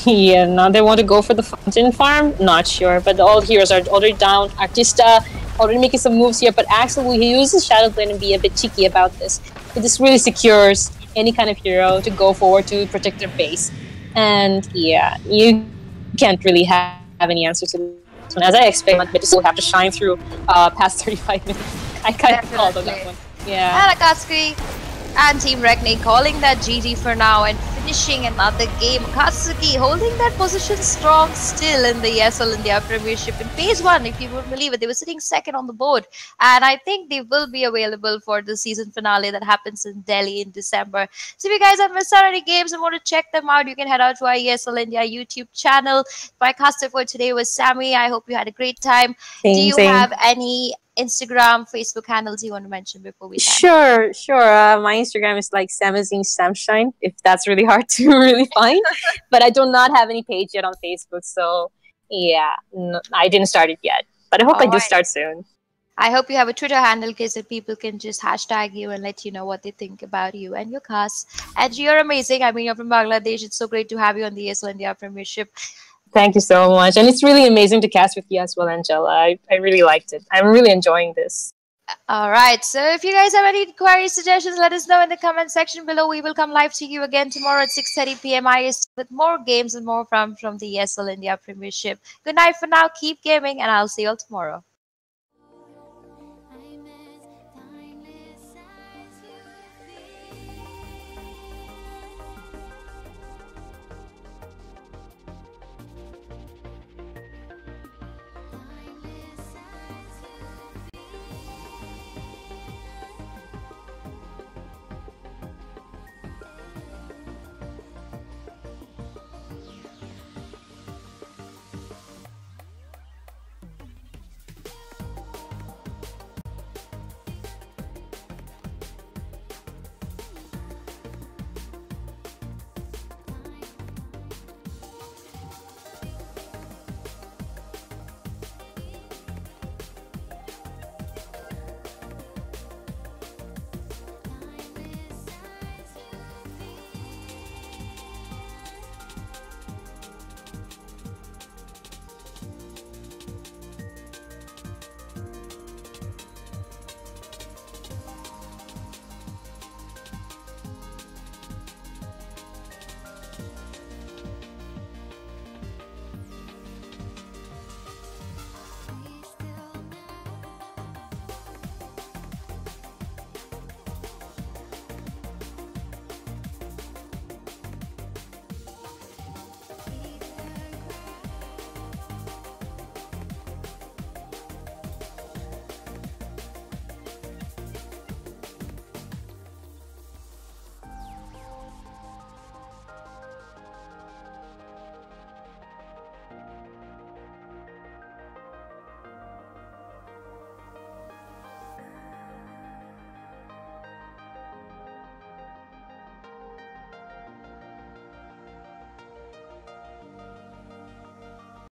Yeah, now they want to go for the fountain farm? Not sure, but all heroes are already down. Artista already making some moves here, but Axel will use his Shadow Blade and be a bit cheeky about this. This really secures any kind of hero to go forward to protect their base. And yeah, you can't really have any answer to this one. As I expect, but will have to shine through past 35 minutes. I kind of called on that one. Yeah. And Akatsuki and Team Reckoning calling that GG for now and finishing another game. Akatsuki holding that position strong still in the ESL India Premiership in phase 1. If you wouldn't believe it, they were sitting second on the board. And I think they will be available for the season finale that happens in Delhi in December. So if you guys have missed out any games and want to check them out, you can head out to our ESL India YouTube channel. My caster for today was Sammy. I hope you had a great time. Do you have any Instagram, Facebook handles you want to mention before we sign? Sure. My Instagram is like Samazine Samshine, if that's really hard to really find. But I do not have any page yet on Facebook, so yeah, no, I didn't start it yet. But I hope I do start soon. I hope you have a Twitter handle in case that people can just hashtag you and let you know what they think about you and your cast. And you're amazing. I mean, you're from Bangladesh. It's so great to have you on the ESL India Premiership. Thank you so much. And it's really amazing to cast with you as well, Angela. I really liked it. I'm really enjoying this. All right. So if you guys have any queries, suggestions, let us know in the comment section below. We will come live to you again tomorrow at 6:30 p.m. IST with more games and more from the ESL India Premiership. Good night for now. Keep gaming and I'll see you all tomorrow.